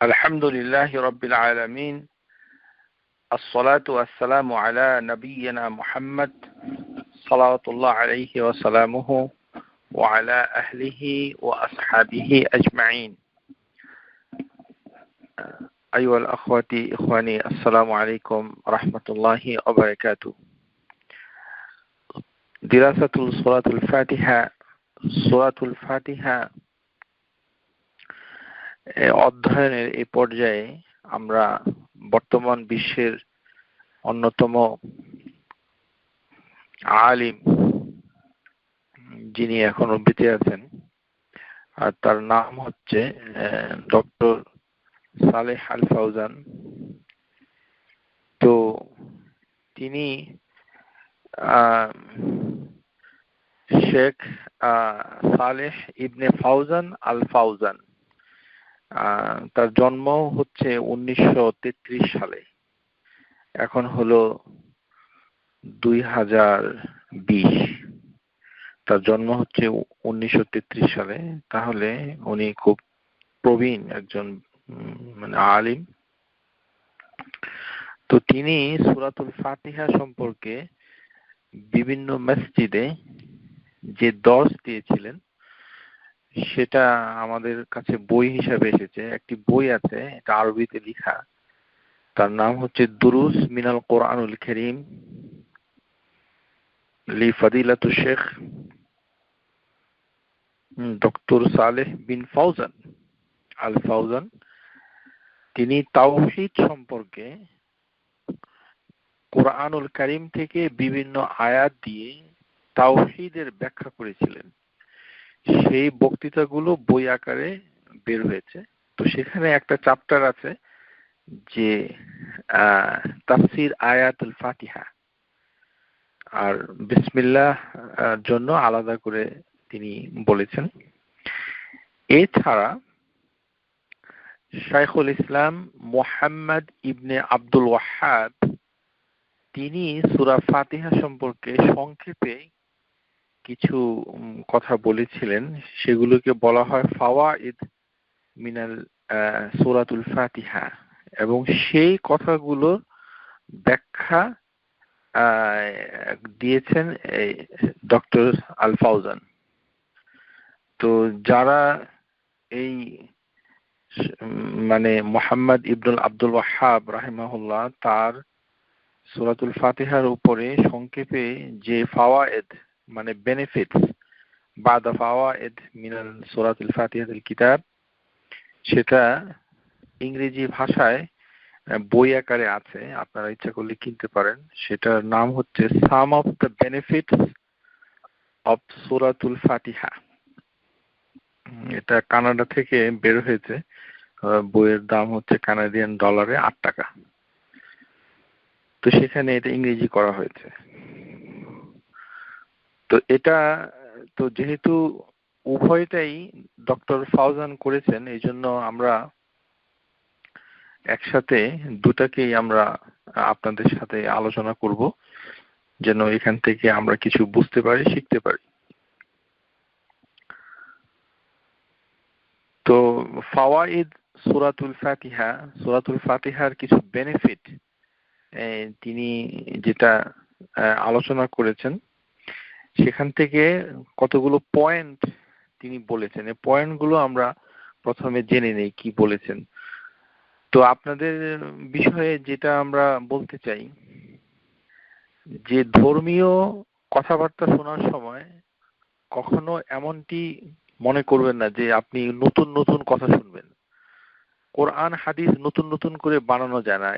الحمد لله رب العالمين الصلاة والسلام على نبينا محمد صلوات الله عليه وسلامه وعلى أهله وأصحابه أجمعين أيها الأخوة إخواني السلام عليكم ورحمة الله وبركاته دراسة سورة الفاتحة অধ্যয়নের এই পর্যায়ে আমরা বর্তমান বিশ্বের অন্যতম আলিম যিনি এখনো বেঁচে আছেন আর তার নাম হচ্ছে ডক্টর সালেহ আল ফাউজান। তো তিনি শেখ সালেহ ইবনে ফাউজান আল ফাউজান। তার জন্ম হচ্ছে 1933 সালে, এখন হলো 2020। তার জন্ম হচ্ছে 1933 সালে, তাহলে উনি খুব প্রবীণ একজন আলিম। তো তিনি সূরাতুল ফাতিহা সম্পর্কে বিভিন্ন মসজিদে যে দর্স দিয়েছিলেন সেটা আমাদের কাছে বই হিসাবে এসেছে। একটি বই আছে, এটা আরবিতে লেখা, তার নাম হচ্ছে দুরুস মিনাল কোরআনুল কারীম লি ফাদিলাতুশ শেখ ডক্টর সালেহ বিন ফাউজান আল ফাউজান। তিনি তাওহীদ সম্পর্কে কোরআনুল কারীম থেকে বিভিন্ন আয়াত দিয়ে তাওহীদের ব্যাখ্যা করেছিলেন। সেই বক্তৃতাগুলো বই আকারে বের হয়েছে। তো সেখানে একটা চ্যাপ্টার আছে যে তাফসীর আয়াতুল ফাতিহা, আর বিসমিল্লাহ জন্য আলাদা করে তিনি বলেছেন। এছাড়া শাইখুল ইসলাম মুহাম্মদ ইবনে আব্দুল ওয়াহ্হাব তিনি সূরা ফাতিহা সম্পর্কে সংক্ষেপে কিছু কথা বলেছিলেন, সেগুলোকে বলা হয় ফাওয়াইদ মিনাল সূরাতুল ফাতিহা, এবং সেই কথাগুলোর ব্যাখ্যা দিয়েছেন ডক্টর আল ফাউজান। তো যারা এই মুহাম্মদ ইবনুল আব্দুল ওয়াহ্হাব রাহিমাহুল্লাহ তার সূরাতুল ফাতিহার উপরে সংক্ষেপে যে ফাওয়ায়েদ বেনিফিটস বাদা ফাওয়ায়েদ মিনাল সূরাতুল ফাতিহাতুল কিতাব, সেটা ইংরেজি ভাষায় বই আকারে আছে, আপনারা ইচ্ছা করলে কিনতে পারেন। সেটার নাম হচ্ছে সাম অফ দ্য বেনিফিটস অফ সূরাতুল ফাতিহা। এটা কানাডা থেকে বের হয়েছে, বইয়ের দাম হচ্ছে কানাডিয়ান ডলারে $8। তো সেখানে এটা ইংরেজি করা হয়েছে। তো এটা তো যেহেতু উভয়টাই ডক্টর ফাউজান করেছেন, এই জন্য আমরা একসাথে দুটাকেই আমরা আপনাদের সাথে আলোচনা করব, যেন এখান থেকে আমরা কিছু বুঝতে পারি, শিখতে পারি। তো ফাওয়াইদ সূরাতুল ফাতিহার কিছু বেনিফিট তিনি যেটা আলোচনা করেছেন, সেখান থেকে কতগুলো পয়েন্ট তিনি বলেছেন। এই পয়েন্টগুলো আমরা প্রথমে জেনে নেই কি বলেছেন। তো আপনাদের বিষয়ে যেটা আমরা বলতে চাই, যে ধর্মীয় কথাবার্তা শোনার সময় কখনো এমনটি মনে করবেন না যে আপনি নতুন নতুন কথা শুনবেন। কোরআন হাদিস নতুন নতুন করে বানানো যায় না।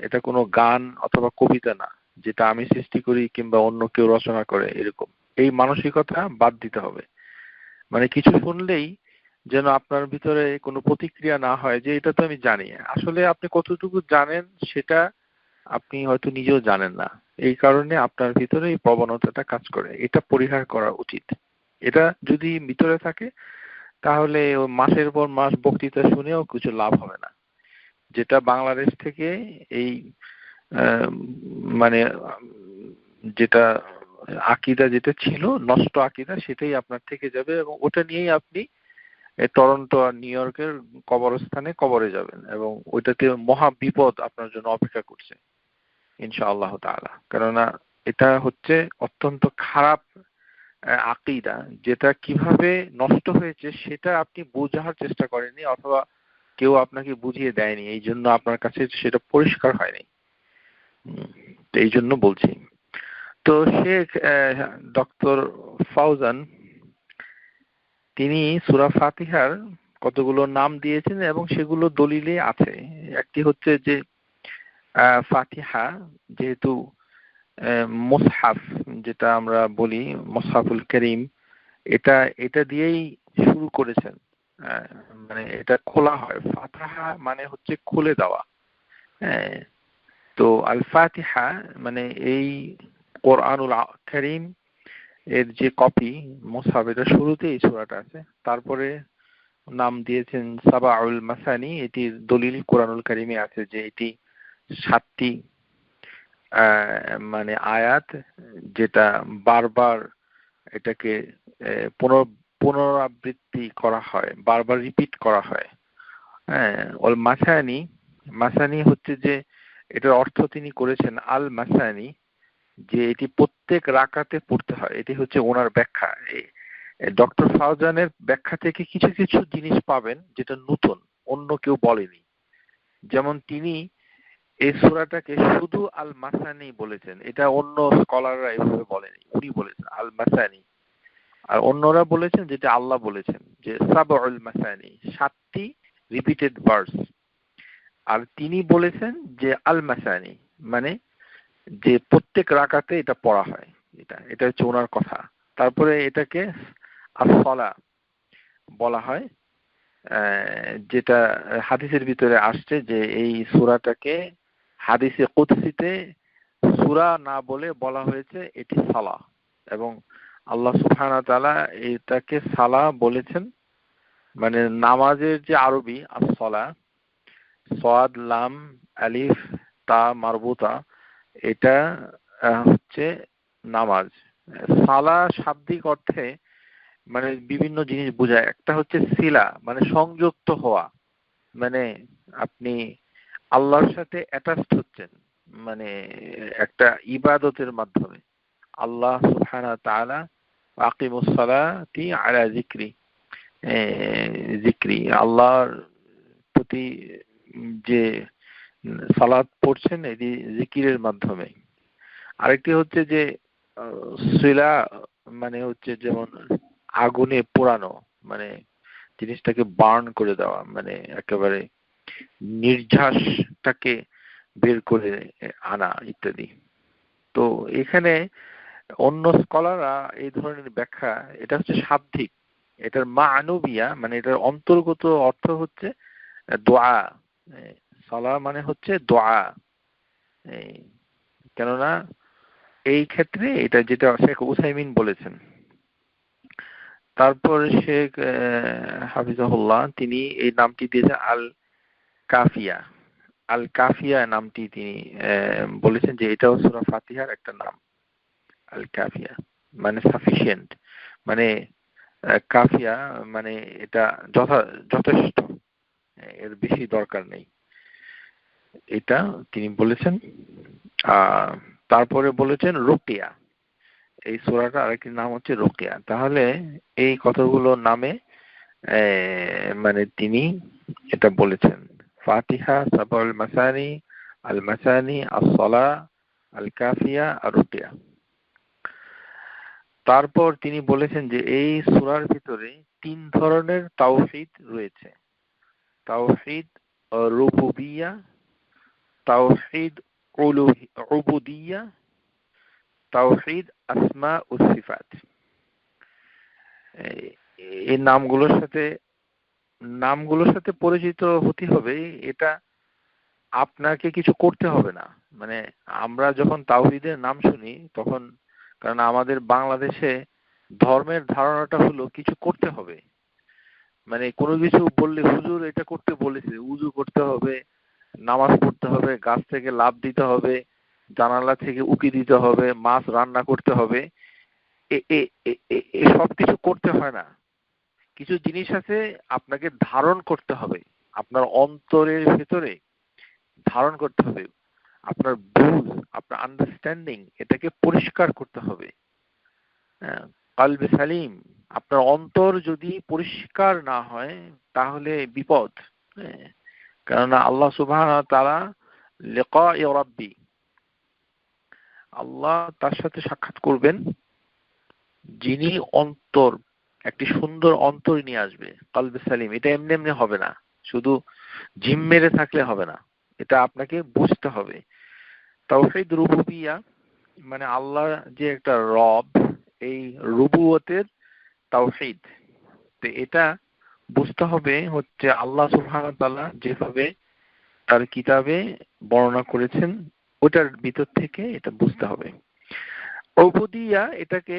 এটা কোনো গান অথবা কবিতা না, যেটা আমি সৃষ্টি করি কিংবা অন্য কেউ রচনা করে, এরকম এই মানসিকতা বাদ দিতে হবে। কিছু শুনলেই যেন আপনার ভিতরে কোনো প্রতিক্রিয়া না হয় যে এটা তো আমি জানি। আসলে আপনি কতটুকু জানেন সেটা আপনি হয়তো নিজেও জানেন না, এই কারণে আপনার ভিতরে এই প্রবণতাটা কাজ করে। এটা পরিহার করা উচিত। এটা যদি ভিতরে থাকে তাহলে মাসের পর মাস বক্তৃতা শুনেও কিছু লাভ হবে না। যেটা বাংলাদেশ থেকে এই যেটা আকীদা যেটা ছিল, নষ্ট আকীদা, সেটাই আপনার থেকে যাবে এবং ওটা নিয়েই আপনি টরন্টো আর নিউ ইয়র্কের কবরস্থানে কবরে যাবেন, এবং ওইটাতে মহা বিপদ আপনার জন্য অপেক্ষা করছে ইনশাআল্লাহ তাআলা। কেননা এটা হচ্ছে অত্যন্ত খারাপ আকীদা, যেটা কিভাবে নষ্ট হয়েছে সেটা আপনি বোঝার চেষ্টা করেননি, অথবা কেউ আপনাকে বুঝিয়ে দেয়নি, এই জন্য আপনার কাছে সেটা পরিষ্কার হয়নি। তো এই জন্য বলছি। তো শেখ ডক্টর ফাউজান তিনি সূরা ফাতিহার কতগুলো নাম দিয়েছেন এবং সেগুলো দলিলে আছে। একটি হচ্ছে যে ফাতিহা যেহেতু মুসহাফ, যেটা আমরা বলি মুসহাফুল করিম, এটা দিয়েই শুরু করেছেন। মানে এটা খোলা হয়, ফাতিহা মানে হচ্ছে খুলে দেওয়া। হ্যাঁ, তো আল ফাতিহা মানে এই কোরআনুল কারীম এর যে কপি মুসহাফ, এটা শুরুতে এই সূরাটা আছে। তারপরে নাম দিয়েছেন সাবাউল মাসানি, এটির দলিল কোরআনুল কারীমে আছে যে এটি 7টি মানে আয়াত, যেটা বারবার এটাকে পুনরাবৃত্তি করা হয়, বারবার রিপিট করা হয়। হ্যাঁ, ওল মাসানি, মাসানি হচ্ছে যে এটার অর্থ তিনি করেছেন আল মাসানি, যে এটি প্রত্যেক রাকাতে পড়তে হয়। এটি হচ্ছে ওনার ব্যাখ্যা। ডক্টর ফাউজানের ব্যাখ্যা থেকে কিছু কিছু জিনিস পাবেন যেটা নতুন, অন্য কেউ বলেনি। যেমন তিনি এই সূরাটাকে শুধু আল মাসানি বলেছেন, এটা অন্য স্কলাররা এভাবে বলেনি, উনি বলেছেন আল মাসানি। আর অন্যরা বলেছেন যেটা আল্লাহ বলেছেন যে সাবউল মাসানি, 7টি রিপিটেড ভার্স। আর তিনি বলেছেন যে আল মাসানি মানে যে প্রত্যেক রাকাতে এটা পড়া হয়, এটা হচ্ছে ওনার কথা। তারপরে এটাকে as-সালা বলা হয়, যেটা হাদিসের ভিতরে আসছে যে এই সূরাটাকে হাদিসে কুদসিতে সূরা না বলে বলা হয়েছে এটি সালাহ, এবং আল্লাহ সুবহানাহু ওয়া তাআলা এটাকে সালাহ বলেছেন। মানে নামাজের যে আরবি as-সালা, সাদ লাম আলিফ তা মারবুতা, এটা হচ্ছে নামাজ। সালা শাব্দিক অর্থে মানে বিভিন্ন জিনিস বোঝায়। একটা হচ্ছে সিলা মানে সংযুক্ত হওয়া, মানে আপনি আল্লাহর সাথে অ্যাটাচড হচ্ছেন, মানে একটা ইবাদতের মাধ্যমে। আল্লাহ সুবহানাহু ওয়া তাআলা আকিমুস সালাতি আলা যিকরি, যিকরি আল্লাহর প্রতি যে সালাত পড়ছেন এটি জিকিরের মাধ্যমে। আরেকটি হচ্ছে যে সিলা মানে হচ্ছে যেমন আগুনে পোড়ানো, মানে জিনিসটাকে বার্ন করে দেওয়া, মানে একেবারে নির্যাসটাকে বের করে আনা ইত্যাদি। তো এখানে অন্য স্কলাররা এই ধরনের ব্যাখ্যা, এটা হচ্ছে শাব্দিক, এটার মা'নুবিয়া মানে এটার অন্তর্গত অর্থ হচ্ছে দোয়া। সালাহ মানে হচ্ছে দোয়া। কেননা এই ক্ষেত্রে এটা যেটা শেখ উসাইমিন বলেছেন। তারপর শেখ হাফিজাহুল্লাহ তিনি এই নামটি দিয়েছেন আল কাফিয়া। আল কাফিয়া নামটি তিনি বলেছেন যে এটাও সূরা ফাতিহার একটা নাম। আল কাফিয়া মানে সাফিশিয়েন্ট, মানে কাফিয়া মানে এটা যথেষ্ট, এর বেশি দরকার নেই, এটা তিনি বলেছেন। তারপরে বলেছেন রুকিয়া, এই সূরাটা আরেকটি নাম হচ্ছে রুকিয়া। তাহলে এই কতগুলো নামে মানে তিনি এটা বলেছেন, ফাতিহা, সাবাউল মাসানি, আল মাসানি, আস-সালাহ, আল কাফিয়া আর রুকিয়া। তারপর তিনি বলেছেন যে এই সূরার ভিতরে 3 ধরনের তাওহীদ রয়েছে: তাওহীদ রুবুবিয়্যা, তাওহীদ উবুদিয়্যা, তাওহীদ আসমা ও সিফাত। এই নামগুলোর সাথে পরিচিত হতে হবে। এটা আপনাকে কিছু করতে হবে না। মানে আমরা যখন তাওহীদের নাম শুনি তখন, কারণ আমাদের বাংলাদেশে ধর্মের ধারণাটা হলো কিছু করতে হবে, মানে কোনো কিছু বললে হুজুর এটা করতে বলেছে, উযু করতে হবে, নামাজ পড়তে হবে, গাছ থেকে লাফ দিতে হবে, জানালা থেকে উকি দিতে হবে, মাছ রান্না করতে হবে, সব কিছু করতে হয় না। কিছু জিনিস আছে আপনাকে ধারণ করতে হবে, আপনার অন্তরের ভেতরে ধারণ করতে হবে, আপনার বুঝ, আপনার আন্ডারস্ট্যান্ডিং এটাকে পরিষ্কার করতে হবে। কলবে সালিম, আপনার অন্তর যদি পরিষ্কার না হয় তাহলে বিপদ। কেননা আল্লাহ সুবহানাহু ওয়া তাআলা লিকায়ে রাব্বি, আল্লাহ তার সাথে সাক্ষাৎ করবেন যিনি অন্তর, একটি সুন্দর অন্তর নিয়ে আসবে, কলবে সালিম। এটা এমনি এমনি হবে না, শুধু জিম মেরে থাকলে হবে না, এটা আপনাকে বুঝতে হবে। তাওহীদ রুবুবিয়্যাহ মানে আল্লাহ যে একটা রব, এই রুবুয়তের তাওহীদ, তো এটা বুঝতে হবে হচ্ছে আল্লাহ সুবহানাহু ওয়া তাআলা যেভাবে তার কিতাবে বর্ণনা করেছেন ওটার ভিতর থেকে এটা বুঝতে হবে। উবুদিয়া এটাকে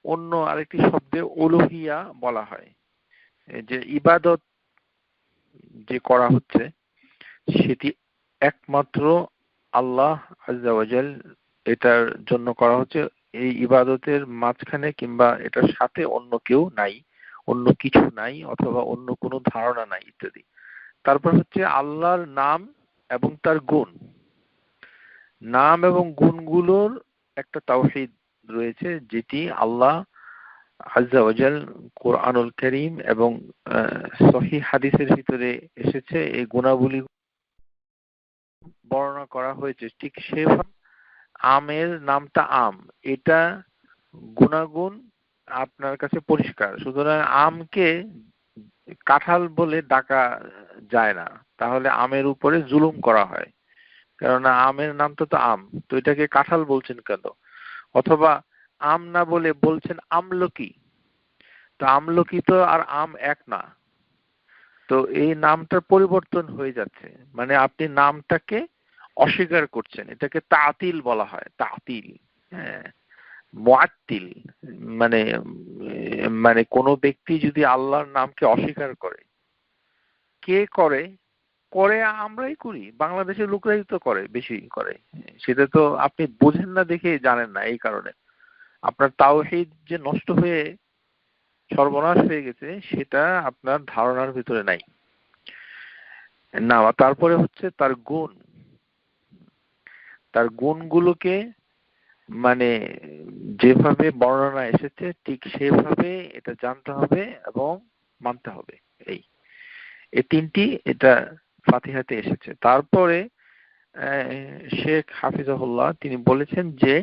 অন্য আরেকটি শব্দে উলুহিয়া বলা হয়, যে ইবাদত যে করা হচ্ছে সেটি একমাত্র আল্লাহ আযজা ওয়া জাল এটার জন্য করা হচ্ছে। এই ইবাদতের মাঝখানে কিংবা এটার সাথে অন্য কেউ নাই, অন্য কিছু নাই, অথবা অন্য কোনো ধারণা নাই ইত্যাদি। তারপর হচ্ছে আল্লাহর নাম এবং তার গুণ, নাম এবং গুণগুলোর একটা তাওহীদ রয়েছে যেটি আল্লাহ আযজা ওয়া জাল কোরআনুল কারীম এবং সহিহ হাদিসের ভিতরে এসেছে। এই গুণাবলী বর্ণনা করা হয়েছে। ঠিক সেভাবে আমের নামটা আম, এটা গুণাগুণ আপনার কাছে পরিষ্কার, সুতরাং আমকে কাঁঠাল বলে ডাকা যায় না, তাহলে আমের উপরে জুলুম করা হয়। কেননা আমের নামটা তো আম, তো এটাকে কাঁঠাল বলছেন কেন? অথবা আম না বলে বলছেন আমলকি, তো আমলকি তো আর আম এক না, তো এই নামটার পরিবর্তন হয়ে যাচ্ছে, মানে আপনি নামটাকে অস্বীকার করছেন। এটাকে তাতিল বলা হয়, তাতিল। হ্যাঁ, মুআত্তিল মানে মানে কোনো ব্যক্তি যদি আল্লাহর নামকে অস্বীকার করে, কে করে? করে আমরাই করি, বাংলাদেশের লোকরাই তো করে, বেশি করে। সেটা তো আপনি বোঝেন না দেখে জানেন না, এই কারণে আপনার তাওহীদ যে নষ্ট হয়ে সর্বনাশ হয়ে গেছে সেটা আপনার ধারণার ভিতরে নাই না। তারপরে হচ্ছে তার গুণ, তার গুণগুলোকে মানে যেভাবে বর্ণনা এসেছে ঠিক সেভাবে এটা জানতে হবে এবং মানতে হবে। এই তিনটি এটা ফাতিহাতে এসেছে। তারপরে শেখ হাফিজাহুল্লাহ তিনি বলেছেন যে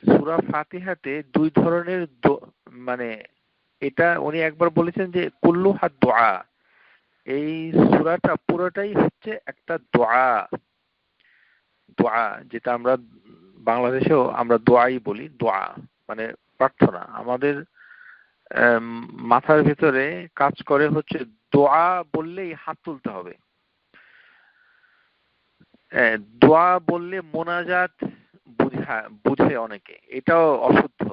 সূরা ফাতিহাতে দুই ধরনের মানে এটা উনি একবার বলেছেন যে কুল্লুহা দুআ, এই সূরাটা পুরোটাই হচ্ছে একটা দোয়া। দোয়া যেটা আমরা বাংলাদেশেও আমরা দোয়াই বলি, দোয়া মানে প্রার্থনা। আমাদের মাথার ভিতরে কাজ করে হচ্ছে দোয়া বললেই হাত তুলতে হবে, দোয়া বললে মোনাজাত বুঝে অনেকে, এটাও অশুদ্ধ।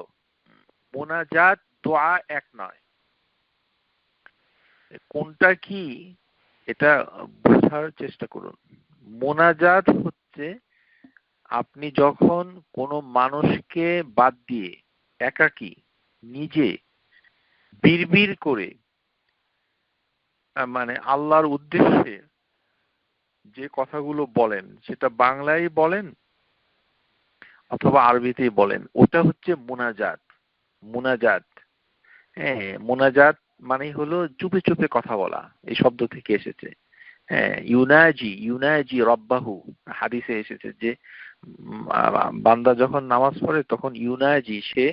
মোনাজাত দোয়া এক নয়, কোনটা কি এটা বোঝার চেষ্টা করুন। মোনাজাত হচ্ছে আপনি যখন কোনো মানুষকে বাদ দিয়ে একাকী নিজে বিড়বিড় করে মানে আল্লাহর উদ্দেশ্যে যে কথাগুলো বলেন, সেটা বাংলায় বলেন অথবা আরবিতেই বলেন, ওটা হচ্ছে মুনাজাত। মুনাজাত, হ্যাঁ, মুনাজাত মানেই হলো চুপে চুপে কথা বলা, এই শব্দ থেকে এসেছে। হ্যাঁ, ইউনাজি ইউনাজি রব্বাহু, হাদিসে এসেছে যে বান্দা যখন নামাজ পড়ে তখন ইউনাজি, সে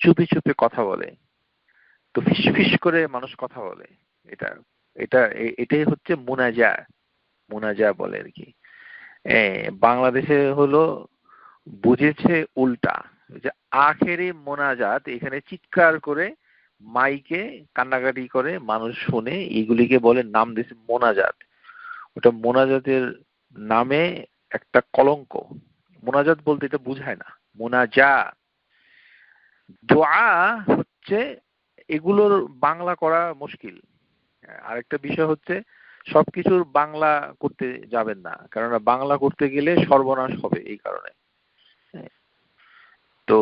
চুপে চুপে কথা বলে, তো ফিস ফিস করে মানুষ কথা বলে। এটা এটা এটাই হচ্ছে মুনাজা, মুনাজা বলে আর কি। বাংলাদেশে হলো বুঝেছে উল্টা, যে আখেরি মোনাজাত, এখানে চিৎকার করে মাইকে কান্নাকাটি করে মানুষ শুনে, এগুলিকে বলে নাম দিয়েছে মোনাজাত। ওটা মোনাজাতের নামে একটা কলঙ্ক। মোনাজাত বলতে এটা বুঝায় না, মোনাজা। দোয়া হচ্ছে এগুলোর বাংলা করা মুশকিল। আরেকটা বিষয় হচ্ছে সবকিছুর বাংলা করতে যাবেন না, কারণ বাংলা করতে গেলে সর্বনাশ হবে এই কারণে। তো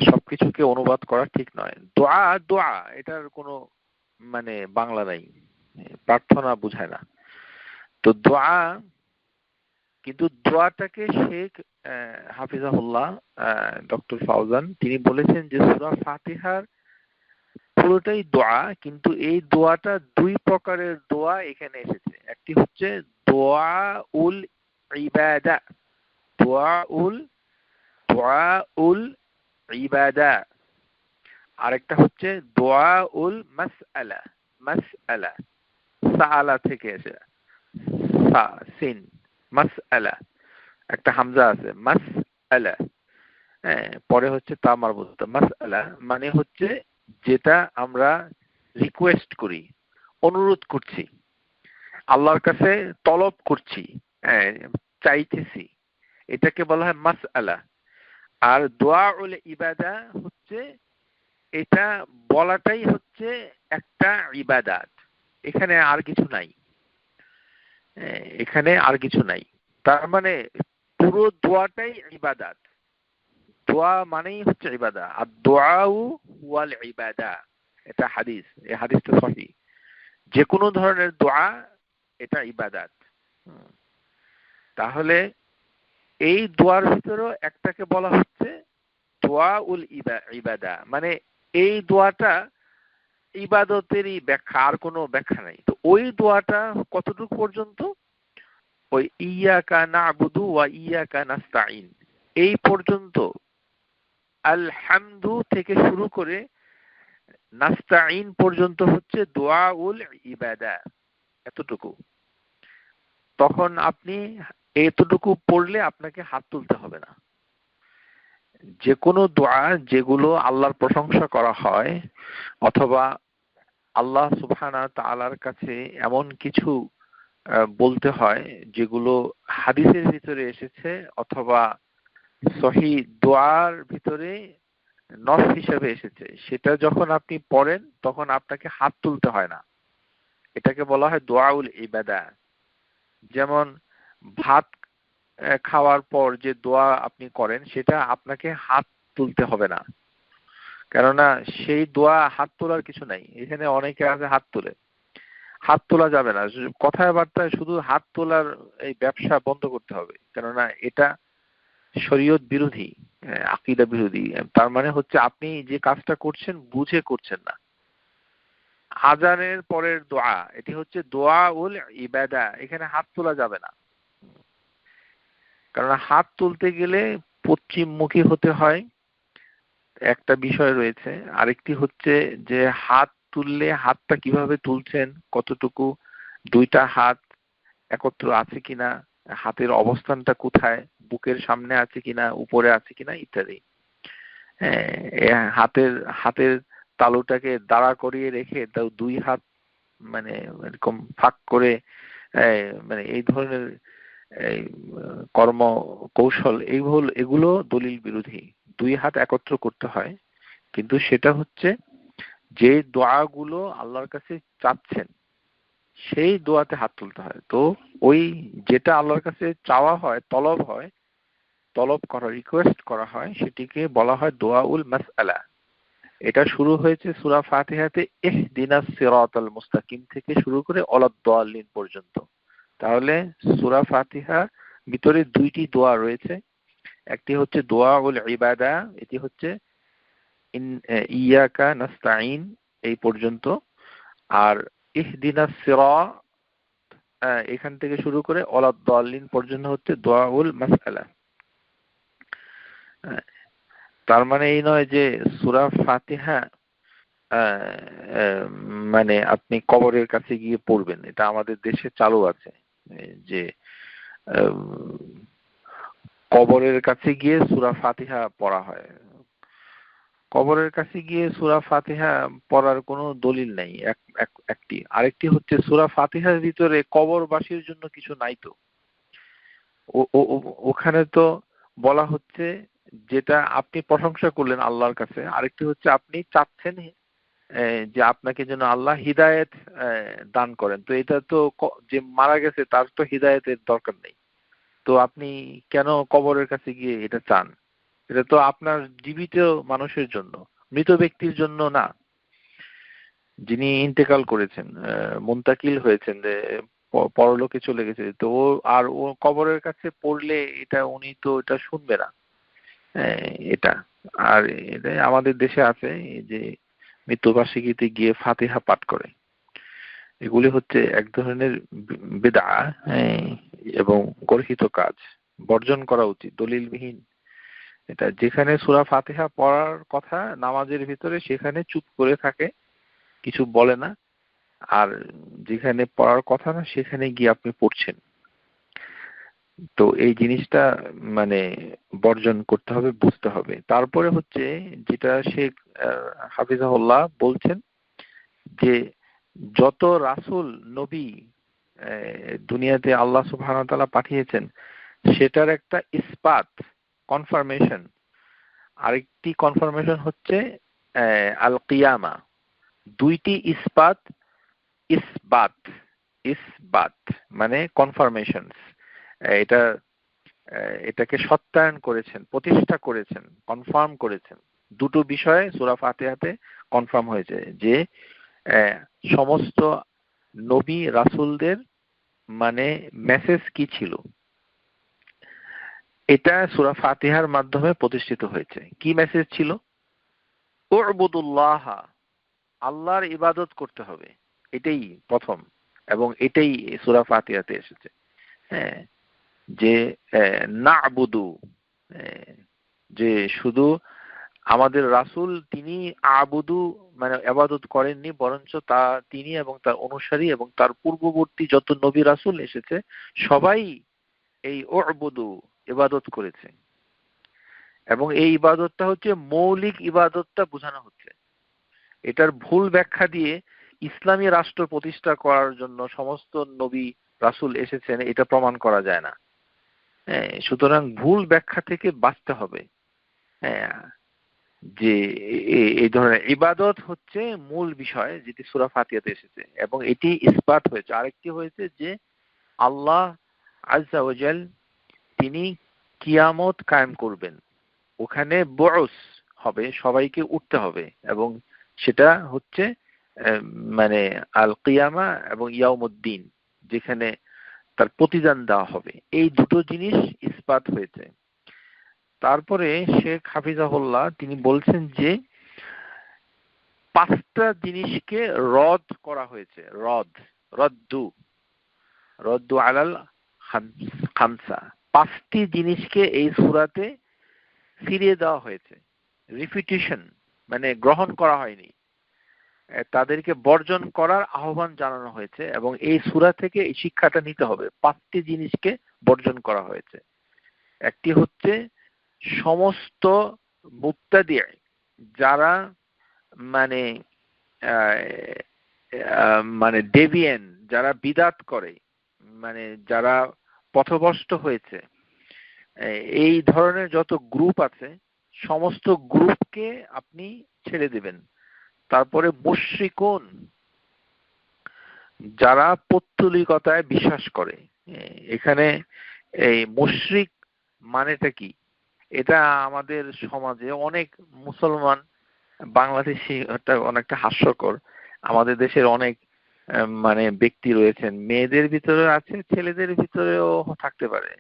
সবকিছুকে অনুবাদ করা ঠিক নয়। দোয়া দোয়া এটার কোনো মানে বাংলা নাই, প্রার্থনা বোঝায় না। তো দোয়া, কিন্তু দোয়াটাকে শেখ হাফিজাহুল্লাহ ডক্টর ফাউজান তিনি বলেছেন যে সূরা ফাতিহার পুরোটাই দোয়া, কিন্তু এই দোয়াটা দুই প্রকারের দোয়া এখানে এসেছে। একটি হচ্ছে দোয়াউল ইবাদা, দোয়াউল দোয়াউল ইবাদা, আরেকটা হচ্ছে দোয়াউল মাসআলা, মাসআলা সাআলা থেকে এসে সা সিন মাসআলা, একটা হামজা আছে মাসআলা, হ্যাঁ, পরে হচ্ছে তা মারবুত। মাসআলা মানে হচ্ছে যেটা আমরা রিকোয়েস্ট করি, অনুরোধ করছি, আল্লাহর কাছে তলব করছি, হ্যাঁ, চাইতেছি, এটাকে বলা হয় মাসআলা। আর দোয়াউল ইবাদা হচ্ছে এটা বলাটাই হচ্ছে একটা ইবাদাত, এখানে আর কিছু নাই, এখানে আর কিছু নাই। তার মানে পুরো দোয়াটাই ইবাদাত, দোয়া মানেই হচ্ছে ইবাদা। আর দোয়াউ ওয়াল ইবাদা, এটা হাদিস, এই হাদিসটা সহিহ। যে কোনো ধরনের দোয়া এটা ইবাদাত। তাহলে এই দোয়ার ভিতরেও একটাকে বলা হচ্ছে দোয়াউল ইবাদা, মানে এই দোয়াটা ইবাদতেরই ব্যাখ্যা, আর কোনো ব্যাখ্যা নাই। তো ওই দোয়াটা কতটুকু পর্যন্ত? ওই ইয়াকা না'বুদু ওয়া ইয়াকা নাস্তাইন এই পর্যন্ত, আলহামদু থেকে শুরু করে নাস্তাইন পর্যন্ত হচ্ছে দোয়াউল ইবাদা, এতটুকু। তখন আপনি এতটুকু পড়লে আপনাকে হাত তুলতে হবে না। যে কোনো দোয়া যেগুলো আল্লাহর প্রশংসা করা হয়, অথবা আল্লাহ সুবহানাহু ওয়া তাআলার কাছে এমন কিছু বলতে হয় যেগুলো হাদিসের ভিতরে এসেছে, অথবা সহিহ দোয়ার ভিতরে নস হিসেবে এসেছে, সেটা যখন আপনি পড়েন তখন আপনাকে হাত তুলতে হয় না। এটাকে বলা হয় দোয়াউল ইবাদা। যেমন ভাত খাওয়ার পর যে দোয়া আপনি করেন, সেটা আপনাকে হাত তুলতে হবে না, কেননা সেই দোয়া হাত তোলার কিছু নাই। এখানে অনেকে আছে হাত তোলে, হাত তোলা যাবে না। কথাবার্তায় শুধু হাত তোলার এই ব্যবসা বন্ধ করতে হবে, কেননা এটা শরীয়ত বিরোধী, আকীদা বিরোধী। তার মানে হচ্ছে আপনি যে কাজটা করছেন বুঝে করছেন না। আজানের পরের দোয়া, এটি হচ্ছে দোয়াউল ইবাদা, এখানে হাত তোলা যাবে না। কারণ হাত তুলতে গেলে পশ্চিমমুখী হতে হয়, একটা বিষয় রয়েছে। আরেকটি হচ্ছে যে হাত তুললে হাতটা কিভাবে তুলছেন, কতটুকু, দুইটা হাত একত্র আছে কিনা, হাতের অবস্থানটা কোথায়, বুকের সামনে আছে কিনা, উপরে আছে কিনা, ইত্যাদি। হ্যাঁ, হাতের হাতের তালুটাকে দাঁড়া করিয়ে রেখে তাও দুই হাত মানে এরকম ফাঁক করে, মানে এই ধরনের এই কর্ম কৌশল, এগুলো দলিল বিরোধী। দুই হাত একত্র করতে হয়, কিন্তু সেটা হচ্ছে যে দোয়াগুলো আল্লাহর কাছে চাচ্ছেন সেই দোয়াতে হাত তুলতে হয়। তো ওই যেটা আল্লাহর কাছে চাওয়া হয়, তলব করা, রিকোয়েস্ট করা হয়, সেটিকে বলা হয় দোয়াউল মাসআলা। এটা শুরু হয়েছে সূরা ফাতিহাতে ইহদিনাস সিরাতাল মুস্তাকিম থেকে শুরু করে ওয়ালাদ-দাল্লিন পর্যন্ত। তাহলে সূরা ফাতিহা ভিতরে দুইটি দোয়া রয়েছে। একটি হচ্ছে দোয়াউল ইবাদা, এটি হচ্ছে ইয়াকা নাস্তাইন এই পর্যন্ত। আর ইহদিনাস সিরাত এখান থেকে শুরু করে ওয়ালাদ-দাল্লিন পর্যন্ত হচ্ছে দোয়াউল মাসআলা। তার মানে এই নয় যে সূরা ফাতিহা মানে আপনি কবরের কাছে গিয়ে পড়বেন। এটা আমাদের দেশে চালু আছে যে কবরের কাছে গিয়ে সূরা ফাতিহা পড়া হয়। কবরের কাছে গিয়ে সূরা ফাতিহা পড়ার কোনো দলিল নেই, একটি। আরেকটি হচ্ছে সূরা ফাতিহার ভিতরে কবরবাসীর জন্য কিছু নাই তো। ওখানে তো বলা হচ্ছে যেটা আপনি প্রশংসা করলেন আল্লাহর কাছে, আরেকটি হচ্ছে আপনি চাচ্ছেন যে আপনাকে যেন আল্লাহ হিদায়েত দান করেন। তো এটা তো যে মারা গেছে তার তো হিদায়েতের দরকার নেই, তো আপনি কেন কবরের কাছে গিয়ে এটা চান? এটা তো আপনার জীবিত মানুষের জন্য, মৃত ব্যক্তির জন্য না, যিনি ইন্তেকাল করেছেন, মুনতাকিল হয়েছেন, যে পরলোকে চলে গেছে। তো ও কবরের কাছে পড়লে এটা উনি তো এটা শুনবে না। এটা আর এটা আমাদের দেশে আছে, এই যে মৃত্যুবার্ষিকীতে গিয়ে ফাতিহা পাঠ করে, এগুলি হচ্ছে এক ধরনের বিদআ, এবং গর্হিত কাজ, বর্জন করা উচিত, দলিলবিহীন। এটা যেখানে সূরা ফাতিহা পড়ার কথা নামাজের ভিতরে সেখানে চুপ করে থাকে, কিছু বলে না, আর যেখানে পড়ার কথা না সেখানে গিয়ে আপনি পড়ছেন। তো এই জিনিসটা মানে বর্জন করতে হবে, বুঝতে হবে। তারপরে হচ্ছে যেটা শেখ হাফিজাহুল্লাহ বলছেন যে যত রাসূল নবী দুনিয়াতে আল্লাহ সুবহানাহু ওয়া তাআলা পাঠিয়েছেন সেটার একটা ইসবাত, কনফার্মেশন। আরেকটি কনফার্মেশন হচ্ছে আল কিয়ামা। দুইটি ইসবাত, ইসবাত ইসবাত মানে কনফার্মেশনস। এটা এটাকে সত্যায়ন করেছেন, প্রতিষ্ঠা করেছেন, কনফার্ম করেছেন। দুটো বিষয়ে সূরা ফাতিহাতে কনফার্ম হয়েছে যে সমস্ত নবী রাসূলদের মানে মেসেজ কি ছিল, এটা সূরা ফাতিহার মাধ্যমে প্রতিষ্ঠিত হয়েছে। কি মেসেজ ছিল? উ'বুদুল্লাহ, আল্লাহর ইবাদত করতে হবে, এটাই প্রথম, এবং এটাই সূরা ফাতিহাতে এসেছে। হ্যাঁ, যে না'বুদু, যে শুধু আমাদের রাসূল তিনি আবুদু মানে ইবাদত করেননি, বরঞ্চ তা তিনি এবং তার অনুসারী এবং তার পূর্ববর্তী যত নবী রাসূল এসেছে সবাই এই উ'বুদু ইবাদত করেছে। এবং এই ইবাদতটা হচ্ছে মৌলিক ইবাদতটা বোঝানো হচ্ছে। এটার ভুল ব্যাখ্যা দিয়ে ইসলামী রাষ্ট্র প্রতিষ্ঠা করার জন্য সমস্ত নবী রাসূল এসেছেন এটা প্রমাণ করা যায় না। সুতরাং ভুল ব্যাখ্যা থেকে বাঁচতে হবে। যে এই ধরনের ইবাদত হচ্ছে মূল বিষয় যেটি সূরা ফাতিহাতে এসেছে, এবং এটি ইসবাত হয়েছে। আরেকটি হয়েছে যে আল্লাহ আযজা ওয়া জাল তিনি কিয়ামত কায়েম করবেন, ওখানে বুউস হবে, সবাইকে উঠতে হবে, এবং সেটা হচ্ছে মানে আল কিয়ামা এবং ইয়াউমুদ্দিন, যেখানে তার প্রতিদান দেওয়া হবে। এই দুটো জিনিস ইসবাত হয়েছে। তারপরে শেখ হাফিজাহুল্লাহ তিনি বলছেন যে পাঁচটা জিনিসকে রদ করা হয়েছে, রদ্দু আলাল খামসা, পাঁচটি জিনিসকে এই সূরাতে ফিরিয়ে দেওয়া হয়েছে। রিপিটিশন মানে গ্রহণ করা হয়নি, তাদেরকে বর্জন করার আহ্বান জানানো হয়েছে, এবং এই সূরা থেকে এই শিক্ষাটা নিতে হবে। পাঁচটি জিনিসকে বর্জন করা হয়েছে। একটি হচ্ছে সমস্ত মুবতাদি, যারা মানে মানে ডেভিয়েন, যারা বিদাত করে, মানে যারা পথভ্রষ্ট হয়েছে, এই ধরনের যত গ্রুপ আছে সমস্ত গ্রুপকে আপনি ছেড়ে দিবেন। তারপরে মুশরিকুন, যারা পৌত্তলিকতায় বিশ্বাস করে। এখানে এই মুশরিক মানেটা কি? এটা আমাদের সমাজে অনেক মুসলমান, বাংলাদেশি, অনেকটা হাস্যকর। আমাদের দেশের অনেক মানে ব্যক্তি রয়েছেন, মেয়েদের ভিতরে আছে, ছেলেদের ভিতরেও থাকতে পারে,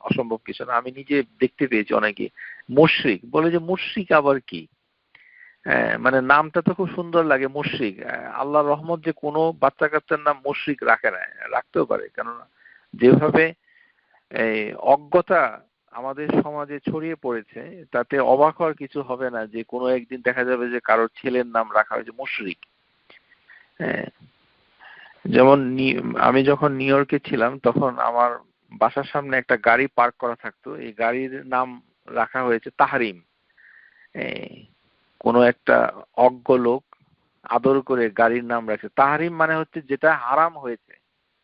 অসম্ভব কিছু না। আমি নিজে দেখতে পেয়েছি অনেকে মুশরিক বলে, যে মুশরিক আবার কি? মানে নামটা তো খুব সুন্দর লাগে, মুশরিক। আল্লাহর রহমত যে কোনো বাচ্চা কাচ্চার নাম মুশরিক রাখে না, রাখতেও পারে, কেননা যেভাবে এই অজ্ঞতা আমাদের সমাজে ছড়িয়ে পড়েছে, তাতে অবাক হওয়ার কিছু হবে না যে কোনো একদিন দেখা যাবে যে কারোর ছেলের নাম রাখা হয়েছে মুশরিক। যেমন আমি যখন নিউ ইয়র্কে ছিলাম তখন আমার বাসার সামনে একটা গাড়ি পার্ক করা থাকতো, এই গাড়ির নাম রাখা হয়েছে তাহরিম। কোনো একটা অজ্ঞ লোক আদর করে গাড়ির নাম রাখছে তাহরিম, মানে হচ্ছে যেটা হারাম হয়েছে,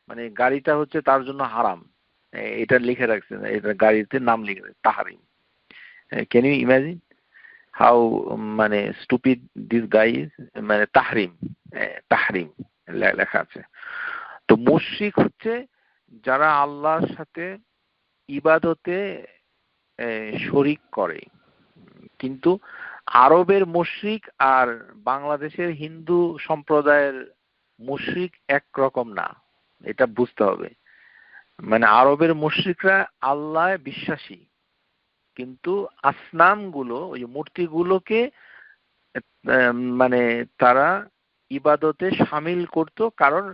মানে গাড়িটা হচ্ছে তার জন্য হারাম, এটা লিখে রাখছে, এটা গাড়িতে নাম লিখে রাখছে Tahrim. Can you imagine how মানে স্টুপিড দিস গাই ইজ? মানে তাহরিম, তাহরিম লেখা আছে। তো মুশরিক হচ্ছে যারা আল্লাহর সাথে ইবাদতে শরীক করে, কিন্তু আরবের মুশরিক আর বাংলাদেশের হিন্দু সম্প্রদায়ের মুশরিক একরকম না, এটা বুঝতে হবে। মানে আরবের মুশরিকরা আল্লাহ বিশ্বাসী, কিন্তু আসনাম গুলো, ওই মূর্তিগুলোকে মানে তারা ইবাদতে শামিল করত, কারণ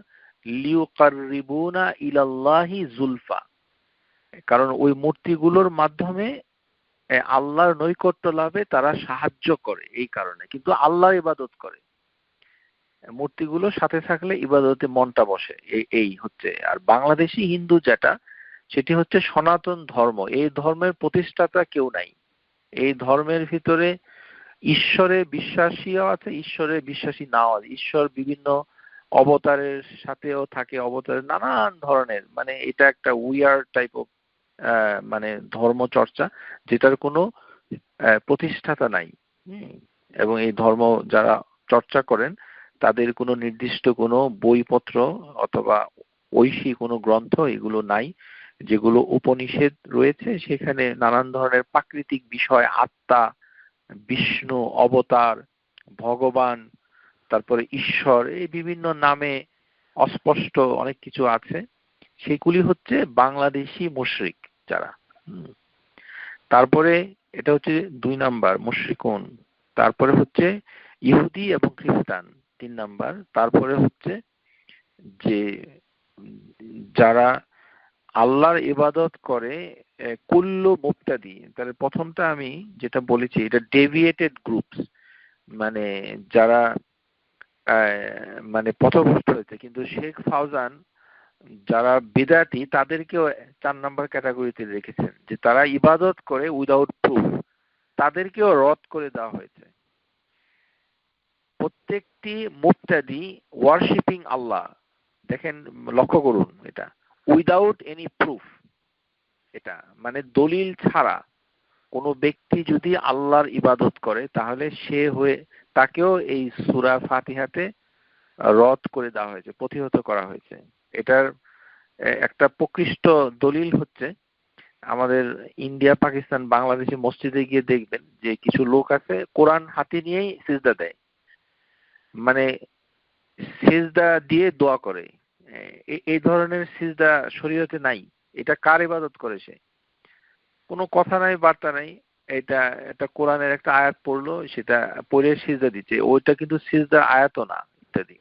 লিউকাররিবুনা ইলাল্লাহি জুলফা, কারণ ওই মূর্তিগুলোর মাধ্যমে আল্লাহর নৈকট্য লাভে তারা সাহায্য করে, এই কারণে। কিন্তু আল্লাহ ইবাদত করে, মূর্তিগুলো সাথে থাকলে ইবাদতে মনটা বসে, এই হচ্ছে। আর বাংলাদেশি হিন্দু যেটা, সেটি হচ্ছে সনাতন ধর্ম। এই ধর্মের প্রতিষ্ঠাতা কেউ নাই। এই ধর্মের ভিতরে ঈশ্বরে বিশ্বাসীও আছে, ঈশ্বরে বিশ্বাসী নাও আছে। ঈশ্বর বিভিন্ন অবতারের সাথেও থাকে, অবতারের নানান ধরনের, মানে এটা একটা উইয়ার টাইপ অফ মানে ধর্ম চর্চা, যেটার কোনো প্রতিষ্ঠাতা নাই। এবং এই ধর্ম যারা চর্চা করেন তাদের কোনো নির্দিষ্ট কোনো বইপত্র অথবা ঐশী কোনো গ্রন্থ এগুলো নাই। যেগুলো উপনিষেধ রয়েছে সেখানে নানান ধরনের প্রাকৃতিক বিষয়, আত্মা, বিষ্ণু, অবতার, ভগবান, তারপরে ঈশ্বর, এই বিভিন্ন নামে অস্পষ্ট অনেক কিছু আছে। সেগুলি হচ্ছে বাংলাদেশি মুশরিক যারা। তারপরে এটা হচ্ছে 2 নাম্বার মুশরিকুন। তারপরে হচ্ছে ইহুদি এবং খ্রিস্টান 3 নাম্বার। তারপরে হচ্ছে যে যারা আল্লাহর ইবাদত করে কুল্লু মুবতাদি। তাহলে প্রথমটা আমি যেটা বলেছি, এটা ডেভিয়েটেড গ্রুপস, মানে যারা মানে পথভ্রষ্ট হয়েছে। কিন্তু শেখ ফাউজান যারা বিদাতি তাদেরকেও 4 নাম্বার ক্যাটাগরিতে রেখেছেন, যে তারা ইবাদত করে উইদাউট প্রুফ, তাদেরকেও রদ করে দেওয়া হয়েছে। প্রত্যেকটি মুবতাদি ওয়ার্শিপিং আল্লাহ, দেখেন লক্ষ্য করুন, এটা উইদাউট এনি প্রুফ। এটা মানে দলিল ছাড়া কোনো ব্যক্তি যদি আল্লাহর ইবাদত করে তাহলে সে হয়ে তাকেও এই সূরা ফাতিহাতে রদ করে দেওয়া হয়েছে, প্রতিহত করা হয়েছে। এটার একটা প্রকৃষ্ট দলিল হচ্ছে আমাদের ইন্ডিয়া, পাকিস্তান, বাংলাদেশে মসজিদে গিয়ে দেখবেন যে কিছু লোক আছে কোরআন হাতে নিয়েই সিজদা দেয়, মানে সিজদা দিয়ে দোয়া করে। এই ধরনের সিজদা শরীয়তে নাই। এটা কার ইবাদত করে সে? কোনো কথা নাই, বার্তা নাই। এটা একটা কোরআনের একটা আয়াত পড়লো, সেটা পড়ে সিজদা দিচ্ছে, ওইটা কিন্তু সিজদার আয়াতও না, ইত্যাদি।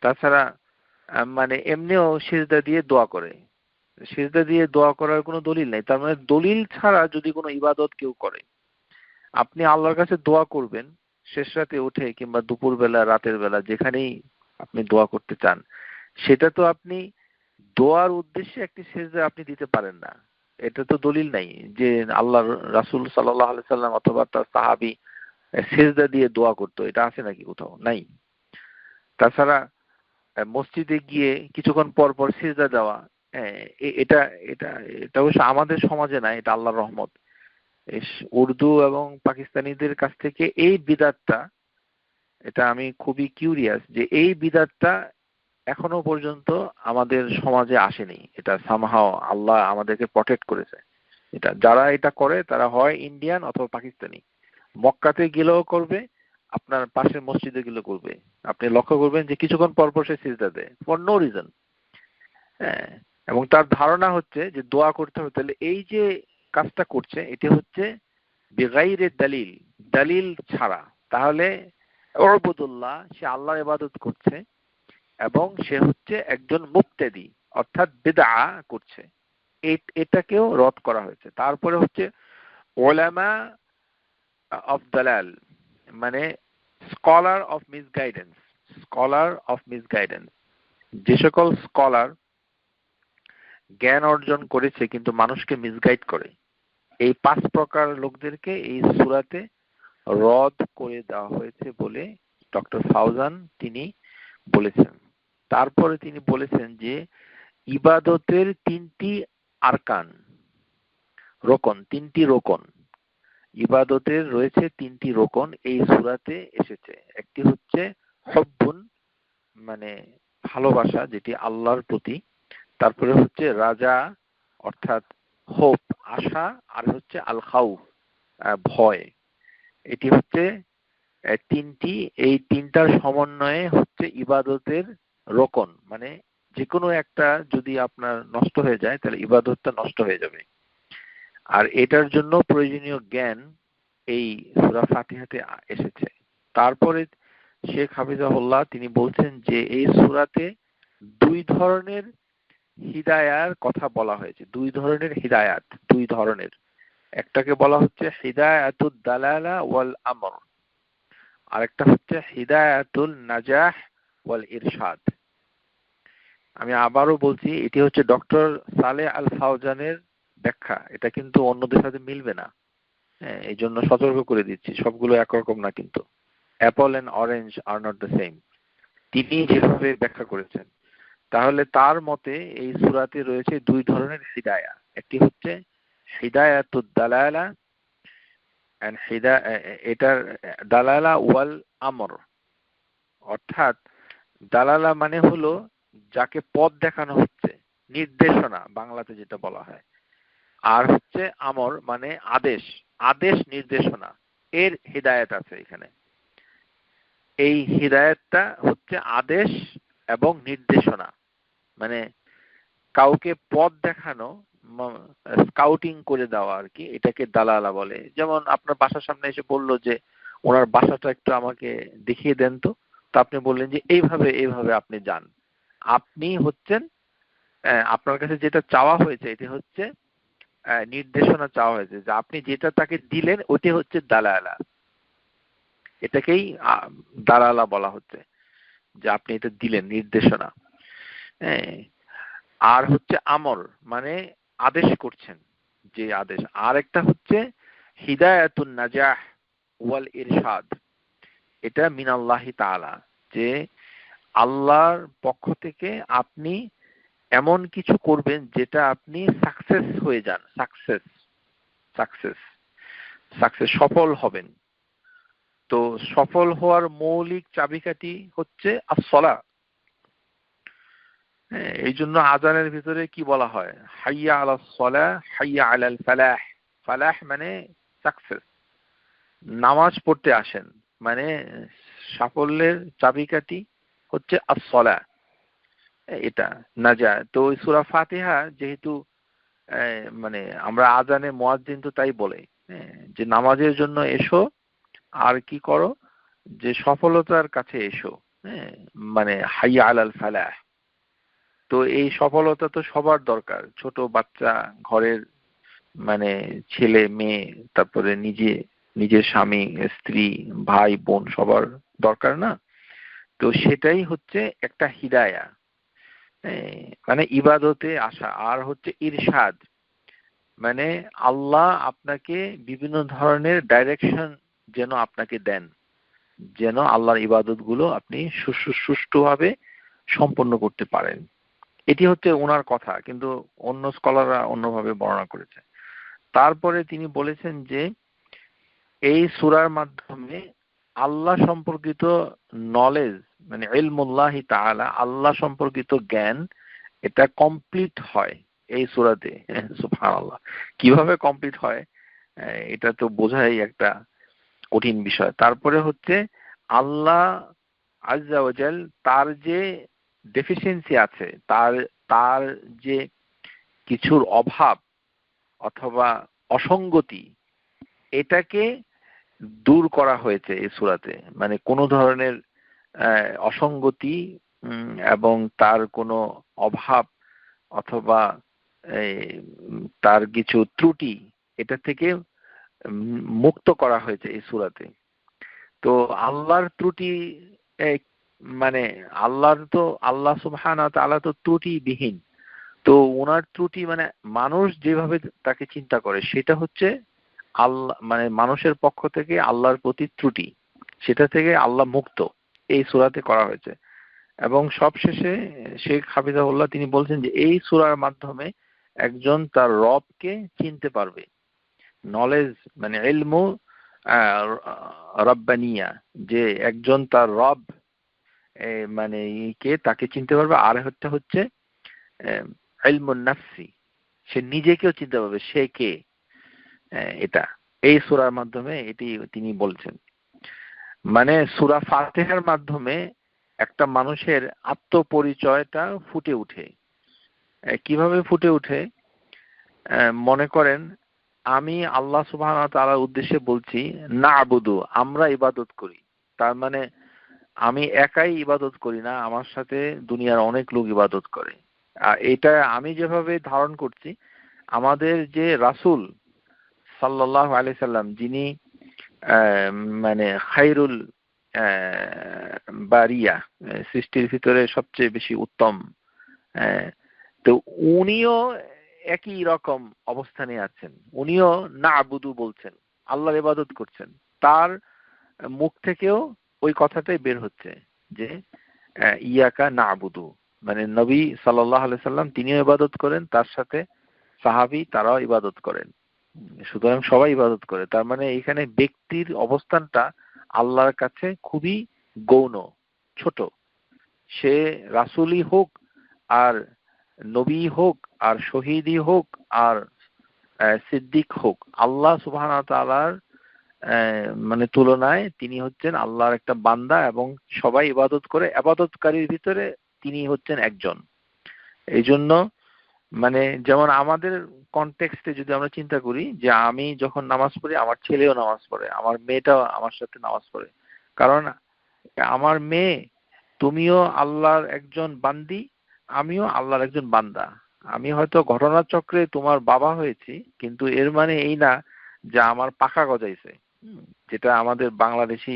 তাছাড়া মানে এমনিও সিজদা দিয়ে দোয়া করে, সিজদা দিয়ে দোয়া করার কোনো দলিল নেই। তার মানে দলিল ছাড়া যদি কোনো ইবাদত কেউ করে, আপনি আল্লাহর কাছে দোয়া করবেন শেষ রাতে উঠে কিংবা দুপুর বেলা, রাতের বেলা, যেখানেই আপনি দোয়া করতে চান, সেটা তো আপনি দোয়ার উদ্দেশ্যে একটি সিজদা আপনি দিতে পারেন না। এটা তো দলিল নাই যে আল্লাহর রাসূল সাল্লাল্লাহু আলাইহি সাল্লাম অথবা তার সাহাবী সিজদা দিয়ে দোয়া করতো, এটা আছে নাকি কোথাও? নাই। তাছাড়া মসজিদে গিয়ে কিছুক্ষণ পর পর সিজদা দেওয়া, এটা এটা এটা অবশ্য আমাদের সমাজে নাই, এটা আল্লাহর রহমত। উর্দু এবং পাকিস্তানিদের কাছ থেকে এই বিদআতটা, এটা আমি খুবই কিউরিয়াস যে এই বিদআতটা এখনো পর্যন্ত আমাদের সমাজে আসেনি। এটা সামহাও আল্লাহ আমাদেরকে প্রটেক্ট করেছে। এটা যারা এটা করে তারা হয় ইন্ডিয়ান অথবা পাকিস্তানি। মক্কাতে গেলেও করবে, আপনার পাশের মসজিদে গেলেও করবে। আপনি লক্ষ্য করবেন যে কিছুক্ষণ পর পর সে সিজদা দেয় ফর নো রিজন। হ্যাঁ, এবং তার ধারণা হচ্ছে যে দোয়া করতে হবে। তাহলে এই যে কাজটা করছে এটি হচ্ছে বেগাইরে দালিল, দালিল ছাড়া। তাহলে উবুদুল্লাহ, সে আল্লাহর ইবাদত করছে এবং সে হচ্ছে একজন মুবতাদি, অর্থাৎ বিদআ করছে। এটাকেও রদ করা হয়েছে। তারপরে হচ্ছে উলামা অফ দালাল, মানে স্কলার অফ মিসগাইডেন্স। স্কলার অফ মিসগাইডেন্স, যে সকল স্কলার জ্ঞান অর্জন করেছে কিন্তু মানুষকে মিসগাইড করে, এই 5 প্রকার লোকদেরকে এই সূরাতে রদ করে দেওয়া হয়েছে বলে ডক্টর ফাউজান তিনি বলেছেন। তারপরে তিনি বলেছেন যে ইবাদতের 3টি আরকান, রোকন, 3টি রোকন, ইবাদতের রয়েছে 3টি রোকন এই সূরাতে এসেছে। একটি হচ্ছে হুব্বুন, মানে ভালোবাসা যেটি আল্লাহর প্রতি। তারপরে হচ্ছে রাজা, অর্থাৎ হোপ, আশা। আর হচ্ছে আল খাউফ, ভয়। এটি হচ্ছে তিনটি, এই তিনটার সমন্বয়ে হচ্ছে ইবাদতের রোকন। মানে যে কোনো একটা যদি আপনার নষ্ট হয়ে যায় তাহলে ইবাদতটা নষ্ট হয়ে যাবে। আর এটার জন্য প্রয়োজনীয় জ্ঞান এই সূরা ফাতিহাতে এসেছে। তারপরে শেখ হাফিজাহুল্লাহ তিনি বলছেন যে এই সূরাতে দুই ধরনের হিদায়ার কথা বলা হয়েছে। দুই ধরনের হিদায়াত, দুই ধরনের। একটাকে বলা হচ্ছে হিদায়াতুদ দালালা ওয়াল আমর, আরেকটা হচ্ছে হিদায়াতুল নাজাহ ওয়াল ইরশাদ। আমি আবারও বলছি, এটি হচ্ছে ডক্টর সালেহ আল ফাওজানের ব্যাখ্যা, এটা কিন্তু অন্যদের সাথে মিলবে না। এই জন্য সতর্ক করে দিচ্ছি, সবগুলো একরকম না কিন্তু। Apple and orange are not the same. তিনি যেভাবে ব্যাখ্যা করেছেন, তাহলে তার মতে এই সূরাতে রয়েছে দুই ধরনের হিদায়া। একটি হচ্ছে হিদায়াতুদ দালালা এন্ড এটার দালালা ওয়াল আমর, অর্থাৎ দালালা মানে হলো যাকে পথ দেখানো হচ্ছে, নির্দেশনা বাংলাতে যেটা বলা হয়। আর হচ্ছে আমর মানে আদেশ, আদেশ নির্দেশনা, এর হিদায়াত আছে এখানে। এই হিদায়াতটা হচ্ছে আদেশ এবং নির্দেশনা, মানে কাউকে পথ দেখানো, স্কাউটিং করে দেওয়া আর কি, এটাকে দালালা বলে। যেমন আপনার বাসার সামনে এসে বললো যে ওনার বাসাটা একটু আমাকে দেখিয়ে দেন তো, তো আপনি বললেন যে এইভাবে এইভাবে আপনি যান। আপনি হচ্ছেন, আপনার কাছে যেটা চাওয়া হয়েছে এটি হচ্ছে নির্দেশনা চাওয়া হয়েছে, যে আপনি যেটা তাকে দিলেন ওটি হচ্ছে দালালা। এটাকেই দালালা বলা হচ্ছে, যে আপনি এটা দিলেন নির্দেশনা। আর হচ্ছে আমর মানে আদেশ করছেন, যে আদেশ। আর একটা হচ্ছে হিদায়াতুন নাজাহ ওয়াল ইরশাদ, এটা মিনাল্লাহি তাআলা, যে আল্লাহর পক্ষ থেকে আপনি এমন কিছু করবেন যেটা আপনি সাকসেস হয়ে যান, সাকসেস সাকসেস সাকসেস সফল হবেন। তো সফল হওয়ার মৌলিক চাবিকাঠি হচ্ছে as-সালাহ। এই জন্য আজানের ভিতরে কি বলা হয়, হাইয়া আলাস সালাহ হাইয়া আলাল ফালাহ। ফালাহ মানে সাকসেস। নামাজ পড়তে আসেন মানে সাফল্যের চাবিকাঠি হচ্ছে as-সালাহ, এটা নাজা। তো ওই সূরা ফাতিহা যেহেতু মানে আমরা আজানে মুয়াজ্জিন তো তাই বলে যে নামাজের জন্য এসো, আর কি করো, যে সফলতার কাছে এসো, মানে হাইয়া আলাল ফালাহ। তো এই সফলতা তো সবার দরকার, ছোট বাচ্চা, ঘরের মানে ছেলে মেয়ে, তারপরে নিজের স্বামী স্ত্রী ভাই বোন সবার দরকার না। তো সেটাই হচ্ছে একটা হিদায়া, মানে ইবাদতে আসা। আর হচ্ছে ইরশাদ মানে আল্লাহ আপনাকে বিভিন্ন ধরনের ডাইরেকশন যেন আপনাকে দেন, যেন আল্লাহর ইবাদত গুলো আপনি সুষ্ঠুভাবে সম্পন্ন করতে পারেন। এটি হচ্ছে ওনার কথা, কিন্তু অন্য স্কলাররা অন্যভাবে বর্ণনা করেছে। তারপরে তিনি বলেছেন যে এই সূরার মাধ্যমে আল্লাহ সম্পর্কিত নলেজ, মানে ইলমুল্লাহি তাআলা, আল্লাহ সম্পর্কিত জ্ঞান, এটা কমপ্লিট হয় এই সূরাতে। সুবহানাল্লাহ, কিভাবে কমপ্লিট হয় এটা তো বোঝাই একটা কঠিন বিষয়। তারপরে হচ্ছে আল্লাহ আজ্জা ওয়া জাল তার যে ডেফিসিয়েন্সি আছে, তার তার যে কিছুর অভাব অথবা অসঙ্গতি, এটাকে দূর করা হয়েছে এই সূরাতে। মানে কোনো ধরনের অসঙ্গতি এবং তার কোনো অভাব অথবা তার কিছু ত্রুটি, এটা থেকে মুক্ত করা হয়েছে এই সূরাতে। তো আল্লাহর ত্রুটি মানে আল্লাহ সুবহানাহু ওয়া তাআলা তো ত্রুটিবিহীন। তো ওনার ত্রুটি মানে মানুষ যেভাবে তাকে চিন্তা করে সেটা হচ্ছে আল্লাহ, মানে মানুষের পক্ষ থেকে আল্লাহর প্রতি ত্রুটি, সেটা থেকে আল্লাহ মুক্ত এই সূরাতে করা হয়েছে। এবং সবশেষে শেখ হাফিজাহুল্লাহ তিনি বলছেন যে এই সূরার মাধ্যমে একজন তার রবকে চিনতে পারবে। নলেজ মানে ইলমু রব্বানিয়া, যে একজন তার রব মানে কে তাকে চিনতে পারবে। আর হচ্ছে ইলমুন নাফসি, সে নিজেকেও চিনতে পারবে সে কে, এটা। এই সূরার মাধ্যমে এটি তিনি বলছেন। মানে সূরা ফাতিহার মাধ্যমে একটা মানুষের আত্মপরিচয়টা ফুটে ওঠে। কিভাবে ফুটে ওঠে? মনে করেন আমি আল্লাহ সুবহানাহু ওয়া তাআলার উদ্দেশ্যে বলছি না'বুদু, আমরা ইবাদত করি। তার মানে আমি একাই ইবাদত করি না, আমার সাথে দুনিয়ার অনেক লোক ইবাদত করে। এটা আমি যেভাবে ধারণ করছি, আমাদের যে রাসূল সাল্লাল্লাহু আলাইহি সাল্লাম, যিনি মানে খায়রুল বারিয়া, সৃষ্টির ভিতরে সবচেয়ে বেশি উত্তম, তো উনিও একই রকম অবস্থানে আছেন। উনিও না'বুদু বলছেন, আল্লাহর ইবাদত করছেন। তার মুখ থেকেও ওই কথাটাই বের হচ্ছে যে ইয়াকা না'বুদু, মানে নবী সাল্লাল্লাহু আলাইহি সাল্লাম তিনিও ইবাদত করেন, তার সাথে সাহাবী তারাও ইবাদত করেন। সুতরাং সবাই ইবাদত করে। তার মানে এখানে ব্যক্তির অবস্থানটা আল্লাহর কাছে খুবই গৌণ, ছোট। সে রাসূলই হোক, আর নবী হোক, আর শহীদই হোক, আর সিদ্দিক হোক, আল্লাহ সুবহানাহু ওয়া তাআলার মানে তুলনায় তিনি হচ্ছেন আল্লাহর একটা বান্দা, এবং সবাই ইবাদত করে, ইবাদতকারীর ভিতরে তিনি হচ্ছেন একজন। এই জন্য মানে যেমন আমাদের কনটেক্সটে যদি আমরা চিন্তা করি যে আমি যখন নামাজ পড়ি, আমার ছেলেও নামাজ পড়ে, আমার মেয়েটাও আমার সাথে নামাজ পড়ে, কারণ আমার মেয়ে, তুমিও আল্লাহর একজন বান্দি, আমিও আল্লাহর একজন বান্দা। আমি হয়তো ঘটনাচক্রে তোমার বাবা হয়েছি, কিন্তু এর মানে এই না যে আমার পাখা গজাইছে, যেটা আমাদের বাংলাদেশি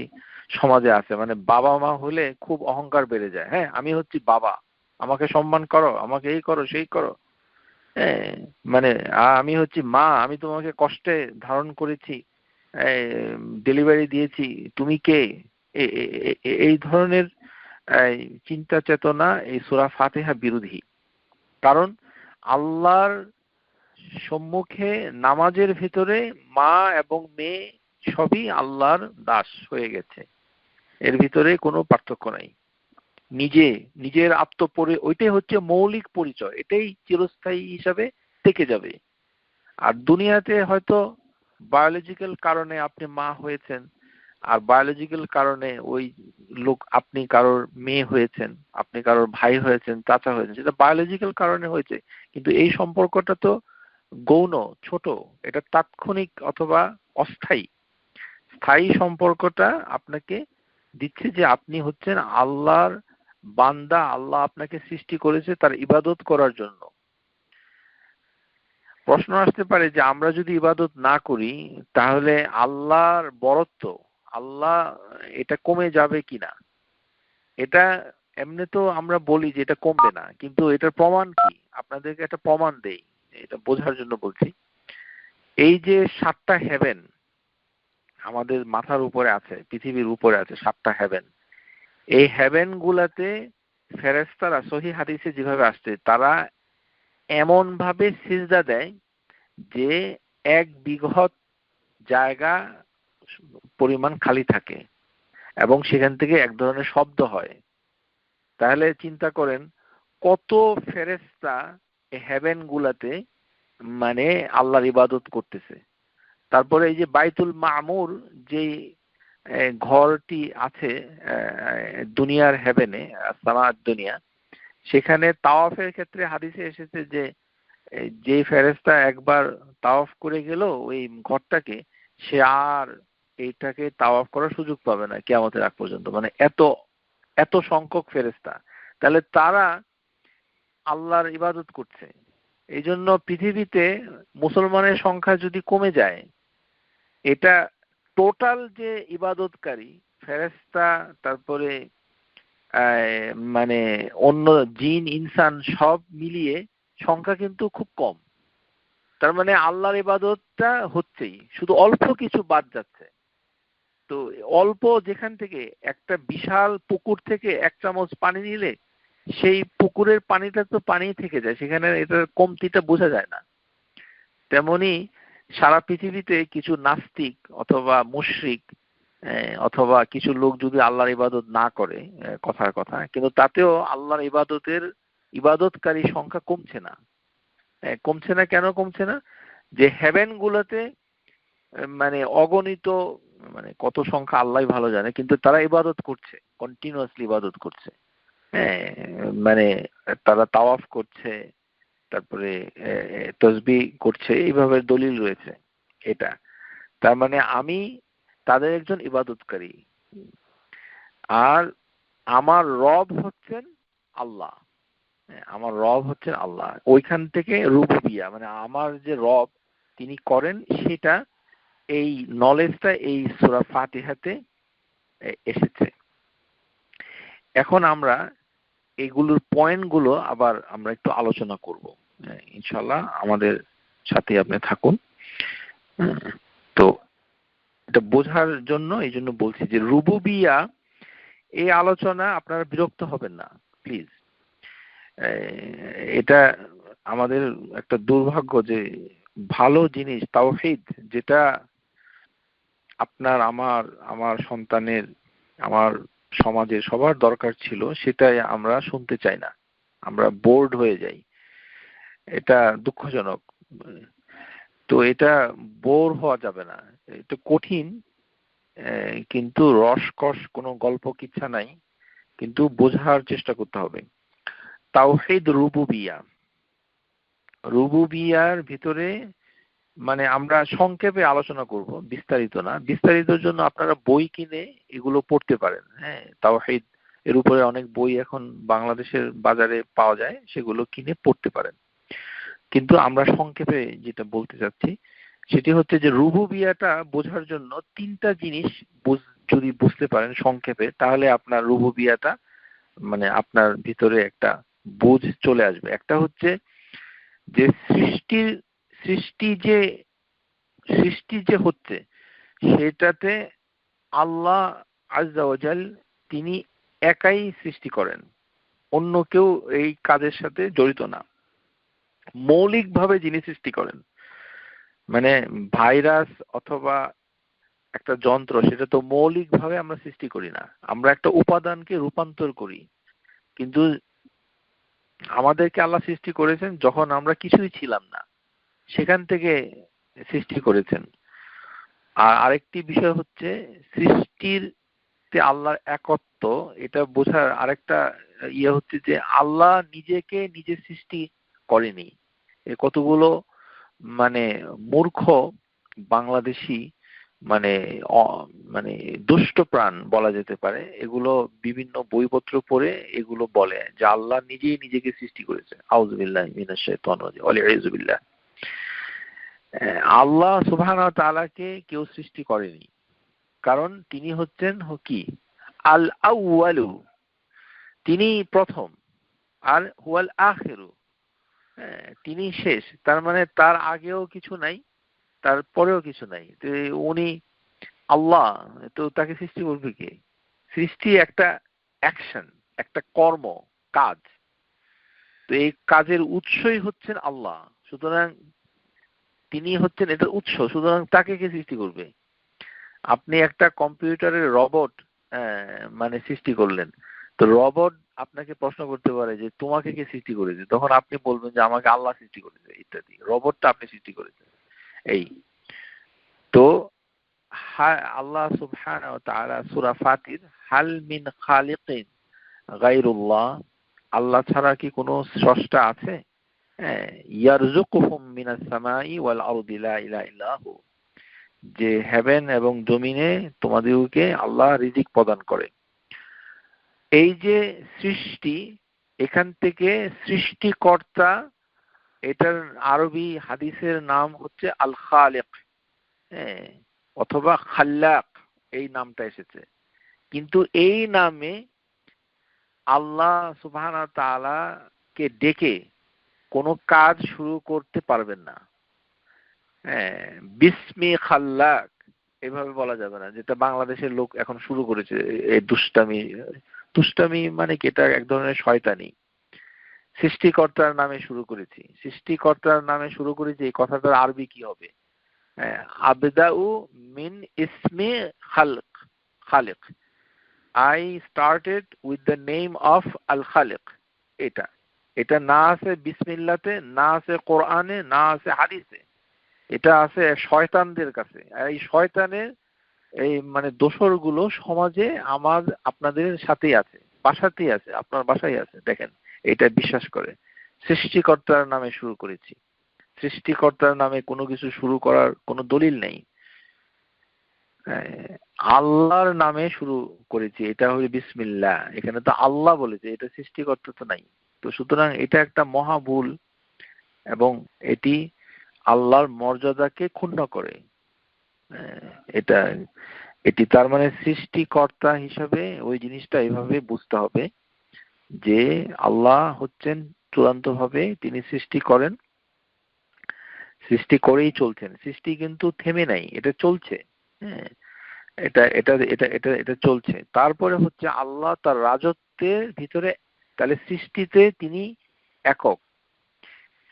সমাজে আছে। মানে বাবা মা হলে খুব অহংকার বেড়ে যায়। হ্যাঁ, আমি হচ্ছি বাবা, আমাকে সম্মান করো, আমাকে এই করো সেই করো। হ্যাঁ, মানে আমি হচ্ছি মা, আমি তোমাকে কষ্টে ধারণ করেছি, ডেলিভারি দিয়েছি, তুমি কে? এই ধরনের চিন্তা চেতনা এই সূরা ফাতিহা বিরোধী। কারণ আল্লাহর সম্মুখে নামাজের ভিতরে মা এবং মেয়ে সবই আল্লাহর দাস হয়ে গেছে, এর ভিতরে কোনো পার্থক্য নাই। নিজের ওইটাই হচ্ছে মৌলিক পরিচয়, এটাই চিরস্থায়ী হিসাবে থেকে যাবে। আর দুনিয়াতে হয়তো বায়োলজিক্যাল কারণে আপনি মা হয়েছেন, আর বায়োলজিক্যাল কারণে ওই লোক, আপনি কারোর মেয়ে হয়েছেন, আপনি কারোর ভাই হয়েছেন, চাচা হয়েছেন, সেটা বায়োলজিক্যাল কারণে হয়েছে। কিন্তু এই সম্পর্কটা তো গৌণ, ছোট, এটা তাৎক্ষণিক অথবা অস্থায়ী। স্থায়ী সম্পর্কটা আপনাকে দিচ্ছে যে আপনি হচ্ছেন আল্লাহর বান্দা, আল্লাহ আপনাকে সৃষ্টি করেছে তার ইবাদত করার জন্য। প্রশ্ন আসতে পারে যে আমরা যদি ইবাদত না করি, তাহলে আল্লাহর বরত্ব, আল্লাহ এটা কমে যাবে কিনা? এটা এমনি তো আমরা বলি যে এটা কমবে না, কিন্তু এটার প্রমাণ কি? আপনাদেরকে একটা প্রমাণ দেই, এটা বোঝার জন্য বলছি। এই যে 7টা হেভেন আমাদের মাথার উপরে আছে, পৃথিবীর উপরে আছে 7টা হেভেন, এই হেভেন গুলাতে ফেরেশতারা সহিহ হাদিসে যেভাবে আসছে, তারা এমন ভাবে সিজদা দেয় যে 1 বিঘত জায়গা পরিমাণ খালি থাকে, এবং সেখান থেকে এক ধরনের শব্দ হয়। তাহলে চিন্তা করেন কত ফেরেশতা এই হেভেন গুলাতে মানে আল্লাহর ইবাদত করতেছে। তারপরে এই যে বাইতুল মামুর, যে ঘরটি আছে দুনিয়ার হেভেনে, সামাদ দুনিয়া, সেখানে তাওয়াফের ক্ষেত্রে হাদিসে এসেছে যে যে ফেরেশতা একবার তাওয়াফ করে গেল ওই ঘরটাকে, সে আর এইটাকে তাওয়াফ করার সুযোগ পাবে না কিয়ামতের আগ পর্যন্ত। মানে এত এত সংখ্যক ফেরেশতা, তাহলে তারা আল্লাহর ইবাদত করছে। এই জন্য পৃথিবীতে মুসলমানের সংখ্যা যদি কমে যায়, এটা টোটাল যে ইবাদতকারী ফেরেশতা, তারপরে মানে অন্য জিন ইনসান সব মিলিয়ে সংখ্যা কিন্তু খুব কম। তার মানে আল্লাহর ইবাদতটা হচ্ছেই, শুধু অল্প কিছু বাদ যাচ্ছে। তো অল্প, যেখান থেকে একটা বিশাল পুকুর থেকে 1 চামচ পানি নিলে সেই পুকুরের পানিটা তো পানি থেকে যায়, সেখানে এটার কমতিটা বোঝা যায় না। তেমনি সারা পৃথিবীতে কিছু নাস্তিক অথবা মুশরিক অথবা কিছু লোক যদি আল্লাহর ইবাদত না করে, কথার কথা, কিন্তু তাতেও আল্লাহর ইবাদতকারী সংখ্যা কমছে না। কমছে না কেন কমছে না? যে হেভেন গুলোতে মানে অগণিত, মানে কত সংখ্যা আল্লাহ ভালো জানে, কিন্তু তারা ইবাদত করছে, কন্টিনিউয়াসলি ইবাদত করছে। হ্যাঁ, মানে তারা তাওয়াফ করছে, তারপরে তসবিহ করছে, এইভাবে দলিল রয়েছে। এটা তার মানে আমি তাদের একজন ইবাদতকারী, আর আমার রব হচ্ছেন আল্লাহ। আমার রব হচ্ছেন আল্লাহ। ওইখান থেকে রুবুবিয়া, মানে আমার যে রব তিনি করেন, সেটা এই নলেজটা এই সূরা ফাতিহাতে এসেছে। এখন আমরা এগুলোর পয়েন্টগুলো আবার আমরা একটু আলোচনা করব ইনশাআল্লাহ। আমাদের সাথে আপনি থাকুন। তো এটা বোঝার জন্য এই জন্য বলছি যে রুবুবিয়া, এই আলোচনা আপনারা বিরক্ত হবেন না প্লিজ। এটা আমাদের একটা দুর্ভাগ্য যে ভালো জিনিস তাওহীদ, যেটা আপনার আমার আমার সন্তানের আমার সমাজের সবার দরকার ছিল, সেটাই আমরা শুনতে চাই না, আমরা বোর্ড হয়ে যাই। এটা দুঃখজনক। তো এটা বোর হওয়া যাবে না, এটা কঠিন, কিন্তু রসকস কোনো গল্প কিচ্ছা নাই, কিন্তু বোঝার চেষ্টা করতে হবে। তাওহীদ রুবুবিয়া, রুবুবিয়ার ভিতরে মানে আমরা সংক্ষেপে আলোচনা করব, বিস্তারিত না। বিস্তারিতর জন্য আপনারা বই কিনে এগুলো পড়তে পারেন। হ্যাঁ, তাওহীদ এর উপরে অনেক বই এখন বাংলাদেশের বাজারে পাওয়া যায়, সেগুলো কিনে পড়তে পারেন। কিন্তু আমরা সংক্ষেপে যেটা বলতে চাচ্ছি সেটি হচ্ছে যে রুবুবিয়াটা বোঝার জন্য তিনটা জিনিস যদি বুঝতে পারেন সংক্ষেপে, তাহলে আপনার রুবুবিয়াটা মানে আপনার ভিতরে একটা বুঝ চলে আসবে। একটা হচ্ছে যে সৃষ্টি যে হচ্ছে, সেটাতে আল্লাহ আজ্জা ওয়া জাল তিনি একাই সৃষ্টি করেন, অন্য কেউ এই কাজের সাথে জড়িত না। মৌলিকভাবে যিনি সৃষ্টি করেন, মানে ভাইরাস অথবা একটা যন্ত্র, সেটা তো মৌলিকভাবে আমরা সৃষ্টি করি না, আমরা একটা উপাদানকে রূপান্তর করি। কিন্তু আমাদেরকে আল্লাহ সৃষ্টি করেছেন যখন আমরা কিছুই ছিলাম না, সেখান থেকে সৃষ্টি করেছেন। আর আরেকটি বিষয় হচ্ছে সৃষ্টির যে আল্লাহর একত্ব, এটা বোঝার আরেকটা ইয়ে হচ্ছে যে আল্লাহ নিজেকে নিজে সৃষ্টি করেনি। কতগুলো মানে মূর্খ বাংলাদেশি, মানে মানে দুষ্ট প্রাণ বলা যেতে পারে, এগুলো বিভিন্ন বইপত্র পড়ে এগুলো বলে যে আল্লাহ নিজেই নিজেকে সৃষ্টি করেছে। আউযুবিল্লাহি মিনাশ শাইতানির রাজিম, ওয়ালিয়াযু বিল্লাহ। আল্লাহ সুবহানাহু ওয়া তাআলাকে কেউ সৃষ্টি করেনি, কারণ তিনি হচ্ছেন কি আল আউয়ালু, তিনি প্রথম, আর হুয়াল আখিরু, তিনি শেষ। তার মানে তার আগেও কিছু নাই, তারপরেও কিছু নাই। তো উনি আল্লাহ, তো তাকে সৃষ্টি করবে কে? সৃষ্টি একটা অ্যাকশন, একটা কর্ম, কাজ। তো এই কাজের উৎসই হচ্ছেন আল্লাহ, সুতরাং তিনি হচ্ছেন এটার উৎস, সুতরাং তাকে কে সৃষ্টি করবে? আপনি একটা কম্পিউটারের রবট মানে সৃষ্টি করলেন, তো রবট আপনাকে প্রশ্ন করতে পারে যে তোমাকে কে সৃষ্টি করেছে, তখন আপনি বলবেন যে আমাকে আল্লাহ সৃষ্টি করেছে ইত্যাদি, রবটটা আপনি সৃষ্টি করেছেন। এই তো আল্লাহ সুবহানাহু ওয়া তাআলা সূরা ফাতির হাল মিন খালিকিন গায়রুল্লাহ, আল্লাহ ছাড়া কি কোনো স্রষ্টা আছে? ইয়ারযুকুহুম মিনাস সামাই ওয়াল আরদি লা ইলাহা ইল্লা হু, যে হেভেন এবং জমিনে তোমাদেরকে আল্লাহ রিজিক প্রদান করে। এই যে সৃষ্টি, এখান থেকে সৃষ্টিকর্তা, এটার আরবি হাদিসের নাম হচ্ছে আল খালিক, অথবা খাল্লাক, এই নামটা এসেছে। কিন্তু এই নামে আল্লাহ সুবহানাহু ওয়া তাআলা কে ডেকে কোনো কাজ শুরু করতে পারবেন না। বিসমি খাল্লাক এভাবে বলা যাবে না, যেটা বাংলাদেশের লোক এখন শুরু করেছে, এই দুষ্টামি। দুষ্টামি মানে কি, এটা এক ধরনের শয়তানি। সৃষ্টিকর্তার নামে শুরু করেছি, সৃষ্টিকর্তার নামে শুরু করেছি, এই কথাটার আরবি কি হবে? আবদাউ মিন ইসমি খালক, খালিক, I started with the name of Al Khaliq। এটা এটা না আছে বিসমিল্লাহতে, না আছে কোরআনে, না আছে হাদিসে। এটা আছে শয়তানদের কাছে। আর এই শয়তানের এই মানে দোসরগুলো সমাজে আপনাদের সাথেই আছে, বাসাতেই আছে, আপনার বাসায় আছে। দেখেন, এটা বিশ্বাস করে সৃষ্টিকর্তার নামে শুরু করেছি। সৃষ্টিকর্তার নামে কোনো কিছু শুরু করার কোনো দলিল নেই। আল্লাহর নামে শুরু করেছি, এটা হলো বিসমিল্লাহ। এখানে তো আল্লাহ বলেছে, এটা সৃষ্টিকর্তা তো নাই। তো সুতরাং এটা একটা মহা ভুল, এবং এটি আল্লাহর মর্যাদাকে ক্ষুণ্ণ করে। এটা এটি তার মানে সৃষ্টিকর্তা হিসাবে ওই জিনিসটা এইভাবে বুঝতে হবে যে আল্লাহ হচ্ছেন চূড়ান্ত ভাবে তিনি সৃষ্টি করেন, সৃষ্টি করেই চলছেন। সৃষ্টি কিন্তু থেমে নাই, এটা চলছে। হ্যাঁ, এটা এটা এটা এটা এটা চলছে। তারপরে হচ্ছে আল্লাহ তার রাজত্বের ভিতরে, তাহলে সৃষ্টিতে তিনি একক।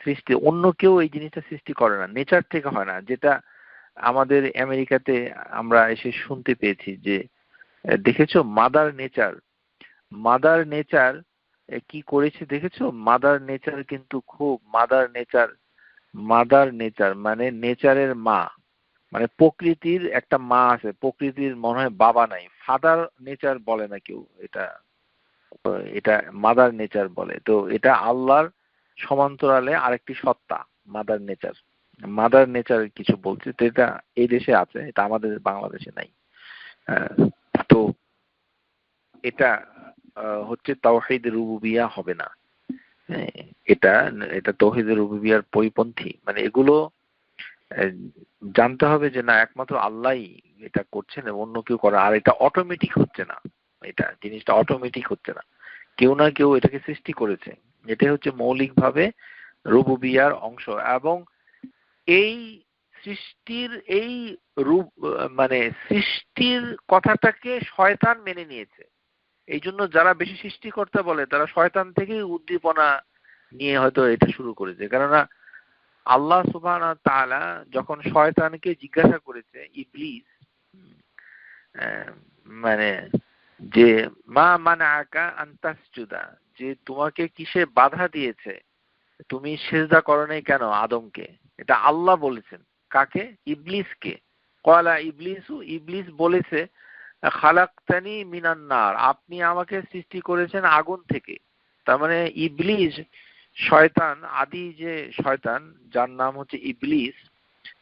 সৃষ্টি অন্য কেউ এই জিনিসটা সৃষ্টি করে না, নেচার থেকে হয় না। যেটা আমাদের আমেরিকাতে আমরা এসে শুনতে পেয়েছি যে দেখেছো মাদার নেচার, মাদার নেচার কি করেছে দেখেছো? মাদার নেচার কিন্তু খুব মাদার নেচার মানে নেচারের মা, মানে প্রকৃতির একটা মা আছে, প্রকৃতির মনে হয় বাবা নাই, ফাদার নেচার বলে না কেউ, এটা এটা মাদার নেচার বলে। তো এটা আল্লাহর সমান্তরালে আরেকটি সত্তা, মাদার নেচার। মাদার নেচার কিছু বলছে, তো এটা এই দেশে আছে, এটা আমাদের বাংলাদেশে নাই। তো এটা হচ্ছে তাওহীদ রুবুবিয়া হবে না। হ্যাঁ, এটা এটা তাওহীদ রুবুবিয়ার পরিপন্থী। মানে এগুলো জানতে হবে যে না, একমাত্র আল্লাহই এটা করছেন এবং অন্য কেউ করে। আর এটা অটোমেটিক হচ্ছে না, এটা জিনিসটা অটোমেটিক হচ্ছে না, কেউ না কেউ এটাকে সৃষ্টি করেছে। এটাই হচ্ছে মৌলিকভাবে রুবুবিয়ার অংশ। এবং এই সৃষ্টির এই রূপ মানে সৃষ্টির কথাটাকে শয়তান মেনে নিয়েছে। এই জন্য যারা বেশি সৃষ্টিকর্তা বলে তারা শয়তান থেকেই উদ্দীপনা নিয়ে হয়তো এটা শুরু করেছে। কেননা আল্লাহ সুবহানাহু ওয়া তাআলা যখন শয়তানকে জিজ্ঞাসা করেছে, ইবলিস মানে যে মা মানাআকা আন তাসজুদা, যে তোমাকে কিসে বাধা দিয়েছে তুমি সিজদা করো নাই কেন আদমকে? এটা আল্লাহ বলেছেন। কাকে? ইবলিসকে। ক্বালা ইবলিসু, ইবলিস বলেছে খালাকতানি মিনান নার, আপনি আমাকে সৃষ্টি করেছেন আগুন থেকে। তার মানে ইবলিস শয়তান, আদি যে শয়তান যার নাম হচ্ছে ইবলিস,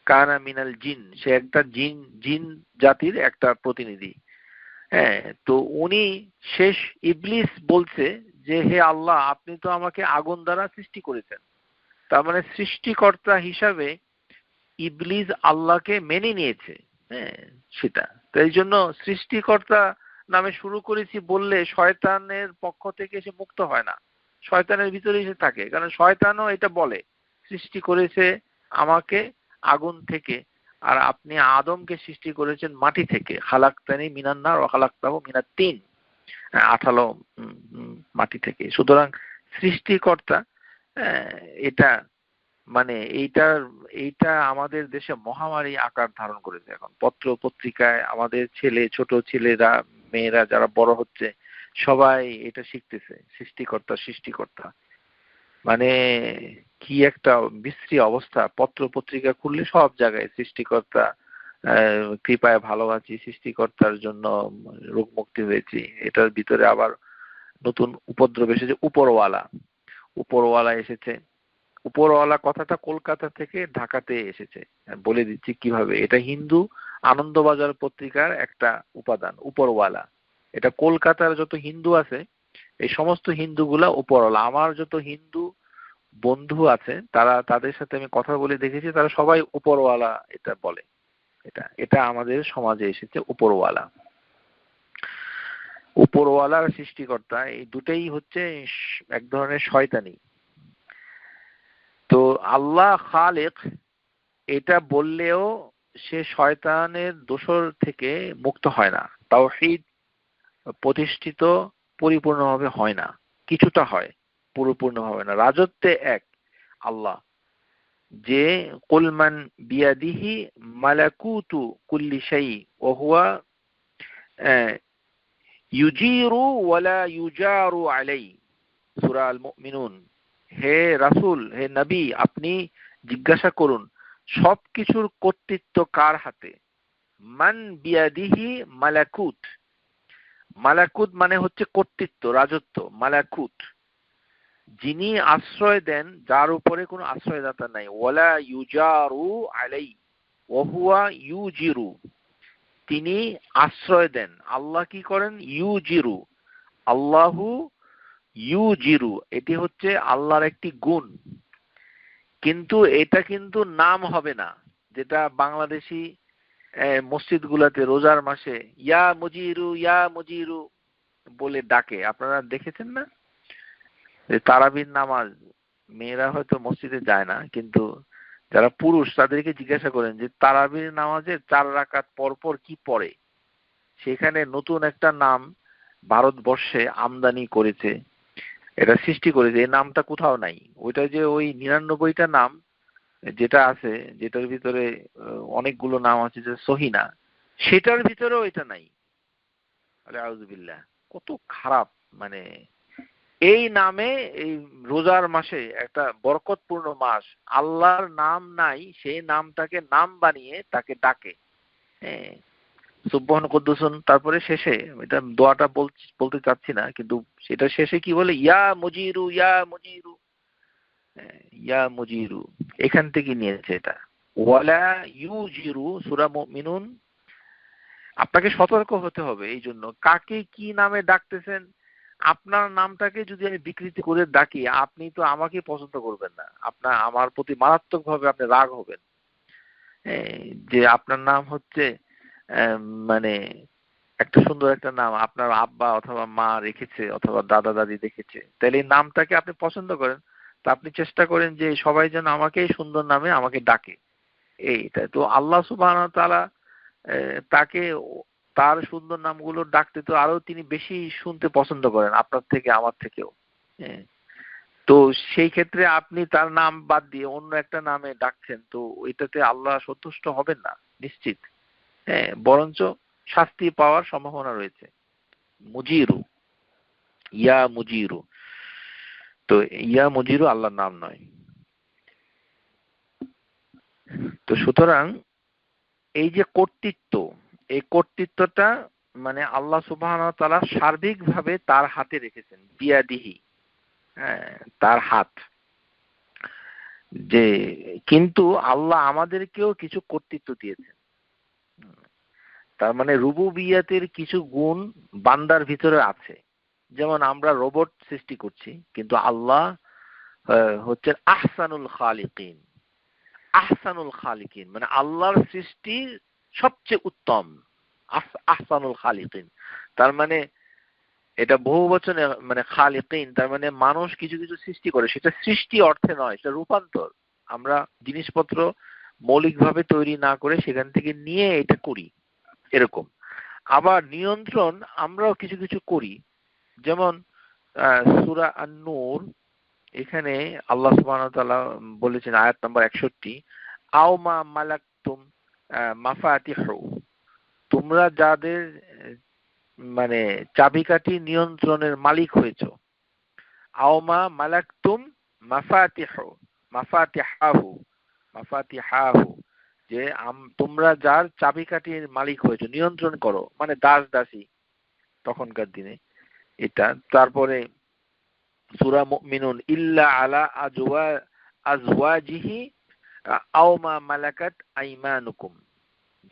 কানা মিনাল জিন, সে একটা জিন জাতির একটা প্রতিনিধি। হ্যাঁ, তো উনি শেষ ইবলিস বলছে যে হে আল্লাহ, আপনি তো আমাকে আগুন দ্বারা সৃষ্টি করেছেন। তার মানে সৃষ্টিকর্তা হিসাবে ইবলিস আল্লাহকে মেনে নিয়েছে। হ্যাঁ, সেটা তো এই জন্য সৃষ্টিকর্তা নামে শুরু করেছি বললে শয়তানের পক্ষ থেকে সে মুক্ত হয় না, শয়তানের ভিতরে এসে থাকে। কারণ শয়তানও এটা বলে সৃষ্টি করেছে আমাকে আগুন থেকে, আর আপনি আদমকে সৃষ্টি করেছেন মাটি থেকে। খালাকতানি মিনান নার ওয়া খালাকতাহু মিনাত তিন, আঠালো মাটি থেকে। সুতরাং সৃষ্টিকর্তা এটা মানে এইটা আমাদের দেশে মহামারী আকার ধারণ করেছে। এখন পত্র পত্রিকায় আমাদের ছোট ছেলেরা মেয়েরা যারা বড় হচ্ছে সবাই এটা শিখতেছে, সৃষ্টিকর্তা সৃষ্টিকর্তা। মানে কি একটা বিশ্রী অবস্থা, পত্র পত্রিকা খুললে সব জায়গায় সৃষ্টিকর্তা কৃপায় ভালো আছি, সৃষ্টিকর্তার জন্য রোগ মুক্তি হয়েছি। এটার ভিতরে আবার নতুন উপদ্রব এসেছে, উপরওয়ালা। উপরওয়ালা এসেছে। উপরওয়ালা কথাটা কলকাতা থেকে ঢাকাতে এসেছে। বলে দিচ্ছি কিভাবে। এটা হিন্দু আনন্দবাজার পত্রিকার একটা উপাদান, উপরওয়ালা। এটা কলকাতার যত হিন্দু আছে এই সমস্ত হিন্দুগুলা উপরওয়ালা। আমার যত হিন্দু বন্ধু আছে তাদের সাথে আমি কথা বলে দেখেছি, তারা সবাই উপরওয়ালা এটা বলে। এটা এটা আমাদের সমাজে এসেছে, উপরওয়ালা। উপরওয়ালার সৃষ্টিকর্তা, এই দুটেই হচ্ছে এক ধরনের শয়তানি। তো আল্লাহ খালেক এটা বললেও সে শয়তানের দোসর থেকে মুক্ত হয় না। তাওহীদ প্রতিষ্ঠিত পরিপূর্ণভাবে হয় না, কিছুটা হয়, পরিপূর্ণভাবে না। রাজত্বে এক আল্লাহ, যে কুল মান বিয়াদিহি মালাকুতু কুল্লি শাই ওয়া হুয়া ইউজিরু ওয়ালা ইউজারু আলাই, সূরা আল মুমিনুন। হে রাসূল, হে নবী, আপনি জিজ্ঞাসা করুন সবকিছুর কর্তৃত্ব কার হাতে? মান বিয়াদিহি মালাকুত। মালাকুত মানে হচ্ছে কর্তৃত্ব, রাজত্ব। মালাকুত, যিনি আশ্রয় দেন, যার উপরে কোনো আশ্রয়দাতা নাই। ওয়ালা ইউজারু আলাই ওয়া হুয়া ইউজিরু, তিনি আশ্রয় দেন। আল্লাহ কি করেন? ইউজিরু, আল্লাহু ইউজিরু, এটি হচ্ছে আল্লাহর একটি গুণ। কিন্তু এটা কিন্তু নাম হবে না, যেটা বাংলাদেশি মসজিদ গুলাতে রোজার মাসে ইয়া মুজিরু ইয়া মুজিরু বলে ডাকে। আপনারা দেখেছেন না? তারাবির নামাজ, মেয়েরা হয়তো মসজিদে যায় না, কিন্তু যারা পুরুষ তাদেরকে জিজ্ঞাসা করেন যে তারাবির নামাজে 4 রাকাত পর পর কি পড়ে। সেখানে নতুন একটা নাম ভারতবর্ষে আমদানি করেছে, এটা সৃষ্টি করেছে। এই নামটা কোথাও নাই। ওইটা যে ওই 99টা নাম যেটা আছে, যেটার ভিতরে অনেকগুলো নাম আছে যে সহিনা, সেটার ভিতরেও এটা নাই। আরে আউযুবিল্লাহ, কত খারাপ! মানে এই নামে, এই রোজার মাসে, একটা বরকতপূর্ণ মাস, আল্লাহর নাম নাই, সেই নামটাকে নাম বানিয়ে তাকে ডাকে। হ্যাঁ, সুবহান কুদ্দুসুন, তারপরে শেষে, এটা দোয়াটা বলতে চাচ্ছি না, কিন্তু সেটা শেষে কি বলে? ইয়া মুজিরু ইয়া মুজিরু। ইয়া মুজিরু এখান থেকে নিয়েছে এটা। ওয়ালা ইউজিরু, সূরা মুমিনুন। আপনাকে সতর্ক হতে হবে এই জন্য, কাকে কি নামে ডাকতেছেন। আপনার নামটাকে যদি আমি বিকৃতি করে ডাকি, আপনি তো আমাকে পছন্দ করবেন না, আপনার আমার প্রতি মারাত্মক ভাবে আপনি রাগ হবেন। যে আপনার নাম হচ্ছে মানে একটা সুন্দর একটা নাম আপনার আব্বা অথবা মা রেখেছে, অথবা দাদা দাদি দেখেছে, তাহলে এই নামটাকে আপনি পছন্দ করেন, তা আপনি চেষ্টা করেন যে সবাই যেন আমাকে সুন্দর নামে আমাকে ডাকে। এইটা তো আল্লাহ সুবহানাহু ওয়া তাআলা তাকে তার সুন্দর নামগুলো ডাকতে তো আরো তিনি বেশি শুনতে পছন্দ করেন আপনার থেকে, আমার থেকেও। হ্যাঁ, তো সেই ক্ষেত্রে আপনি তার নাম বাদ দিয়ে অন্য একটা নামে ডাকছেন, তো ওইটাতে আল্লাহ সন্তুষ্ট হবেন না নিশ্চিত। হ্যাঁ, বরঞ্চ শাস্তি পাওয়ার সম্ভাবনা রয়েছে। মুজিরু, ইয়া মুজিরু, তো ইয়া মুজিরু আল্লাহর নাম নয়। তো সুতরাং এই যে কর্তৃত্ব, এই কর্তৃত্বটা মানে আল্লাহ সুবহানাহু ওয়া তাআলা সার্বিকভাবে তার হাতে রেখেছেন। বিয়াদিহি, হ্যাঁ, তার হাত। যে কিন্তু আল্লাহ আমাদেরকেও কিছু কর্তৃত্ব দিয়েছেন। তার মানে রুবুবিয়াতের কিছু গুণ বান্দার ভিতরে আছে। যেমন আমরা রোবট সৃষ্টি করছি, কিন্তু আল্লাহ হচ্ছেন আহসানুল খালিকিন। আহসানুল খালিকিন মানে আল্লাহর সৃষ্টি সবচেয়ে উত্তম। আহসানুল খালিকিন তার মানে এটা বহু বচনে, মানে খালিকিন তার মানে মানুষ কিছু কিছু সৃষ্টি করে, সেটা সৃষ্টি অর্থে নয়, সেটা রূপান্তর। আমরা জিনিসপত্র মৌলিকভাবে তৈরি না করে সেখান থেকে নিয়ে এটা করি, এরকম। আবার নিয়ন্ত্রণ আমরাও কিছু কিছু করি। যেমন সূরা আন-নূর, এখানে আল্লাহ সুবহানাহু ওয়া তাআলা বলেছেন আয়াত নাম্বার 61, আও মা মালাকতুম মাফাতিহু, তোমরা যাদের মানে চাবিকাঠি নিয়ন্ত্রণের মালিক হয়েছো। আও মা মালাকতুম মাফাতিহু, মাফাতিহাহু, মাফাতিহাহু, যে তোমরা যার চাবিকাঠির মালিক হয়েছো, নিয়ন্ত্রণ করো, মানে দাস দাসী তখনকার দিনে এটা। তারপরে সূরা মুমিনুন, ইল্লা আলা আজওয়াজিহি আও মা মালাকাত আইমানুকুম,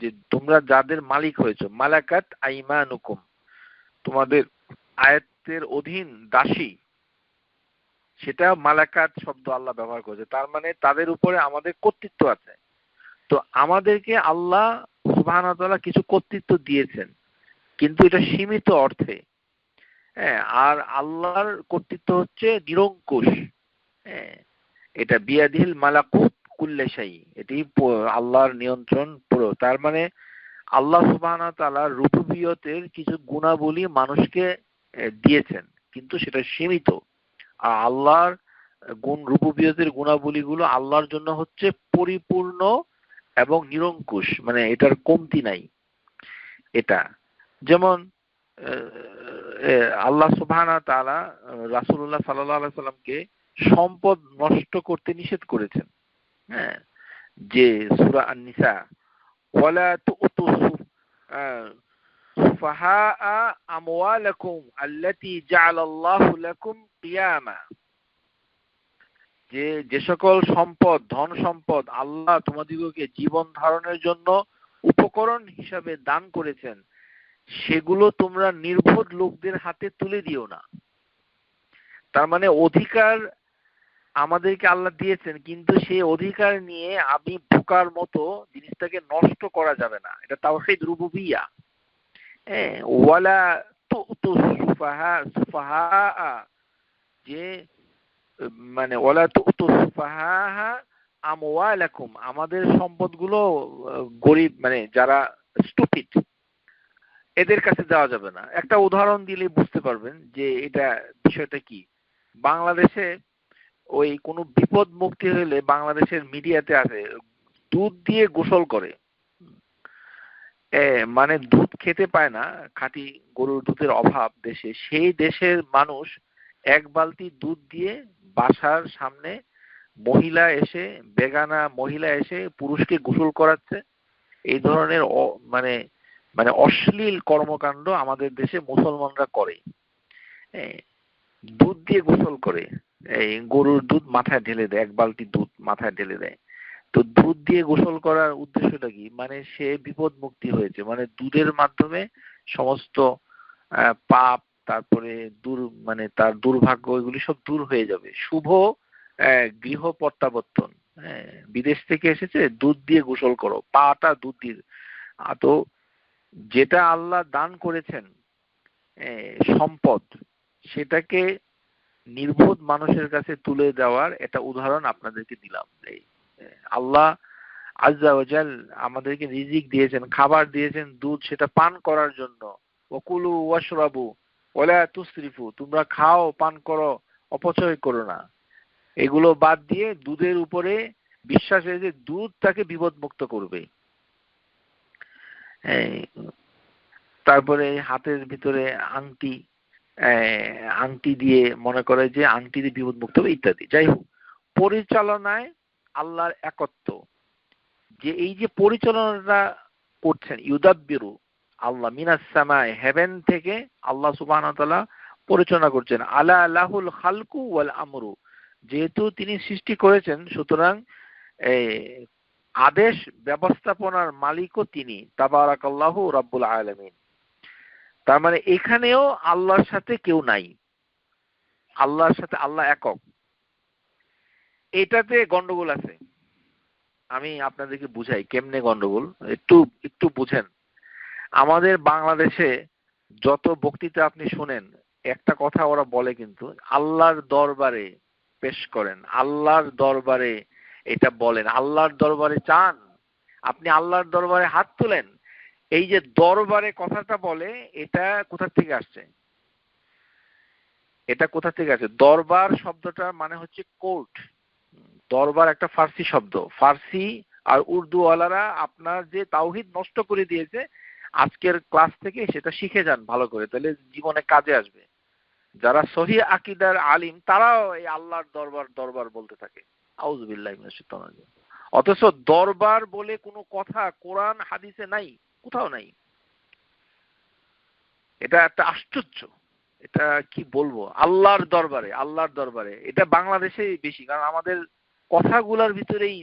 যে তোমরা যাদের মালিক হয়েছো, মালাকাত আইমানুকুম, তোমাদের আয়াতের অধীন দাসী, সেটা মালাকাত শব্দ আল্লাহ ব্যবহার করেছে। তার মানে তাদের উপরে আমাদের কর্তৃত্ব আছে। তো আমাদেরকে আল্লাহ সুবহানাহু ওয়া তাআলা কিছু কর্তৃত্ব দিয়েছেন, কিন্তু এটা সীমিত অর্থে। হ্যাঁ, আর আল্লাহর কর্তৃত্ব হচ্ছে নিরঙ্কুশ। হ্যাঁ, এটা বিয়াদিল মালাকুত কুল্লি শাই, এটি আল্লাহর নিয়ন্ত্রণ পুরো। তার মানে আল্লাহ সুবহানাহু ওয়া তাআলা রুবুবিয়তের কিছু গুণাবলী মানুষকে দিয়েছেন, কিন্তু সেটা সীমিত। আর আল্লাহর রুবুবিয়তের গুণাবলীগুলো আল্লাহর জন্য হচ্ছে পরিপূর্ণ এবং নিরঙ্কুশ, মানে এটার কমতি নাই। এটা যেমন আল্লাহ সুবহানাহু ওয়া তাআলা রাসূলুল্লাহ সাল্লাল্লাহু আলাইহি সাল্লামকে সম্পদ নষ্ট করতে নিষেধ করেছেন। হ্যাঁ, যে সূরা আন-নিসা, ওয়ালা তুতু সুফাহা আমওয়ালাকুম আল্লাতী জাআলাল্লাহু লাকুম কিয়ামা, যে সকল সম্পদ, ধন সম্পদ আল্লাহ তোমাদিগকে জীবন ধারণের জন্য উপকরণ হিসাবে দান করেছেন, সেগুলো তোমরা নির্বোধ লোকদের হাতে তুলে দিও না। তার মানে অধিকার আমাদেরকে আল্লাহ দিয়েছেন, কিন্তু সেই অধিকার নিয়ে আমি বোকার মতো জিনিসটাকে নষ্ট করা যাবে না। এটা তাওহীদ রুবুবিয়্যাহ। ওয়ালা তুতু সুফাহা, যে মানে ওয়ালা তুতু সুফাহা আমওয়ালাকুম, আমাদের সম্পদগুলো গরিব মানে যারা স্টুপিড এদের কাছে দেওয়া যাবে না। একটা উদাহরণ দিলে বুঝতে পারবেন যে এটা বিষয়টা কি। বাংলাদেশে ওই কোনো বিপদ মুক্তি হলে বাংলাদেশের মিডিয়াতে আছে দুধ দিয়ে গোসল করে। মানে দুধ খেতে পায় না, খাঁটি গরুর দুধের অভাব দেশে, সেই দেশের মানুষ এক বালতি দুধ দিয়ে বাসার সামনে মহিলা এসে, বেগানা মহিলা এসে পুরুষকে গোসল করাচ্ছে। এই ধরনের মানে মানে অশ্লীল কর্মকাণ্ড আমাদের দেশে মুসলমানরা করে। দুধ দিয়ে গোসল করে, এই গরুর দুধ মাথায় ঢেলে দেয়, এক বালতি দুধ মাথায় ঢেলে দেয়। তো দুধ দিয়ে গোসল করার উদ্দেশ্যটা কি? মানে সে বিপদ মুক্তি হয়েছে, মানে দুধের মাধ্যমে সমস্ত পাপ, তারপরে মানে তার দুর্ভাগ্য, এগুলি সব দূর হয়ে যাবে, শুভ গৃহ প্রত্যাবর্তন। বিদেশ থেকে এসেছে, দুধ দিয়ে গোসল করো, পাটা দুধ দিয়ে। তো যেটা আল্লাহ দান করেছেন সম্পদ, সেটাকে নির্বোধ মানুষের কাছে তুলে দেওয়ার একটা উদাহরণ আপনাদেরকে দিলাম। আল্লাহ আজ্জা ওয়া জাল আমাদেরকে রিজিক দিয়েছেন, খাবার দিয়েছেন, দুধ, সেটা পান করার জন্য। ওয়াকুলু ওয়াশরাবু ওয়ালা তুসরিফু, তোমরা খাও, পান করো, অপচয় করো না। এগুলো বাদ দিয়ে দুধের উপরে বিশ্বাস হয়েছে দুধ তাকে বিপদ মুক্ত করবে। তারপরে হাতের ভিতরে আংটি, আংটি দিয়ে মনে করে যে আংটি দিয়ে বিপদ মুক্ত হবে ইত্যাদি। যাই হোক, পরিচালনায় আল্লাহর একত্ব, যে এই যে পরিচালনাটা করছেন, ইউদাব্বিরু, আল্লাহ মিনাস সামায়ে, হেভেন থেকে আল্লাহ সুবহানাহু ওয়া তাআলা পরিচালনা করছেন। আলা লাহুল খালকু ওয়াল আমরু, যেহেতু তিনি সৃষ্টি করেছেন, সুতরাং আদেশ ব্যবস্থাপনার মালিকও তিনি। তাবারাকাল্লাহু রাব্বুল আলামিন। তার মানে এখানেও আল্লাহর সাথে কেউ নাই, আল্লাহর সাথে আল্লাহ একক। এটাতে গন্ডগোল আছে, আমি আপনাদেরকে বুঝাই কেমনে গন্ডগোল, একটু একটু বুঝেন। আমাদের বাংলাদেশে যত বক্তৃতা আপনি শুনেন, একটা কথা ওরা বলে কিন্তু, আল্লাহর দরবারে পেশ করেন, আল্লাহর দরবারে এটা বলেন, আল্লাহর দরবারে চান, আপনি আল্লাহর দরবারে হাত তোলেন। এই যে দরবারে কথাটা বলে, এটা কোথা থেকে আসছে? এটা কোথা থেকে আসে? দরবার শব্দটা মানে হচ্ছে কোর্ট। দরবার একটা ফার্সি শব্দ। ফার্সি আর উর্দু ওয়ালারা আপনার যে তাওহীদ নষ্ট করে দিয়েছে, আজকের ক্লাস থেকে সেটা শিখে যান ভালো করে, তাহলে জীবনে কাজে আসবে। যারা সহিহ আকীদার আলিম, তারাও এই আল্লাহর দরবার দরবার বলতে থাকে। আউযুবিল্লাহি মিনাশ শাইতানির রাজিম। অথচ দরবার বলে কোনো কথা কোরআন হাদিসে নাই, কোথাও নাই। এটা একটা আশ্চর্য, এটা কি বলবো, আল্লাহর দরবারে, আল্লাহর দরবারে। এটা বাংলাদেশে বেশি, কারণ আমাদের কথাগুলোর ভিতরেই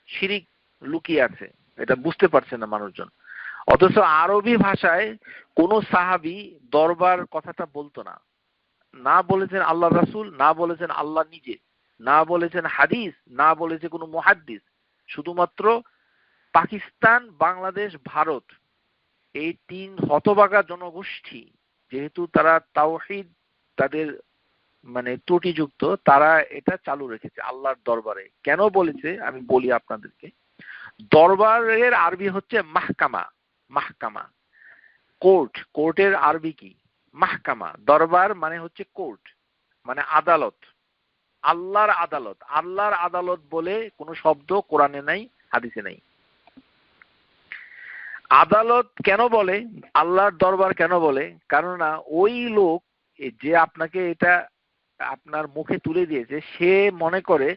শিরিক লুকিয়ে আছে, এটা বুঝতে পারছে না মানুষজন। অথচ আরবি ভাষায় কোন সাহাবী দরবার কথাটা বলতো না, না বলেছেন আল্লাহ রাসূল, না বলেছেন আল্লাহ নিজে, না বলেছেন হাদিস, না বলেছে কোনো মুহাদ্দিস। শুধুমাত্র পাকিস্তান, বাংলাদেশ, ভারত, এই তিন হতভাগা জনগোষ্ঠী, যেহেতু তারা তাওহীদ তাদের মানে ত্রুটিযুক্ত, তারা এটা চালু রেখেছে আল্লাহর দরবারে। কেন বলেছে আমি বলি আপনাদেরকে। দরবারের আরবি হচ্ছে মাহকামা। মাহকামা কোর্ট, কোর্টের আরবি কি? মাহকামা। দরবার মানে হচ্ছে কোর্ট, মানে আদালত, আল্লাহর আদালত। আল্লাহর আদালত বলে কোনো শব্দ কোরআনে নাই, হাদিসে নাই। আদালত কেন বলে, আল্লাহর দরবার কেন বলে? কেননা ওই লোক যে আপনাকে এটা আপনার মুখে তুলে দিয়েছে, সে মনে করে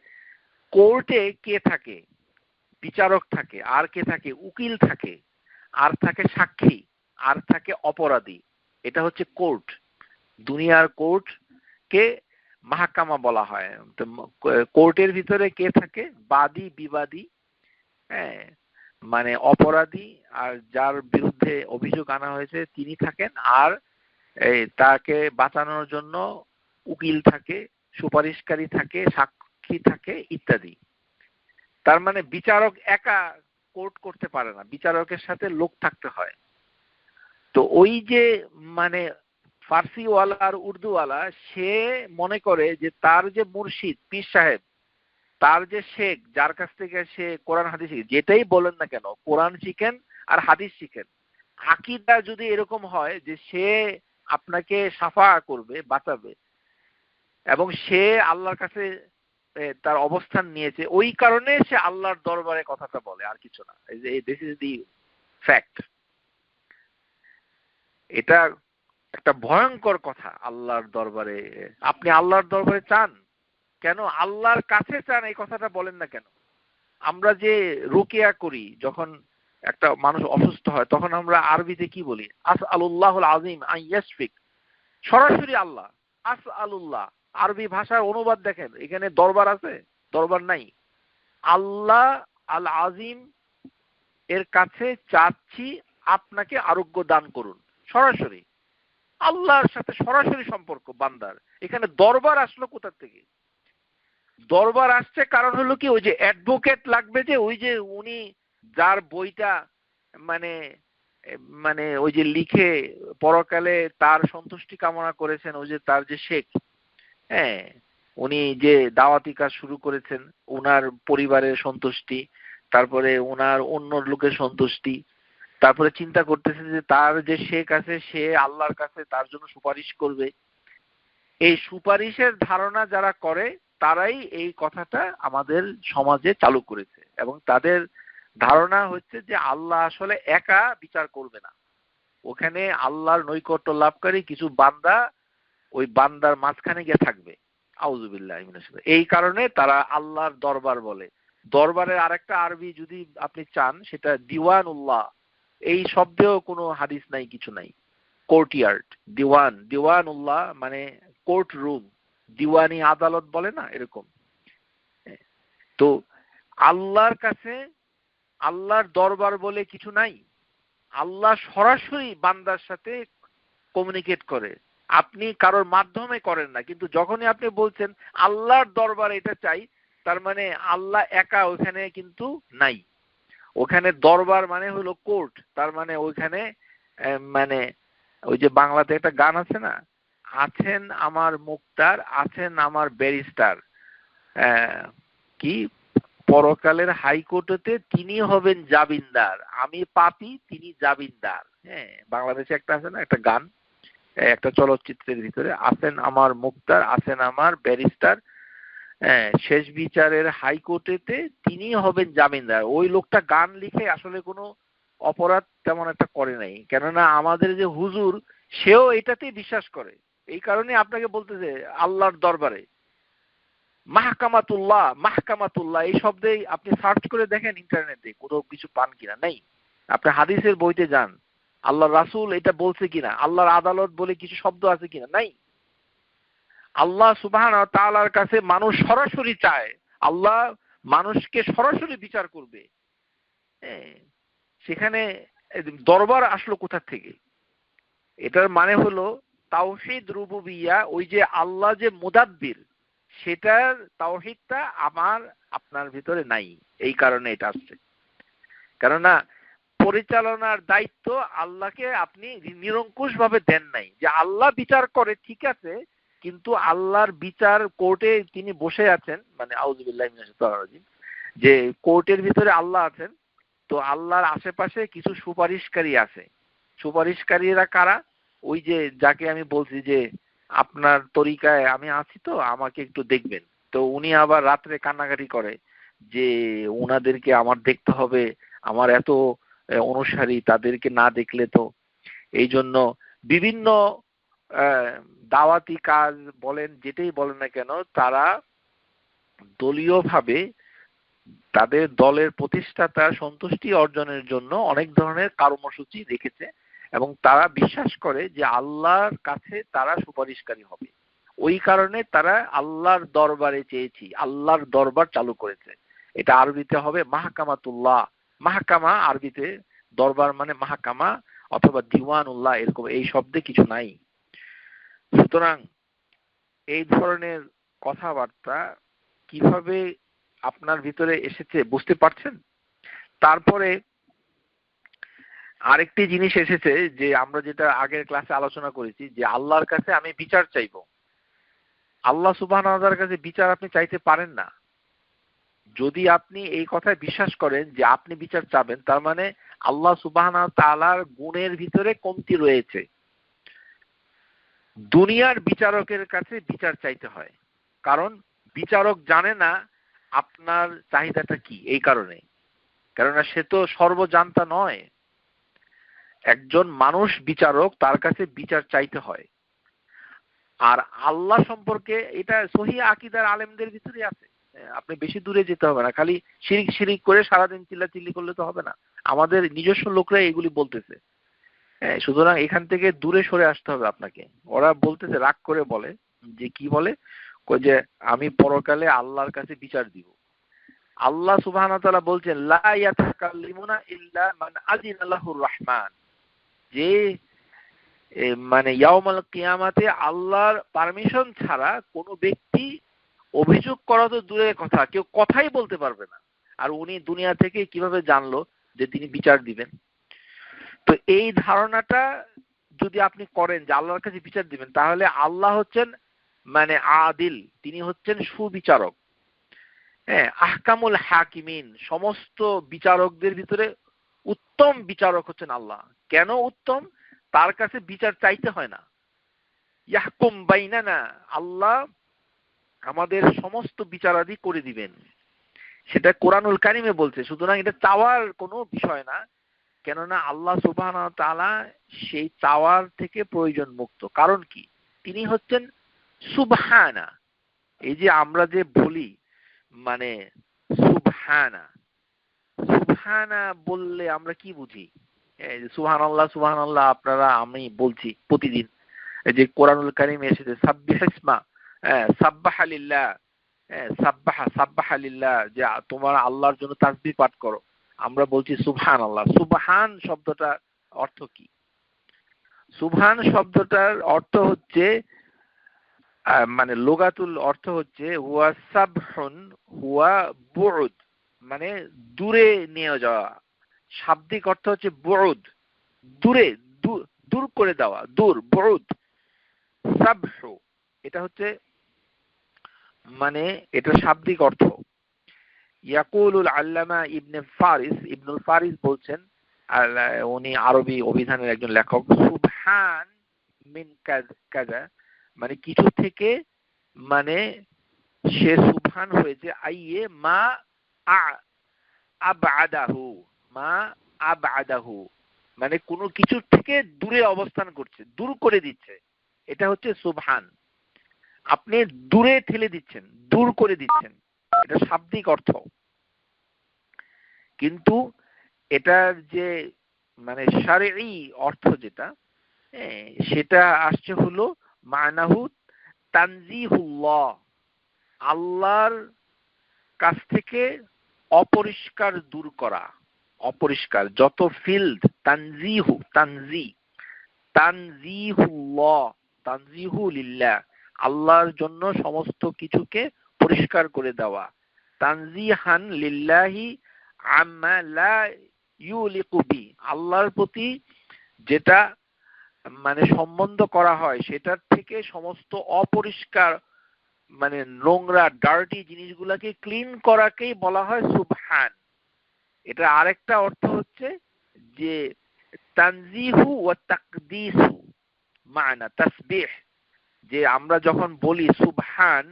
কোর্টে কে থাকে, বিচারক থাকে, আর কে থাকে? উকিল থাকে, আর থাকে সাক্ষী, আর থাকে অপরাধী। এটা হচ্ছে কোর্ট। দুনিয়ার কোর্ট কে মাহকামা বলা হয়। তো কোর্টের ভিতরে কে থাকে? বাদী বিবাদী, হ্যাঁ, মানে অপরাধী আর যার বিরুদ্ধে অভিযোগ আনা হয়েছে তিনি থাকেন, আর তাকে বাঁচানোর জন্য উকিল থাকে, সুপারিশকারী থাকে, সাক্ষী থাকে ইত্যাদি। তার মানে বিচারক একা কোর্ট করতে পারে না, বিচারকের সাথে লোক থাকতে হয়। তো ওই যে মানে ফার্সিওয়ালা আর উর্দুওয়ালা, সে মনে করে যে তার যে মুর্শিদ পীর সাহেব, তার যে শেখ, যার কাছ থেকে সে কোরআন হাদিস শিখে, যেটাই বলেন না কেন, কোরআন শিখেন আর হাদিস শিখেন, আকীদা যদি এরকম হয় যে সে আপনাকে সাফা করবে, বাঁচাবে, এবং সে আল্লাহর কাছে তার অবস্থান নিয়েছে, ওই কারণে সে আল্লাহর দরবারে কথাটা বলে, আর কিছু না। This is the fact. এটা একটা ভয়ঙ্কর কথা। আল্লাহর দরবারে, আপনি আল্লাহর দরবারে চান কেন? আল্লাহর কাছে চান, এই কথাটা বলেন না কেন? আমরা যে রুকিয়া করি, যখন একটা মানুষ অসুস্থ হয়, তখন আমরা আরবিতে কি বলি? আসআলুল্লাহুল আযীম আন ইয়াশফিক। সরাসরি আল্লাহ, আসআলুল্লাহ। আরবি ভাষার অনুবাদ দেখেন, এখানে দরবার আছে? দরবার নাই। আল্লাহ আল আজিম এর কাছে চাচ্ছি আপনাকে আরোগ্য দান করুন। সরাসরি আল্লাহর সাথে সরাসরি সম্পর্ক বান্দার। এখানে দরবার আসলো কোথা থেকে? দরবার আসছে কারণ হলো কি, ওই যে অ্যাডভোকেট লাগবে, যে ওই যে উনি যার বইটা মানে মানে ওই যে লিখে পরকালে তার সন্তুষ্টি কামনা করেছেন, ওই যে তার যে শেখ, হ্যাঁ, উনি যে দাওয়াতি কাজ শুরু করেছেন, ওনার পরিবারের সন্তুষ্টি, তারপরে ওনার অন্য লোকের সন্তুষ্টি, তারপরে চিন্তা করতেছেন যে তার যে শেখ আছে সে আল্লাহর কাছে তার জন্য সুপারিশ করবে। এই সুপারিশের ধারণা যারা করে, তারাই এই কথাটা আমাদের সমাজে চালু করেছে, এবং তাদের ধারণা হচ্ছে যে আল্লাহ আসলে একা বিচার করবে না, ওখানে আল্লাহর নৈকট্য লাভকারী কিছু বান্দা ওই বান্দার মাঝখানে গিয়ে থাকবে। আউযুবিল্লাহি মিনাশ শাইতানির। এই কারণে তারা আল্লাহর দরবার বলে। দরবারের আরেকটা আরবি যদি আপনি চান, সেটা দিওয়ানুল্লাহ। এই শব্দেও কোনো হাদিস নাই, কিছু নাই। কোর্টইয়ার্ড, দিওয়ান, দিওয়ানুল্লাহ মানে কোর্ট রুম, দিওয়ানি আদালত বলে না, এরকম। তো আল্লাহর কাছে আল্লাহর দরবার বলে কিছু নাই। আল্লাহ সরাসরি বান্দার সাথে কমিউনিকেট করে, আপনি কারোর মাধ্যমে করেন না। কিন্তু যখনই আপনি বলছেন আল্লাহর দরবারে এটা চাই, তার মানে আল্লাহ একা ওখানে কিন্তু নাই। ওখানে দরবার মানে হলো কোর্ট, তার মানে ওইখানে মানে ওই যে বাংলাতে একটা গান আছে না, আছেন আমার মুক্তার, আছেন আমার ব্যারিস্টার, কি পরকালের হাইকোর্টেতে তিনি হবেন জামিনদার, আমি পাপী তিনি জামিনদার। হ্যাঁ, বাংলাদেশে একটা আছে না একটা গান, একটা চলচ্চিত্রের ভিতরে, আছেন আমার মুক্তার, আছেন আমার ব্যারিস্টার, শেষ বিচারের হাইকোর্টেতে তিনি হবেন জামিনদার। ওই লোকটা গান লিখে আসলে কোনো অপরাধ তেমন একটা করে নাই, কেননা আমাদের যে হুজুর, সেও এটাতেই বিশ্বাস করে। এই কারণে আপনাকে বলতেছে আল্লাহর দরবারে মাহকামাতুল্লাহ, মাহকামাতুল্লাহ এই শব্দে আপনি সার্চ করে দেখেন ইন্টারনেটে, কোথাও কিছু পান কিনা। নাই। আপনি হাদিসের বইতে যান, আল্লাহ রাসূল এটা বলছে কিনা, আল্লাহর আদালত বলে কিছু শব্দ আছে কিনা, নাই। আল্লাহ সুবহানাহু ওয়া তাআলার কাছে মানুষ সরাসরি চায়, আল্লাহ মানুষকে সরাসরি বিচার করবে। সেখানে দরবার আসলো কোথা থেকে? এটার মানে হলো তাওহীদ রুবুবিয়্যাহ, ওই যে আল্লাহ যে মুদাব্বির, সেটার তাওহীদটা আমার আপনার ভিতরে নাই। এই কারণে এটা আসছে। কেননা পরিচালনার দায়িত্ব আল্লাহকে আপনি নিরঙ্কুশ ভাবে দেন নাই। যে আল্লাহ বিচার করে ঠিক আছে, কিন্তু আল্লাহর বিচার কোর্টে তিনি বসে আছেন, মানে আউযুবিল্লাহি মিনাশ শাইতানির রাজিম, যে কোর্টের ভিতরে আল্লাহ আছেন, তো আল্লাহর আশেপাশে কিছু সুপারিশকারী আছে। সুপারিশকারীরা কারা? ওই যে যাকে আমি বলছি যে আপনার তরিকায় আমি আছি, তো আমাকে একটু দেখবেন। তো উনি আবার রাত্রে কান্নাকাটি করে যে উনাদেরকে আমার দেখতে হবে, আমার এত অনুসারী, তাদেরকে না দেখলে তো। এই জন্য বিভিন্ন দাওয়াতি কাজ বলেন, যেটাই বলেন না কেন, তারা দলীয়ভাবে তাদের দলের প্রতিষ্ঠাতার সন্তুষ্টি অর্জনের জন্য অনেক ধরনের কর্মসূচি রেখেছে এবং তারা বিশ্বাস করে যে আল্লাহর কাছে তারা সুপারিশকারী হবে। ওই কারণে তারা আল্লাহর দরবারে চেয়েছি, আল্লাহর দরবার চালু করেছে। এটা আরবিতে হবে মাহকামাতুল্লাহ। মাহকামা আরবিতে দরবার মানে মাহকামা অথবা দিওয়ানুল্লাহ, এরকম এই শব্দে কিছু নাই। সুতরাং এই ধরনের কথাবার্তা কিভাবে আপনার ভিতরে এসেছে বুঝতে পারছেন? তারপরে আরেকটি জিনিস এসেছে যে আমরা যেটা আগের ক্লাসে আলোচনা করেছি, যে আল্লাহর কাছে আমি বিচার চাইবো। আল্লাহ সুবহানাহু ওয়া তাআলার কাছে বিচার আপনি চাইতে পারেন না। যদি আপনি এই কথায় বিশ্বাস করেন যে আপনি বিচার চাবেন, তার মানে আল্লাহ সুবহানাহু ওয়া তাআলার গুণের ভিতরে কমতি রয়েছে। দুনিয়ার বিচারকের কাছে বিচার চাইতে হয়, কারণ বিচারক জানে না আপনার চাহিদাটা কি। এই কারণে, কেননা সে তো সর্বজান্তা নয়। একজন মানুষ বিচারক, তার কাছে বিচার চাইতে হয়। আর আল্লাহ সম্পর্কে এটা সহিহ আকীদার আলেমদের ভিতরে আছে। আপনি বেশি দূরে যেতে হবে না, খালি শিরিক শিরিক করে সারাদিন চিল্লাচিল্লি করলে তো হবে না। আমাদের নিজস্ব লোকরা এগুলি বলতেছে। সুতরাং এখান থেকে দূরে সরে আসতে হবে আপনাকে। ওরা বলতেছে, রাগ করে বলে যে কি বলে, যে আমি পরকালে আল্লাহর কাছে বিচার দিব। আল্লাহ সুবহানাহু ওয়া তাআলা বলছেন লা ইয়াতাকাল্লিমুনা ইল্লা মান আযিনা লাহুর রাহমান, যে মানে ইয়াউমাল কিয়ামাতে আল্লাহর পারমিশন ছাড়া কোনো ব্যক্তি অভিযোগ করা তো দূরের কথা, কেউ কথাই বলতে পারবে না। আর উনি দুনিয়া থেকে কিভাবে জানলো যে তিনি বিচার দিবেন? তো এই ধারণাটা যদি আপনি করেন যে আল্লাহর কাছে বিচার দিবেন, তাহলে আল্লাহ হচ্ছেন মানে আদিল, তিনি হচ্ছেন সুবিচারক। হ্যাঁ, আহকামুল হাকিমিন, সমস্ত বিচারকদের ভিতরে উত্তম বিচারক হচ্ছেন আল্লাহ। কেন উত্তম? তার কাছে বিচার চাইতে হয় না। ইয়াহকুম বাইনানা, আল্লাহ আমাদের সমস্ত বিচারাদি করে দিবেন, সেটা কোরআনুল কারিমে বলছে। সুতরাং এটা চাওয়ার কোনো বিষয় না, কেননা আল্লাহ সুবহানাহু ওয়া তাআলা সেই চাওয়ার থেকে প্রয়োজন মুক্ত। কারণ কি? তিনি হচ্ছেন সুবহানা। এই যে আমরা যে বলি মানে সুবহানা, সুবহানা বললে আমরা কি বুঝি? সুবহানাল্লাহ সুবহানাল্লাহ আপনারা আমি বলছি প্রতিদিন। এই যে কোরআনুল কারিমে এসেছে সাব্বিহিসমা, সাব্বাহা লিল্লাহ, সাব্বাহা সাব্বাহা লিল্লাহ, যে তোমার আল্লাহর জন্য তাসবিহ পাঠ করো। আমরা বলছি সুবহানাল্লাহ। সুবহান শব্দটার অর্থ কি? সুবহান শব্দটার অর্থ হচ্ছে মানে লুগাতুল অর্থ হচ্ছে হুয়া সাবহুন হুয়া বুউদ, মানে দূরে নিয়ে যাওয়া। শাব্দিক অর্থ হচ্ছে বুউদ, দূরে, দূর করে দেওয়া, দূর, বুউদ। সাবহু এটা হচ্ছে মানে এটা শাব্দিক অর্থ। ইয়াকুলুল আল্লামা ইবনুল ফারিস বলছেন, উনি আরবি অভিধানের একজন লেখক, সুবহান মিন কাযা মানে কিছু থেকে, মানে সে সুবহান হয়েছে আইয়ে মা আবআদাহু, মা আবআদাহু মানে কোনো কিছু থেকে দূরে অবস্থান করছে, দূর করে দিচ্ছে। এটা হচ্ছে সুবহান। আপনি দূরে ঠেলে দিচ্ছেন, দূর করে দিচ্ছেন, এটা শাব্দিক অর্থ। কিন্তু এটার যে মানে শারঈ অর্থ যেটা, সেটা আসছে হলো মানাহু তানজিহুল্লাহ, আল্লাহর কাছ থেকে অপরিষ্কার দূর করা। অপরিষ্কার যত ফিল্ড, তানজিহু, তানজিহুল্লাহ, তানজিহু লিল্লাহ, আল্লাহর জন্য সমস্ত কিছুকে পরিষ্কার করে দেওয়া। তানজিহান লিল্লাহি আম্মা লা ইউলিকু বি, আল্লাহর প্রতি যেটা মানে সম্বন্ধ করা হয় সেটার থেকে সমস্ত অপরিষ্কার মানে নোংরা ডার্টি জিনিসগুলোকে ক্লিন করাকেই বলা হয় সুবহান। এটা আরেকটা অর্থ হচ্ছে যে তানজিহু ওয়া তাকদিসু মানা তাসবিহ, যে আমরা যখন বলি সুবহান,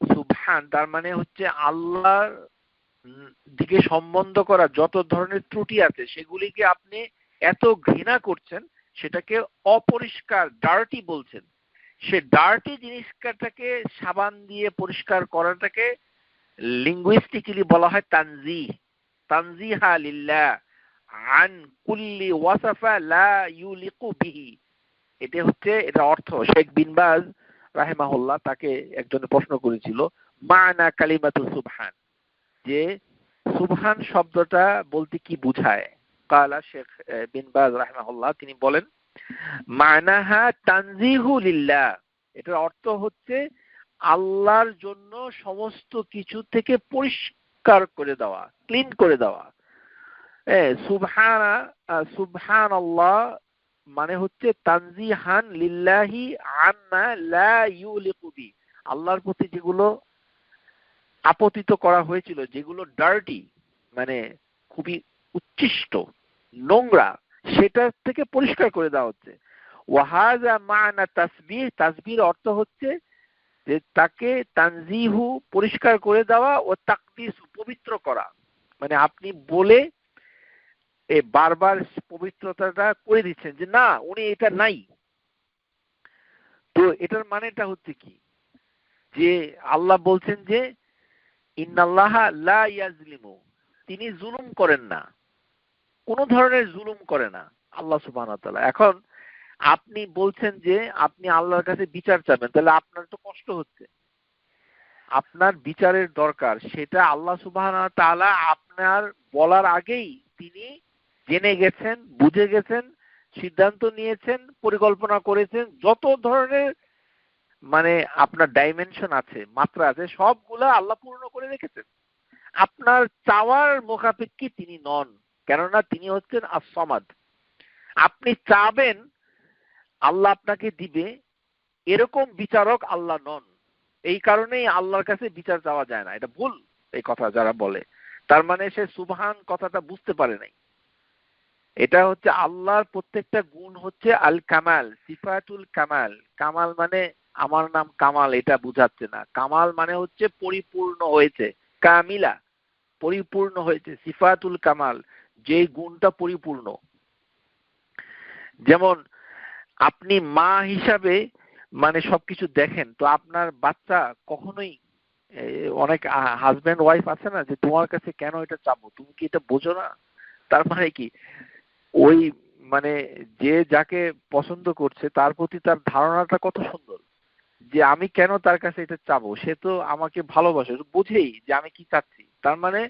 সুবহান তার মানে হচ্ছে আল্লাহর দিকে সম্বন্ধ করা যত ধরনের ত্রুটি আছে সেগুলিকে আপনি এত ঘৃণা করছেন, সেটাকে অপরিষ্কার ডার্টি বলছেন। সে ডার্টি জিনিসটাকে সাবান দিয়ে পরিষ্কার করাটাকে লিঙ্গুইস্টিক্যালি বলা হয় তানজিহ, তানজিহা লিল্লাহ আন কুল্লি ওয়াসাফা লা ইউলিকু বিহি। এটা অর্থ। শেখ বিন বাজ রাহিমাহুল্লাহ তাকে একজনে প্রশ্ন করেছিল মানা কালিমাতু সুবহান, যে সুবহান শব্দটা বলতে কি বুঝায়। কালা শেখ বিন বাজ রাহিমাহুল্লাহ তিনি বলেন মানাহা তানজিহু লিল্লাহ, এটার অর্থ হচ্ছে আল্লাহর জন্য সমস্ত কিছু থেকে পরিষ্কার করে দেওয়া, ক্লিন করে দেওয়া। সুবহানাল্লাহ মানে হচ্ছে তানজিহান লিল্লাহি আম্মা লা ইউলিকু বি, আল্লাহর প্রতি যেগুলো আপতিত করা হয়েছিল, যেগুলো ডার্টি মানে খুবই উচ্ছিষ্ট নোংরা, সেটা থেকে পরিষ্কার করে দেওয়া হচ্ছে। ওয়াহাজা মানা তাসবিহ, তাসবির অর্থ হচ্ছে যে তাকে তানজিহু পরিষ্কার করে দেওয়া ও তাকদিস পবিত্র করা, মানে আপনি বলে বারবার পবিত্রতাটা করে দিচ্ছেন যে না উনি এটা নাই। তো এটার মানেটা হচ্ছে কি, যে আল্লাহ বলছেন যে ইন্নাল্লাহা লা ইয়াজলিমু, তিনি জুলুম করেন না, কোন ধরনের জুলুম করে না আল্লাহ সুবহানাহু ওয়া তাআলা। এখন আপনি বলছেন যে আপনি আল্লাহর কাছে বিচার চাবেন, তাহলে আপনার তো কষ্ট হচ্ছে, আপনার বিচারের দরকার, সেটা আল্লাহ সুবহানাহু ওয়া তাআলা আপনার বলার আগেই তিনি জেনে গেছেন, বুঝে গেছেন, সিদ্ধান্ত নিয়েছেন, পরিকল্পনা করেছেন, যত ধরনের মানে আপনার ডাইমেনশন আছে, মাত্রা আছে, সবগুলা আল্লাহ পূর্ণ করে রেখেছেন। আপনার চাওয়ার মুখাপেক্ষী তিনি নন, কেননা তিনি হচ্ছেন as-সামাদ। আপনি চাবেন আল্লাহ আপনাকে দিবে, এরকম বিচারক আল্লাহ নন। এই কারণেই আল্লাহর কাছে বিচার চাওয়া যায় না, এটা ভুল এই কথা যারা বলে, তার মানে সে সুবহান কথাটা বুঝতে পারে নাই। এটা হচ্ছে আল্লাহর প্রত্যেকটা গুণ হচ্ছে আল কামাল, সিফাতুল কামাল। কামাল মানে আমার নাম কামাল এটা বুঝাচ্ছে না, কামাল মানে হচ্ছে পরিপূর্ণ হয়েছে, কামিলা পরিপূর্ণ হয়েছে, সিফাতুল কামাল যে গুণটা পরিপূর্ণ। যেমন আপনি মা হিসাবে মানে সবকিছু দেখেন, তো আপনার বাচ্চা কখনোই অনেক হাজবেন্ড ওয়াইফ আছে না যে তোমার কাছে কেন এটা চাবো, তুমি কি এটা বোঝো না? তার মানে কি ওই মানে যে যাকে পছন্দ করছে তার প্রতি তার ধারণাটা কত সুন্দর, যে আমি কেন তার কাছে এটা চাবো, সে তো আমাকে ভালোবাসে, বুঝেই যে আমি কি চাচ্ছি। তার মানে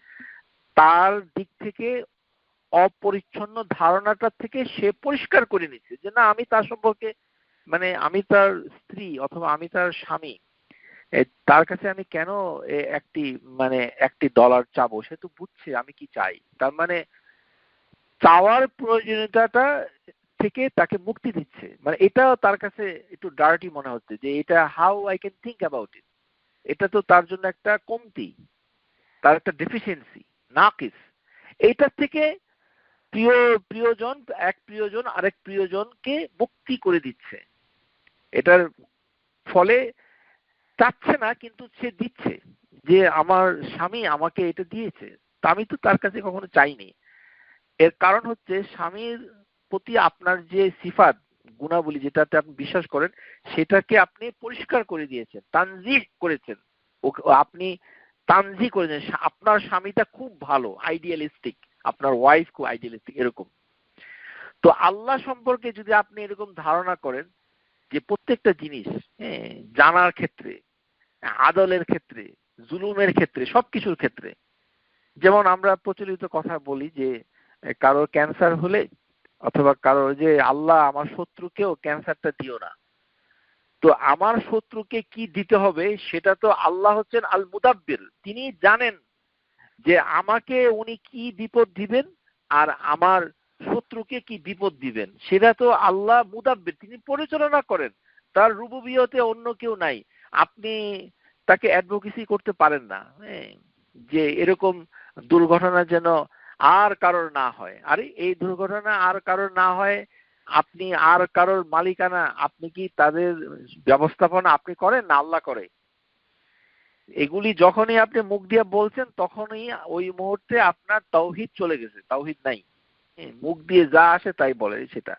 তার দিক থেকে অপরিচ্ছন্ন ধারণাটা থেকে সে পরিষ্কার করে নিচ্ছে যে না আমি তার সম্পর্কে মানে আমি তার স্ত্রী অথবা আমি তার স্বামী, তার কাছে আমি কেন একটি ডলার চাবো, সে তো বুঝছে আমি কি চাই। তার মানে চাওয়ার প্রয়োজনীয়তাটা থেকে তাকে মুক্তি দিচ্ছে, মানে এটা তার কাছে একটু ডার্টি মনে হচ্ছে যে এটা how I can think about it, এটা তো তার জন্য একটা কমতি, তার একটা ডেফিসিয়েন্সি, নাকিস। এইটার থেকে প্রিয়জন আরেক প্রিয়জনকে মুক্তি করে দিচ্ছে। এটার ফলে চাচ্ছে না কিন্তু সে দিচ্ছে, যে আমার স্বামী আমাকে এটা দিয়েছে, তা আমি তো তার কাছে কখনো চাইনি। এর কারণ হচ্ছে স্বামীর প্রতি আপনার যে সিফাত গুণাবলী যেটাতে আপনি বিশ্বাস করেন, সেটাকে আপনি পরিষ্কার করে দিয়েছেন, তানজিহ করেছেন। আপনি তানজিহ করেছেন আপনার স্বামীটা খুব ভালো, আইডিয়ালিস্টিক, আপনার ওয়াইফ খুব আইডিয়ালিস্টিক, এরকম। তো আল্লাহ সম্পর্কে যদি আপনি এরকম ধারণা করেন যে প্রত্যেকটা জিনিস জানার ক্ষেত্রে, আদলের ক্ষেত্রে, জুলুমের ক্ষেত্রে, সবকিছুর ক্ষেত্রে, যেমন আমরা প্রচলিত কথা বলি যে কারোর ক্যান্সার হলে অথবা কারোর যে আল্লাহ আমার শত্রুকেও ক্যান্সারটা দিও না, তো আমার শত্রুকে কি দিতে হবে সেটা তো আল্লাহ হচ্ছেন আল মুদাব্বির, তিনি জানেন যে আমাকে উনি কি বিপদ দিবেন আর আমার শত্রুকে কি বিপদ দিবেন, সেটা তো আল্লাহ মুদাব্বির, তিনি পরিচালনা করেন, তার রুবুবিয়তে অন্য কেউ নাই। আপনি তাকে অ্যাডভোকেসি করতে পারেন না যে এরকম দুর্ঘটনা যেন আর কারোর না হয়। আরে এই দুর্ঘটনা আর কারোর না হয়, আপনি আর কারোর মালিকানা, আপনি কি তাদের ব্যবস্থাপনা আপনি করেন না আল্লাহ করে? এগুলি যখনই আপনি মুখ দিয়ে বলছেন তখনই ওই মুহূর্তে আপনার তাওহীদ চলে গেছে, তাওহীদ নাই। মুখ দিয়ে যা আসে তাই বলে। সেটা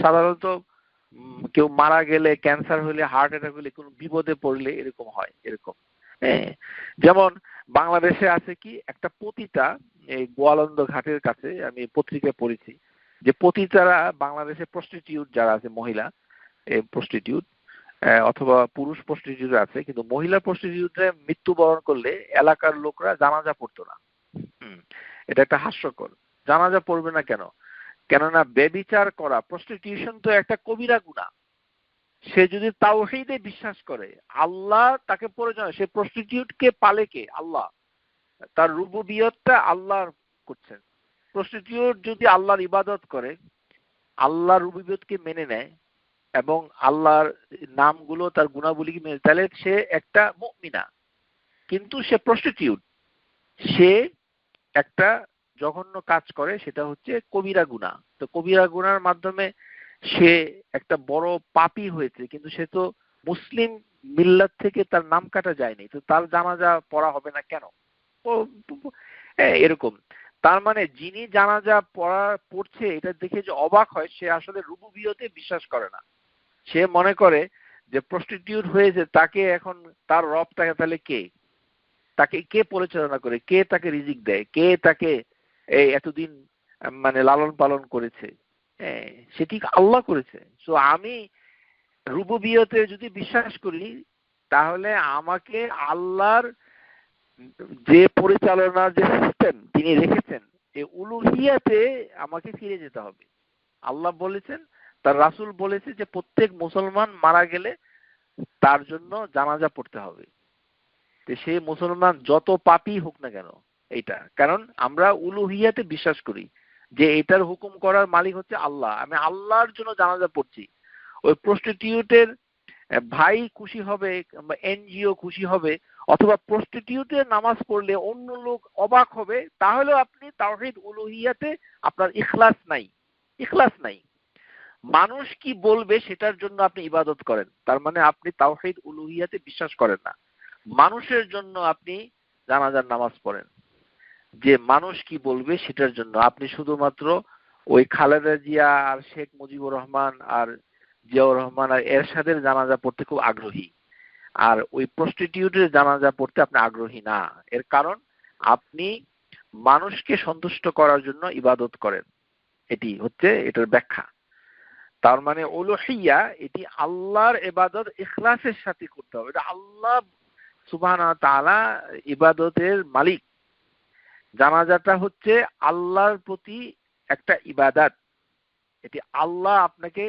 সাধারণত কেউ মারা গেলে, ক্যান্সার হলে, হার্ট অ্যাটাক হলে, কোনো বিপদে পড়লে এরকম হয়, এরকম। যেমন বাংলাদেশে আছে কি একটা পতিতা, এই গোয়ালন্দ ঘাটের কাছে আমি পত্রিকায় পড়েছি যে পতিতারা বাংলাদেশে প্রস্টিটিউট যারা আছে, মহিলা প্রস্টিটিউট অথবা পুরুষ প্রস্টিটিউট আছে, কিন্তু মহিলা প্রস্টিটিউটে মৃত্যুবরণ করলে এলাকার লোকরা জানাজা পড়তো না। এটা একটা হাস্যকর। জানাজা পড়বে না কেন? কেননা ব্যভিচার করা, প্রস্টিটিউশন তো একটা কবিরা গুনাহ। সে যদি তাওহীদে বিশ্বাস করে, আল্লাহ তাকে প্রয়োজন, সে প্রস্টিটিউটকে পালে কে? আল্লাহ। তার রুবুবিয়তটা আল্লাহ করছেন। প্রস্টিটিউট যদি আল্লাহর ইবাদত করে, আল্লাহর রুবুবিয়তকে মেনে নেয় এবং আল্লাহর নামগুলো, তার গুণাবলীকে মেনে, তাহলে সে একটা মুমিনা। কিন্তু সে প্রস্টিটিউট, সে একটা জঘন্য কাজ করে, সেটা হচ্ছে কবিরা গুনাহ। তো কবিরা গুনার মাধ্যমে সে একটা বড় পাপী হয়েছে, কিন্তু সে তো মুসলিম মিল্লাত থেকে তার নাম কাটা যায়নি, তো তার জানাজা পড়া হবে না কেন? এরকম। তার মানে যিনি জানাজা পড়ছে এটা দেখে যে অবাক হয়, সে আসলে রুবুবিয়তে বিশ্বাস করে না। সে মনে করে যে প্রস্টিটিউট হয়েছে, তাকে এখন তার রবটাকে তাহলে কে? তাকে কে পরিচালনা করে? কে তাকে রিজিক দেয়? কে তাকে এই এতদিন মানে লালন পালন করেছে? সেটি আল্লাহ করেছে। সো আমি রুবুবিয়তে যদি বিশ্বাস করি, তাহলে আমাকে আল্লাহর যে পরিচালনার যে সিস্টেম তিনি রেখেছেন, এই উলুহিয়াতে আমাকে ফিরে যেতে হবে। আল্লাহ বলেছেন, তার রাসূল বলেছে যে প্রত্যেক মুসলমান মারা গেলে তার জন্য জানাজা পড়তে হবে। তো সেই মুসলমান যত পাপী হোক না কেন, এইটা কারণ আমরা উলুহিয়াতে বিশ্বাস করি যে এটার হুকুম করার মালিক হচ্ছে আল্লাহ। আমি আল্লাহর জন্য জানাজা পড়ছি। ওই প্রস্টিটিউটের ভাই খুশি হবে, এনজিও খুশি হবে, অথবা প্রস্টিটিউটের নামাজ পড়লে অন্য লোক অবাক হবে, তাহলেও আপনি তাওহীদ উলুহিয়াতে আপনার ইখলাস নাই। ইখলাস নাই। মানুষ কি বলবে সেটার জন্য আপনি ইবাদত করেন, তার মানে আপনি তাওহীদ উলুহিয়াতে বিশ্বাস করেন না। মানুষের জন্য আপনি জানাজার নামাজ পড়েন, যে মানুষ কি বলবে সেটার জন্য। আপনি শুধুমাত্র ওই খালেদা জিয়া আর শেখ মুজিবুর রহমান আর জিয়াউর রহমান আর এরশাদের জানাজা পড়তে খুব আগ্রহী, আর ওই প্রস্টিটিউটের জানাজা পড়তে আপনি আগ্রহী না। এর কারণ আপনি মানুষকে সন্তুষ্ট করার জন্য ইবাদত করেন। এটি হচ্ছে এটার ব্যাখ্যা। তার মানে উলুহিয়া, এটি আল্লাহর ইবাদত ইখলাসের সাথে করতে হবে। এটা আল্লাহ সুবহানাহু ওয়া তাআলা ইবাদতের মালিক। জানাজাটা হচ্ছে আল্লাহর প্রতি একটা ইবাদত। এটি আল্লাহ আপনাকে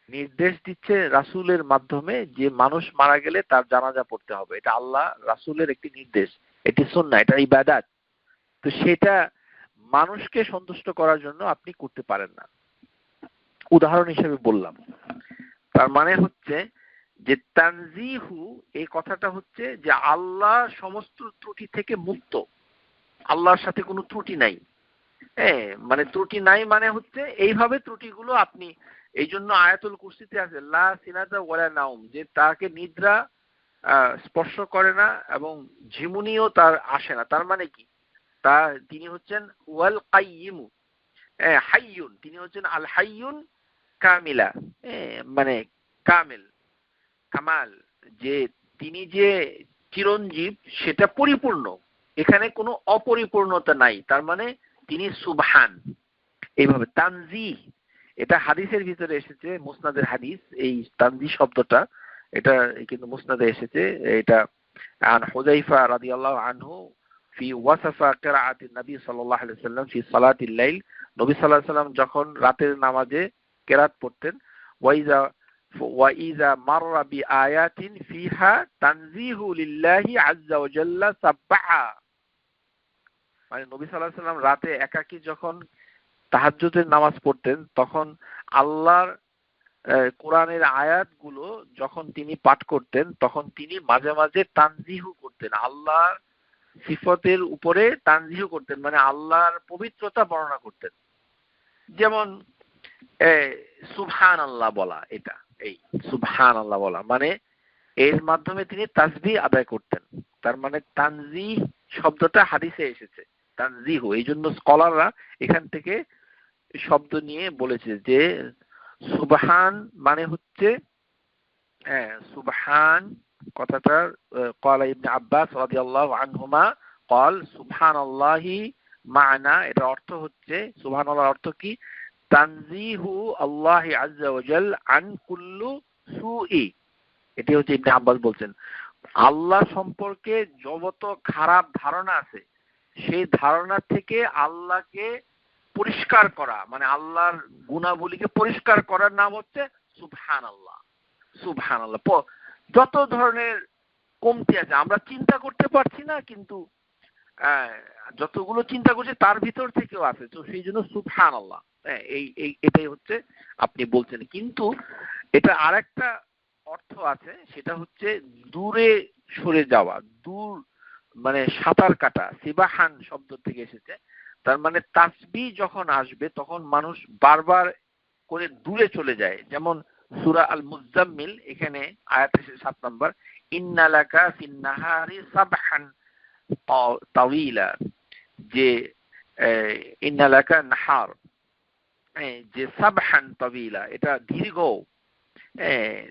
নির্দেশ দিচ্ছে রাসূলের মাধ্যমে যে মানুষ মারা গেলে তার জানাজা পড়তে হবে। এটা আল্লাহ রাসূলের একটি নির্দেশ, এটি সুন্নাহ, এটা ইবাদত। তো সেটা মানুষকে সন্তুষ্ট করার জন্য আপনি করতে পারেন না। উদাহরণ হিসেবে বললাম। তার মানে হচ্ছে যে তানজিহু, এই কথাটা হচ্ছে যে আল্লাহ সমস্ত ত্রুটি থেকে মুক্ত, আল্লাহর সাথে কোনো ত্রুটি নাই। মানে ত্রুটি নাই মানে হচ্ছে এইভাবে ত্রুটিগুলো আপনি, এই জন্য আয়াতুল কুরসিতে আছে লা সিনাতা ওয়ালা নাউম, যে তাকে নিদ্রা স্পর্শ করে না এবং ঝিমুনিও তার আসে না। তার মানে কি? তিনি হচ্ছেন ওয়াল কাইয়িমু, হাইয়ুন, তিনি হচ্ছেন আল হাইয়ুন কামিলা, মানে কামিল, কামাল, যে তিনি যে চিরঞ্জীব সেটা পরিপূর্ণ, এখানে কোনো অপরিপূর্ণতা নাই। তার মানে তিনি সুবহান। এইভাবে তানজিহ, এটা হাদিসের ভিতরে এসেছে, মুসনাদের হাদিস, এই তানজিহ শব্দটা এটা কিন্তু মুসনাদে এসেছে। এটা আন হুযায়ফা রাদিয়াল্লাহু আনহু ফি ওয়াসাফা কিরাআতিন নবী সাল্লাল্লাহু আলাইহি ওয়াসাল্লাম ফি সালাতিল লাইল, নবী সাল্লাল্লাহু আলাইহি ওয়াসাল্লাম যখন রাতের নামাজে কিরাত পড়তেন, ওয়াইজা মাররা বিআয়াতিন ফিহা তানজিহু লিল্লাহি আযজা ওয়া জাল্লা সাবহা, মানে নবী সাল্লাল্লাহু আলাইহি ওয়াসাল্লাম রাতে একাকী যখন তাহাজ্জুদের নামাজ পড়তেন, তখন আল্লাহর কোরআনের আয়াতগুলো যখন তিনি পাঠ করতেন, তখন তিনি মাঝে মাঝে তানজিহু করতেন, আল্লাহর সিফতের উপরে তানজিহু করতেন, মানে আল্লাহর পবিত্রতা বর্ণনা করতেন। যেমন সুবহানাল্লাহ বলা, এটা এই সুবহানাল্লাহ বলা মানে এর মাধ্যমে তিনি তাসবিহ আদায় করতেন। তার মানে তানজিহ শব্দটা হাদিসে এসেছে, তানজিহু। এই জন্য স্কলাররা এখান থেকে শব্দ নিয়ে বলেছে যে সুবহান মানে হচ্ছে, সুবহান কথাটার ক্বালা ইবনে আব্বাস রাদিয়াল্লাহু আনহুমা ক্বাল সুবহানাল্লাহি মা'না, এর অর্থ হচ্ছে সুবহানাল্লাহর অর্থ কি? তানজিহু আল্লাহি আযজা ওয়া জাল আন কুল্লু সুই। এটি হচ্ছে ইবনে আব্বাস বলছেন, আল্লাহ সম্পর্কে যত খারাপ ধারণা আছে সেই ধারণা থেকে আল্লাহকে পরিষ্কার করা, মানে আল্লাহর গুণাবলীকে পরিষ্কার করার নাম হচ্ছে সুবহানাল্লাহ। সুবহানাল্লাহ। যত ধরনের কমতি আছে আমরা চিন্তা করতে পারছি না, কিন্তু যতগুলো চিন্তা করছে তার ভিতর থেকেও আছে, তো সেই জন্য সুবহানাল্লাহ। এটাই হচ্ছে আপনি বলছেন। কিন্তু এটা আরেকটা অর্থ আছে, সেটা হচ্ছে দূরে সরে যাওয়া, দূর মানে সাঁতার কাটা। সিবাহান শব্দ থেকে এসেছে, তার মানে তাসবিহ যখন আসবে তখন মানুষ বারবার করে দূরে চলে যায়। যেমন সূরা আল মুজাম্মিল, এখানে আয়াত 7 নম্বর, ইন্নালাকা ফিন-নাহারি সাবহান তাওয়িলা, যে ইন্নালাকা নাহার, যে সাবহান তাওয়িলা, এটা দীর্ঘ,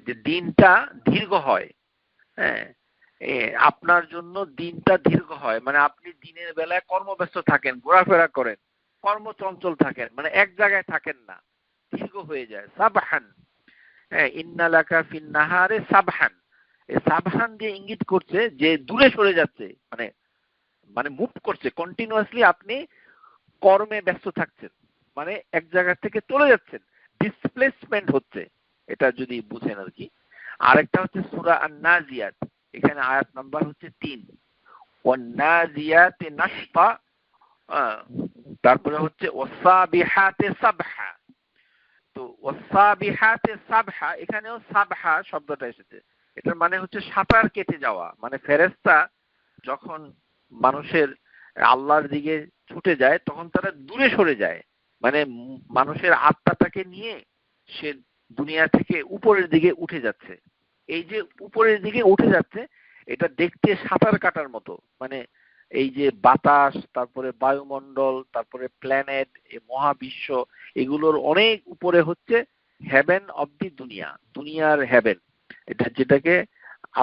যে দিনটা দীর্ঘ হয়। আপনার জন্য দিনটা দীর্ঘ হয়, মানে আপনি দিনের বেলায় কর্মব্যস্ত থাকেন, ঘোরাফেরা করেন, কর্মচঞ্চল থাকেন, মানে এক জায়গায় থাকেন না, দীর্ঘ হয়ে যায়। সাবহান, ইন্নালাকা ফিন-নাহারি সাবহান, এই সাবহান দিয়ে ইঙ্গিত করছে যে দূরে সরে যাচ্ছে, মানে মুভ করছে কন্টিনিউয়াসলি, আপনি কর্মে ব্যস্ত থাকছেন, মানে এক জায়গা থেকে চলে যাচ্ছেন, ডিসপ্লেসমেন্ট হচ্ছে, এটা যদি বুঝেন আর কি। আরেকটা হচ্ছে সূরা আন-নাজিয়াত, এখানে আয়াত নাম্বার হচ্ছে 3, ওয়ান-নাজিয়াতি নাশতা, তারপরে হচ্ছে ওয়াসাবিহাতি সাবহা। তো ওয়াসাবিহাতি সাবহা, এখানেও সাবহা শব্দটা এসেছে, এটার মানে হচ্ছে সাঁতার কেটে যাওয়া, মানে ফেরেশতা যখন মানুষের আল্লাহর দিকে ছুটে যায় তখন তারা দূরে সরে যায়, মানে মানুষের আত্মাটাকে নিয়ে সে দুনিয়া থেকে উপরের দিকে উঠে যাচ্ছে। এই যে উপরের দিকে উঠে যাচ্ছে, এটা দেখতে সাঁতার কাটার মতো, মানে এই যে বাতাস, তারপরে বায়ুমণ্ডল, তারপরে প্ল্যানেট, এই মহাবিশ্ব, এগুলোর অনেক উপরে হচ্ছে হেভেন অব দি দুনিয়া, দুনিয়ার হেভেন, এটা যেটাকে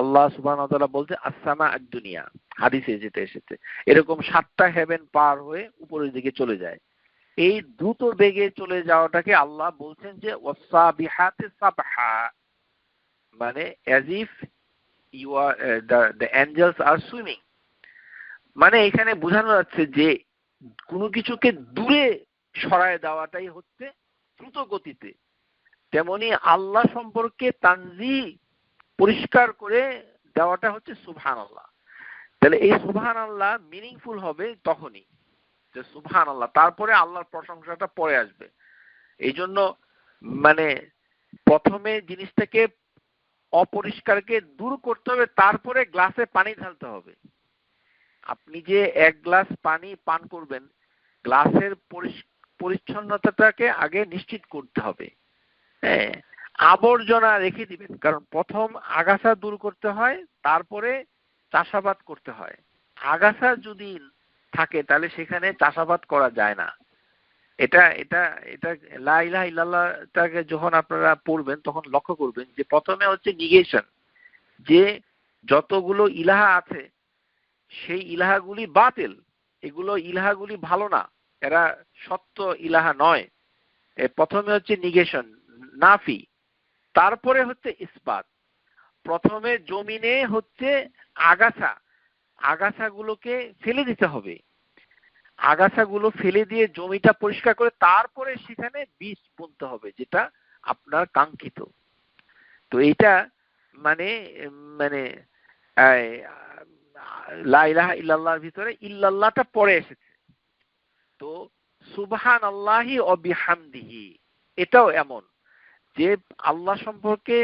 আল্লাহ সুবহানাহু ওয়া তাআলা বলছে আসসামা আদ-দুনিয়া, হাদিসে যেটা এসেছে। এরকম 7টা হেভেন পার হয়ে উপরের দিকে চলে যায়। এই দ্রুত বেগে চলে যাওয়াটাকে আল্লাহ বলছেন যে ওয়াসাবিহাতি সাবহা, মানে as if you are the angels are swimming, মানে এখানে বোঝানো যাচ্ছে যে কোনো কিছুকে দূরে সরায় দেওয়াটাই হচ্ছে দ্রুত গতিতে, তেমনি আল্লাহ সম্পর্কে তানজিহ পরিষ্কার করে দেওয়াটা হচ্ছে সুবহানাল্লাহ। তাহলে এই সুবহানাল্লাহ মিনিংফুল হবে তখনই যে সুবহানাল্লাহ, তারপরে আল্লাহর প্রশংসাটা পরে আসবে। এই জন্য মানে প্রথমে জিনিসটাকে অপরিষ্কারকে দূর করতে হবে, তারপরে গ্লাসে পানি ঢালতে হবে। আপনি যে এক গ্লাস পানি পান করবেন, গ্লাসের পরিচ্ছন্নতাটাকে আগে নিশ্চিত করতে হবে। আবর্জনা রেখে দিবেন, কারণ প্রথম আগাছা দূর করতে হয়, তারপরে চাষাবাদ করতে হয়। আগাছা যদি থাকে তাহলে সেখানে চাষাবাদ করা যায় না। এটা এটা এটা লা ইলাহা ইল্লাল্লাহটাকে যখন আপনারা পড়বেন তখন লক্ষ্য করবেন যে প্রথমে হচ্ছে নিগেশন, যে যতগুলো ইলাহা আছে সেই ইলাহাগুলি বাতিল, এগুলো ইলাহাগুলি ভালো না, এরা সত্য ইলাহা নয়। প্রথমে হচ্ছে নিগেশন, নাফি, তারপরে হচ্ছে ইসবাত। প্রথমে জমিনে হচ্ছে আগাছাগুলোকে ফেলে দিতে হবে, আগাছাগুলো ফেলে দিয়ে জমিটা পরিষ্কার করে তারপরে সেখানে বীজ বুনতে হবে, যেটা আপনার কাঙ্ক্ষিত। তো এটা মানে মানে লা ইলাহা ইল্লাল্লাহর ভিতরে ইল্লাল্লাহটা পরে এসেছে। তো সুবহানাল্লাহি ওয়া বিহামদিহি, এটাও এমন যে আল্লাহ সম্পর্কে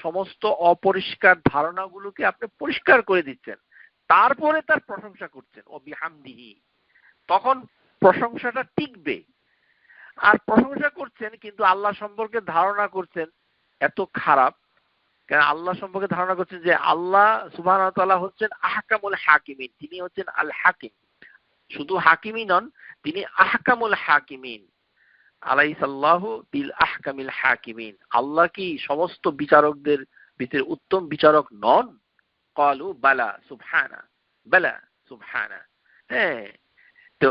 সমস্ত অপরিষ্কার ধারণাগুলোকে আপনি পরিষ্কার করে দিচ্ছেন, তারপরে তার প্রশংসা করছেন ও বিহামদিহি, তখন প্রশংসাটা টিকবে। আর প্রশংসা করছেন কিন্তু আল্লাহ সম্পর্কে ধারণা করছেন এত খারাপ, কারণ আল্লাহ সম্পর্কে ধারণা করছেন যে আল্লাহ সুবহানাহু ওয়া তাআলা হচ্ছেন আহকামুল হাকিমিন, তিনি হচ্ছেন আল হাকিম, শুধু হাকিমই নন, তিনি আহকামুল হাকিমিন, আলাইসাল্লাহু বিল আহকামিল হাকিমিন, আল্লাহ কি সমস্ত বিচারকদের ভিতরে উত্তম বিচারক নন? ক্বালু বালা সুবহানা, বালা সুবহানা, হ্যাঁ, তো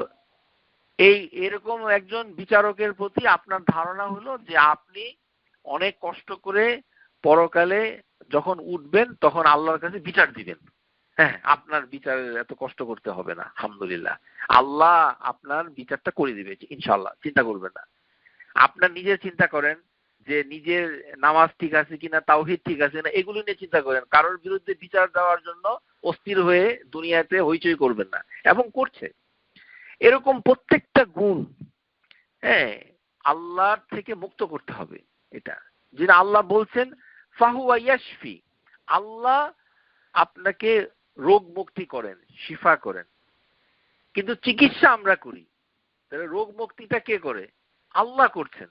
এরকম একজন বিচারকের প্রতি আপনার ধারণা হলো যে আপনি অনেক কষ্ট করে পরকালে যখন উঠবেন তখন আল্লাহর কাছে বিচার দিবেন। হ্যাঁ, আপনার বিচারের এত কষ্ট করতে হবে না, আলহামদুলিল্লাহ, আল্লাহ আপনার বিচারটা করে দিবে ইনশাআল্লাহ, চিন্তা করবেন না। আপনার নিজের চিন্তা করেন যে নিজের নামাজ ঠিক আছে কিনা, তাওহীদ ঠিক আছে না, এগুলো নিয়ে চিন্তা করেন। কারোর বিরুদ্ধে বিচার দেওয়ার জন্য অস্থির হয়ে দুনিয়াতে হইচই করবেন না, এবং করছে। এরকম প্রত্যেকটা গুণ, হ্যাঁ, আল্লাহর থেকে মুক্ত করতে হবে। এটা যেটা আল্লাহ বলছেন, ফাহুয়া ইয়াশফি, আল্লাহ আপনাকে রোগ মুক্তি করেন, শিফা করেন। কিন্তু চিকিৎসা আমরা করি, তাহলে রোগ মুক্তিটা কে করে? আল্লাহ করছেন।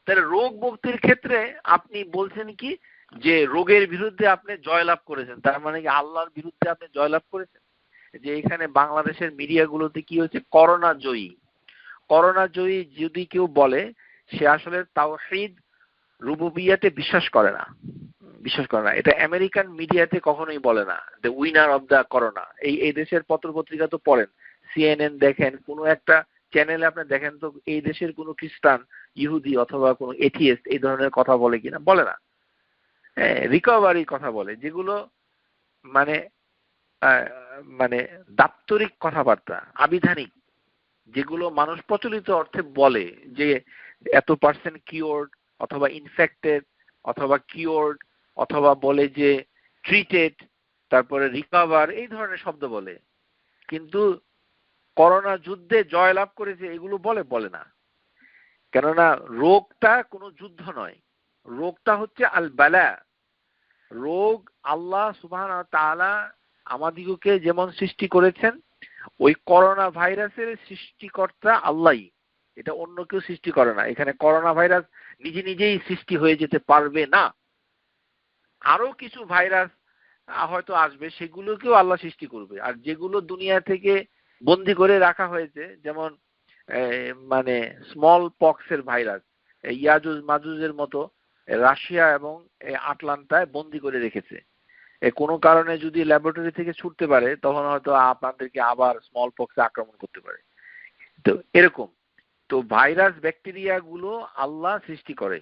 তাহলে রোগ মুক্তির ক্ষেত্রে আপনি বলছেন কি যে রোগের বিরুদ্ধে আপনি জয়লাভ করেছেন, তার মানে কি আল্লাহর বিরুদ্ধে আপনি জয়লাভ করেছেন? যে এখানে বাংলাদেশের মিডিয়াগুলোতে কি হচ্ছে, করোনা জয়ী। করোনা জয়ী যদি কেউ বলে, সে আসলে তাওহীদ রুবুবিয়াতে বিশ্বাস করে না, এটা আমেরিকান মিডিয়াতে কখনোই বলে না, the winner of the corona. এই দেশের পত্র পত্রিকা তো পড়েন, সিএনএন দেখেন, কোনো একটা চ্যানেলে আপনি দেখেন তো এই দেশের কোনো খ্রিস্টান, ইহুদি অথবা কোনো এথিয়েস্ট এই ধরনের কথা বলে কিনা? বলে না। হ্যাঁ, রিকভারি কথা বলে, যেগুলো মানে মানে দাপ্তরিক কথাবার্তা, আবিধানিক, যেগুলো মানুষ প্রচলিত অর্থে বলে যে এত পার্সেন্ট কিওর্ড অথবা ইনফেক্টেড অথবা কিওর্ড, অথবা বলে যে ট্রিটেড, তারপরে রিকভার, এই ধরনের শব্দ বলে। কিন্তু করোনা যুদ্ধে জয়লাভ করেছে এগুলো বলে না। কেননা রোগটা কোনো যুদ্ধ নয়, রোগটা হচ্ছে আল বালা। রোগ আল্লাহ সুবহানাহু ওয়া তাআলা আমাদিগকে যেমন সৃষ্টি করেছেন, ওই করোনা ভাইরাসের সৃষ্টিকর্তা আল্লাহই, এটা অন্য কেউ সৃষ্টি করে না। এখানে করোনা ভাইরাস নিজে নিজেই সৃষ্টি হয়ে যেতে পারবে না। আরো কিছু ভাইরাস হয়তো আসবে, সেগুলোকেও আল্লাহ সৃষ্টি করবে। আর যেগুলো দুনিয়া থেকে বন্দি করে রাখা হয়েছে, যেমন মানে স্মল পক্সের ভাইরাস, ইয়াজুজ মাজুজের মতো রাশিয়া এবং আটলান্টায় বন্দি করে রেখেছে। কোনো কারণে যদি ল্যাবরেটরি থেকে ছুটতে পারে, তখন হয়তো আপনাদেরকে আবার স্মল পক্সে আক্রমণ করতে পারে। তো এরকম তো ভাইরাস ব্যাকটেরিয়া গুলো আল্লাহ সৃষ্টি করে,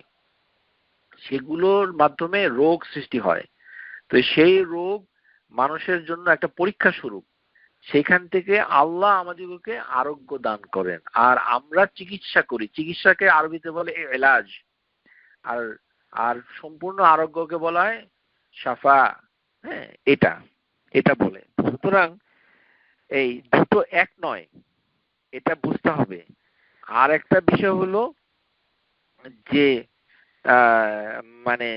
সেগুলোর মাধ্যমে রোগ সৃষ্টি হয়। তো সেই রোগ মানুষের জন্য একটা পরীক্ষা স্বরূপ, সেখান থেকে আল্লাহ আমাদেরকে আরোগ্য দান করেন, আর আমরা চিকিৎসা করি। চিকিৎসাকে আরবিতে বলে এলাজ, আর আর সম্পূর্ণ আরোগ্যকে বলা হয় শাফা। হ্যাঁ, এটা বলে। সুতরাং এই দুটো এক নয়, এটা বুঝতে হবে। আর একটা বিষয় হলো যে মানে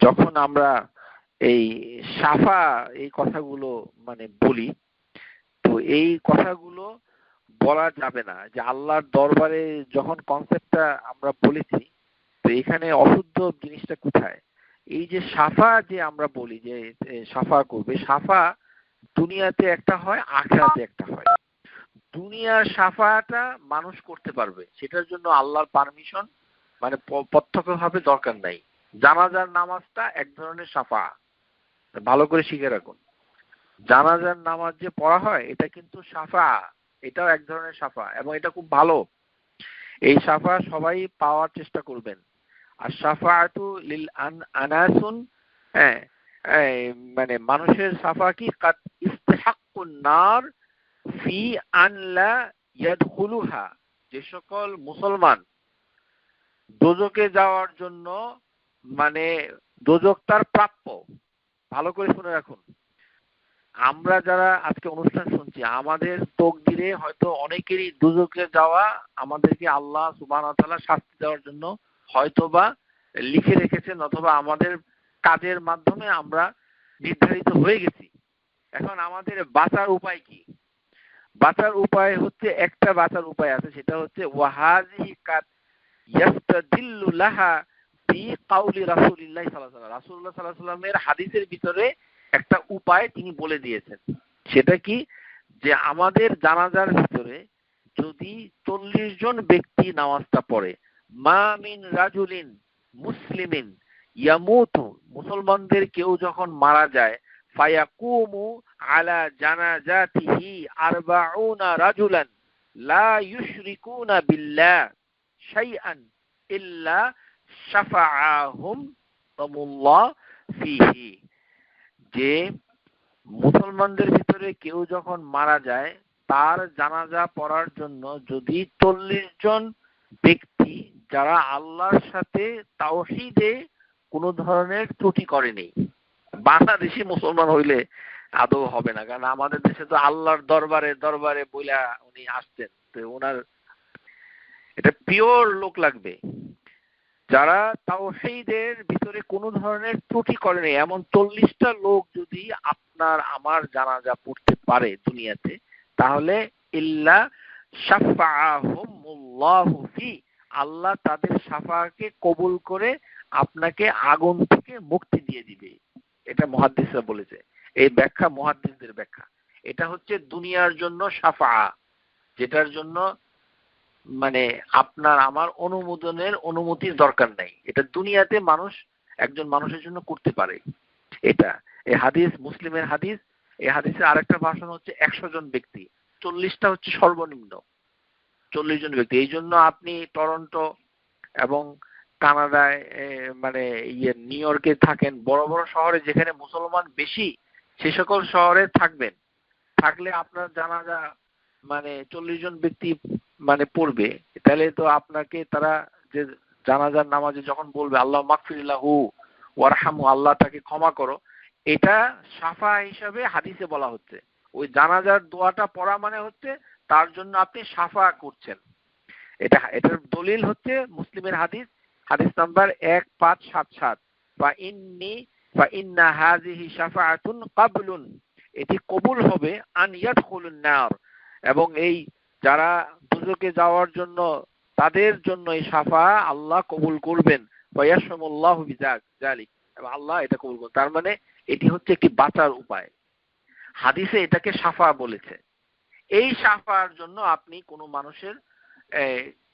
যখন আমরা এই সাফা এই কথাগুলো মানে বলি, তো এই কথাগুলো বলা যাবে না যে আল্লাহর দরবারে যখন কনসেপ্টটা আমরা বলেছি, তো এখানে অশুদ্ধ জিনিসটা কোথায়? এই যে সাফা যে আমরা বলি যে সাফা করবে, সাফা দুনিয়াতে একটা হয়, আখিরাতে একটা হয়। দুনিয়ার সাফাটা মানুষ করতে পারবে, সেটার জন্য আল্লাহর পারমিশন মানে প্রত্যক্ষভাবে দরকার নাই। জানাজার নামাজটা এক ধরনের সাফা, ভালো করে শিখে রাখুন। জানাজার নামাজ যে পড়া হয় এটা কিন্তু সাফা, এটাও এক ধরনের সাফা, এবং এটা খুব ভালো। এই সাফা সবাই পাওয়ার চেষ্টা করবেন। আর সাফাআতু লিল আনাসুন, হ্যাঁ, মানে মানুষের সাফা কি কাদ ইস্তাহাক্কুন নার ফি আন লা ইয়াদখুলুহা, যে সকল মুসলমান দোজকে যাওয়ার জন্য মানে দোজক তার প্রাপ্য। ভালো করে শুনে রাখুন, আমরা যারা আজকে অনুষ্ঠান শুনছি, আমাদের তকদিরে হয়তো অনেকেরই দোজকে যাওয়া আমাদেরকে আল্লাহ সুবহানাহু ওয়া তাআলা শাস্তি দেওয়ার জন্য হয়তোবা লিখে রেখেছেন, অথবা আমাদের কাজের মাধ্যমে আমরা নির্ধারিত হয়ে গেছি। এখন আমাদের বাঁচার উপায় কি? বাঁচার উপায় হচ্ছে, একটা বাঁচার উপায় আছে, সেটা হচ্ছে ওয়াহাযিহি কাদ ইয়াস্তাদিল্লু লাহা বি কাউলি রাসূলিল্লাহ সাল্লাল্লাহু আলাইহি ওয়াসাল্লাম। রাসূলুল্লাহ সাল্লাল্লাহু আলাইহি ওয়াসাল্লামের হাদিসের ভিতরে একটা উপায় তিনি বলে দিয়েছেন। সেটা কি? যে আমাদের জানাজার ভিতরে যদি 40 জন ব্যক্তি নামাজটা পড়ে, মা মিন রাজুলিন মুসলিমিন ইয়ামুতু, মুসলমানদের কেউ যখন মারা যায়, ফায়াকুমু আলা জানাজাতিহি 40 রাজুলান লা ইউশরিকুনা বিল্লাহ শাইআন ইল্লা শাফাআহুম তামুল্লাহ ফিহি। যে মুসলমানদের ভিতরে কেউ যখন মারা যায়, তার জানাজা পড়ার জন্য যদি 40 জন ব্যক্তি যারা আল্লাহর সাথে তাওহীদে কোনো ধরনের ত্রুটি করেনি, বাংলাদেশি মুসলমান হইলে আদৌ হবে না, কারণ আমাদের দেশে তো আল্লাহর দরবারে দরবারে বইলা উনি আসছেন, তো ওনার এটা পিওর লোক লাগবে যারা তাওহীদের ভিতরে কোনো ধরনের ত্রুটি করেনি। এমন 40টা লোক যদি আপনার আমার জানাজা পড়তে পারে দুনিয়াতে, তাহলে ইল্লা শাফাআহুমুল্লাহু ফি, আল্লাহ তাদের শাফাকে কবুল করে আপনাকে আগুন থেকে মুক্তি দিয়ে দিবে। এটা মুহাদ্দিসরা বলেছে, এই ব্যাখ্যা মুহাদ্দিসদের ব্যাখ্যা। এটা হচ্ছে দুনিয়ার জন্য শাফা, যেটার জন্য মানে আপনার আমার অনুমতির দরকার নাই, এটা দুনিয়াতে মানুষ একজন মানুষের জন্য করতে পারে। এটা এই হাদিস, মুসলিমের হাদিস। এই হাদিসের আরেকটা ভাষণ হচ্ছে 100 জন ব্যক্তি, 40টা হচ্ছে সর্বনিম্ন, 40 জন ব্যক্তি। এই জন্য আপনি টরন্টো এবং কানাডায় মানে নিউ ইয়র্কে থাকেন, বড় বড় শহরে যেখানে মুসলমান বেশি, সে সকল শহরে থাকবেন, থাকলে আপনার জানাজা মানে 40 জন ব্যক্তি মানে পড়বে, তাহলে তো আপনাকে তারা যে জানাজার নামাজে যখন বলবে আল্লাহ মাগফিরিল্লাহু ওয়ারহামু, আল্লাহ তাকে ক্ষমা করো, এটা শাফা হিসাবে হাদিসে বলা হচ্ছে। ওই জানাজার দোয়াটা পড়া মানে হচ্ছে তার জন্য আপনি শাফা করছেন। এটার দলিল হচ্ছে মুসলিমের হাদিস, হাদিস নাম্বার 1577, ফা ইন্না হাযিহি শাফাআতুন ক্বাবলুন, এটি কবুল হবে আন ইয়াদখুলুন নার, এবং এই যারা দুজকে যাওয়ার জন্য তাদের জন্য এই শাফা আল্লাহ কবুল করবেন, ওয়া ইয়াশমুল্লাহু বিযালিক, এবং আল্লাহ এটা কবুল করবেন। তার মানে এটি হচ্ছে একটি বাঁচার উপায়। হাদিসে এটাকে শাফা বলেছে। এই শাফার জন্য আপনি কোনো মানুষের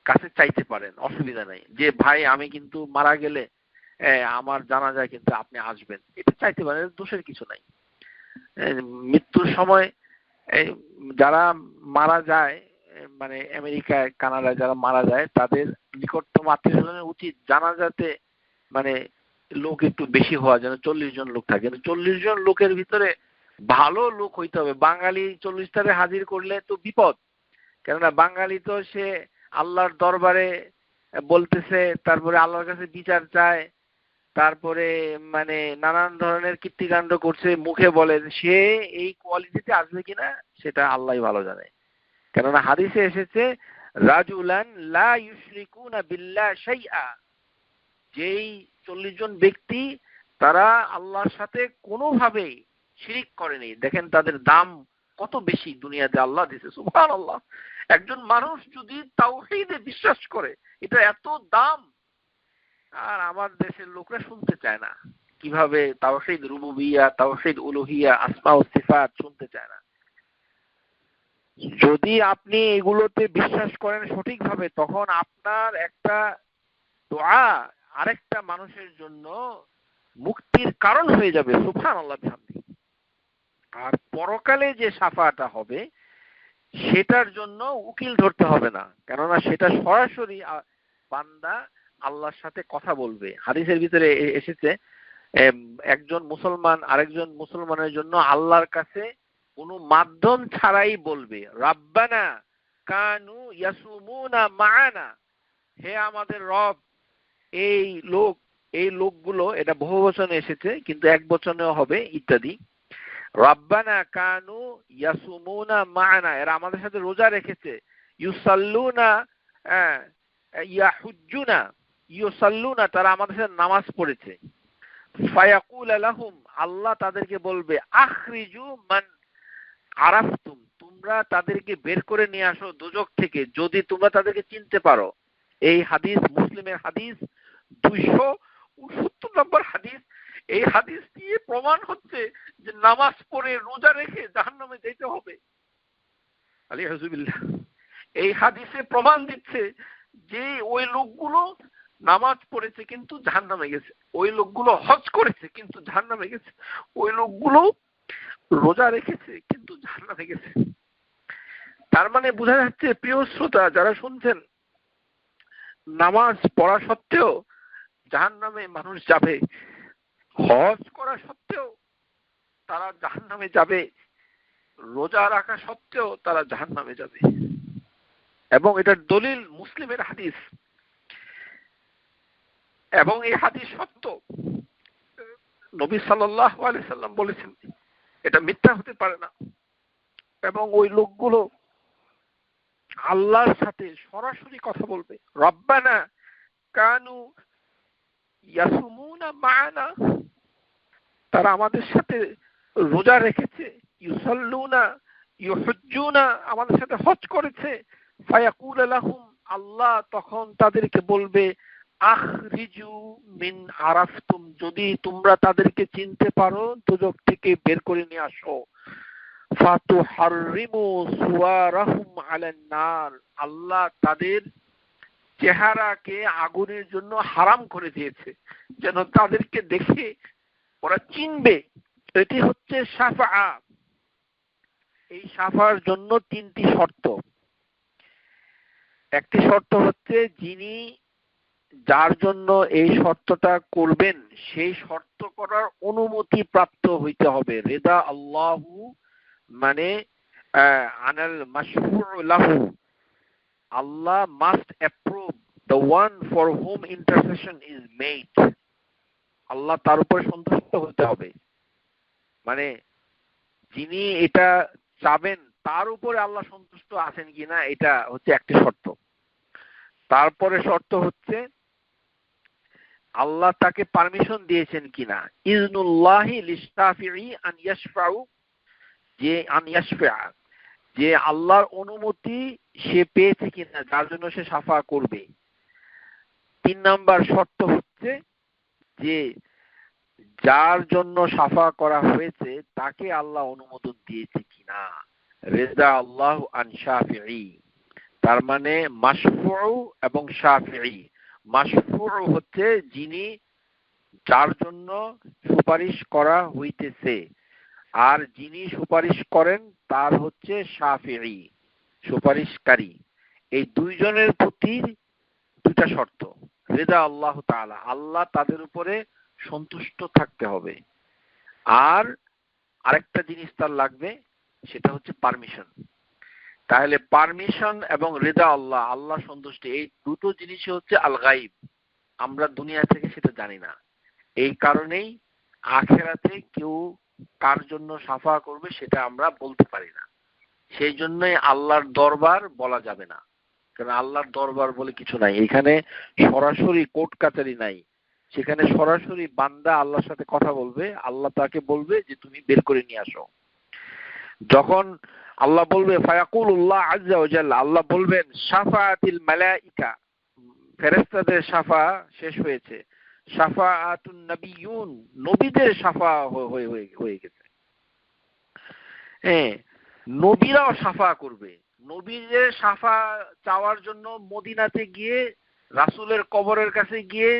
কাছে চাইতে পারেন, অসুবিধা নাই, যে ভাই আমি কিন্তু মারা গেলে আমার জানাজায় কিন্তু আপনি আসবেন, এটা চাইতে পারেন, দোষের কিছু নাই। মৃত্যুর সময় যারা মারা যায়, মানে আমেরিকায় কানাডায় যারা মারা যায়, তাদের নিকটতম আত্মীয়স্বজনের উচিত জানাজাতে মানে লোক একটু বেশি হওয়া, যেন 40 জন লোক থাকে। 40 জন লোকের ভিতরে ভালো লোক হইতে হবে। বাঙালি 40টারে হাজির করলে তো বিপদ, কেননা বাঙালি তো সে আল্লাহর দরবারে বলতেছে, তারপরে আল্লাহর কাছে বিচার চায়, তারপরে মানে নানান ধরনের কীর্তিকাণ্ড করছে, মুখে বলে, সে এই কোয়ালিটিতে আসবে কিনা সেটা আল্লাহই ভালো জানে। কেননা হাদিসে এসেছে রাজুলান লা ইউশরিকুনা বিল্লাহ শাইআ, যেই 40 জন ব্যক্তি তারা আল্লাহর সাথে কোনোভাবেই শিরিক করেনি। দেখেন তাদের দাম কত বেশি দুনিয়াতে আল্লাহ দিয়েছে, সুবহানাল্লাহ। একজন মানুষ যদি তাওহীদে বিশ্বাস করে, এটা এত দাম। আর আমার দেশের লোকরা শুনতে চায় না, কিভাবে তাওহীদ রুবুবিয়্যাহ, তাওহীদ উলুহিয়্যাহ, আসমা ও সিফাত শুনতে চায় না। যদি আপনি এগুলোতে বিশ্বাস করেন সঠিকভাবে, তখন আপনার একটা দোয়া আরেকটা মানুষের জন্য মুক্তির কারণ হয়ে যাবে, সুবহানাল্লাহ বিহামদিহি। আর পরকালে যে শাফাআতটা হবে সেটার জন্য উকিল ধরতে হবে না, কেননা সেটা সরাসরি বান্দা আল্লাহর সাথে কথা বলবে। হাদিসের ভিতরে এসেছে একজন মুসলমান আরেকজন মুসলমানের জন্য আল্লাহর কাছে কোনো মাধ্যম ছাড়াই বলবে, রাব্বানা কানু ইয়াসুমুনা মাআনা, হে আমাদের রব, এই লোকগুলো, এটা বহু বচনে এসেছে কিন্তু এক বচনেও হবে ইত্যাদি, রাব্বানা কানু ইয়াসুমুনা মাআনা, এরা আমাদের সাথে রোজা রেখেছে, ইউসাল্লুনা ইয়াহুজ্জুনা, ইউসাল্লুনা, তারা আমাদের সাথে নামাজ পড়েছে। ফায়াকুল লাহুম, আল্লাহ তাদেরকে বলবে, আখরিজু মান আরাফতুম, তোমরা তাদেরকে বের করে নিয়ে আসো দোজখ থেকে, যদি তোমরা তাদেরকে চিনতে পারো। এই হাদিস মুসলিমের হাদিস, 269 নম্বর হাদিস। এই হাদিস দিয়ে প্রমাণ হচ্ছে যে নামাজ পড়ে রোজা রেখে জাহান্নামে যেতে হবে। আলিয়াযুবিল্লাহ। এই হাদিসে প্রমাণ দিচ্ছে যে ওই লোকগুলো নামাজ পড়েছে কিন্তু জাহান্নামে গেছে, ওই লোকগুলো হজ করেছে কিন্তু জাহান্নামে গেছে, ওই লোকগুলো রোজা রেখেছে কিন্তু জাহান্নামে গেছে। তার মানে বোঝা যাচ্ছে প্রিয় শ্রোতা যারা শুনছেন, নামাজ পড়া সত্ত্বেও জাহান্নামে মানুষ যাবে, হজ করা সত্ত্বেও তারা জাহান্নামে যাবে, রোজা রাখা সত্ত্বেও তারা জাহান্নামে যাবে। এবং এটার দলিল মুসলিমের হাদিস, এবং এই হাদিস সত্য। নবী সাল্লাল্লাহু আলাইহি সাল্লাম বলেছেন, এটা মিথ্যা হতে পারে না। এবং ওই লোকগুলো আল্লাহর সাথে সরাসরি কথা বলবে, রব্বানা কানু ইয়াসুমুনা মা'ানা, তারা আমাদের সাথে রোজা রেখেছে, ইউসাল্লুনা ইউহুজ্জুনা, আমাদের সাথে হজ করেছে। ফায়াকুল লাহুম, আল্লাহ তখন তাদেরকে বলবে, আখরিজু মিন আরাফতুম, যদি তোমরা তাদেরকে চিনতে পারো দোজখ থেকে বের করে নিয়ে আসো। ফাতুহাররিমু সুওয়ারাহুম আলান নার, আল্লাহ তাদের চেহারাকে আগুনের জন্য হারাম করে দিয়েছে, যেন তাদেরকে দেখে ওরা চিনবে। এটি হচ্ছে শাফা। এই শাফার জন্য তিনটি শর্ত। একটি শর্ত হচ্ছে যিনি যার জন্য এই শর্তটা করবেন সেই শর্ত করার অনুমতি প্রাপ্ত হইতে হবে। রেদা আল্লাহু মানে আনাল মাশফুউ লাহু, Allah must approve the one for whom intercession is made, Allah তার উপর সন্তুষ্ট হতে হবে। মানে যিনি এটা চাবেন তার উপরে আল্লাহ সন্তুষ্ট আছেন কিনা, এটা হচ্ছে একটি শর্ত। তারপরে শর্ত হচ্ছে আল্লাহ তাকে পারমিশন দিয়েছেন কিনা, ইজনুল্লাহি লিশাফিঈ আন ইয়াশফাউ, যে আন ইয়াশফা, যে আল্লাহর অনুমতি সে পেয়েছে কিনা যার জন্য সে শাফা করবে। 3 নাম্বার শর্ত হচ্ছে যে যার জন্য শাফা করা হয়েছে তাকে আল্লাহ অনুমোদন দিয়েছে কিনা, রেজা আল্লাহু আন শাফিঈ। তার মানে মাশফুউ এবং শাফিঈ। মাশফুউ হচ্ছে যিনি যার জন্য সুপারিশ করা হইতেছে, আর যিনি সুপারিশ করেন তার হচ্ছে শাফিঈ, সুপারিশকারী। এই দুইজনের প্রতি দুইটা শর্ত। রেজা আল্লাহ তাআলা, আল্লাহ তাদের উপরে সন্তুষ্ট থাকতে হবে। আর আরেকটা জিনিস তার লাগবে, সেটা হচ্ছে পারমিশন। তাহলে পারমিশন এবং রেজা আল্লাহ, আল্লাহ সন্তুষ্টি, এই দুটো জিনিসই হচ্ছে আল গাইব, আমরা দুনিয়া থেকে সেটা জানি না। এই কারণেই আখিরাতে কেউ কার জন্য শাফা করবে সেটা আমরা বলতে পারি না। সেই জন্যই আল্লাহর দরবার বলা যাবে না, কারণ আল্লাহর দরবার বলে কিছু নাই। এখানে সরাসরি কোর্ট কাচারি নাই, সেখানে সরাসরি বান্দা আল্লাহর সাথে কথা বলবে, আল্লাহ তাকে বলবে যে তুমি বের করে নিয়ে আসো। যখন আল্লাহ বলবে ফায়াকুলুল্লাহ আযজা ওয়া জাল্লা, আল্লাহ বলবেন শাফাআতিল মালাইকা, ফেরেশতাদের শাফা শেষ হয়েছে, শাফাআতুন নবিয়ুন, নবীদের শাফা হয়ে গেছে। হ্যাঁ, নবীরাও শাফা করবে। নবীদের শাফা চাওয়ার জন্য মদিনাতে গিয়ে রাসূলের কবরের কাছে গিয়ে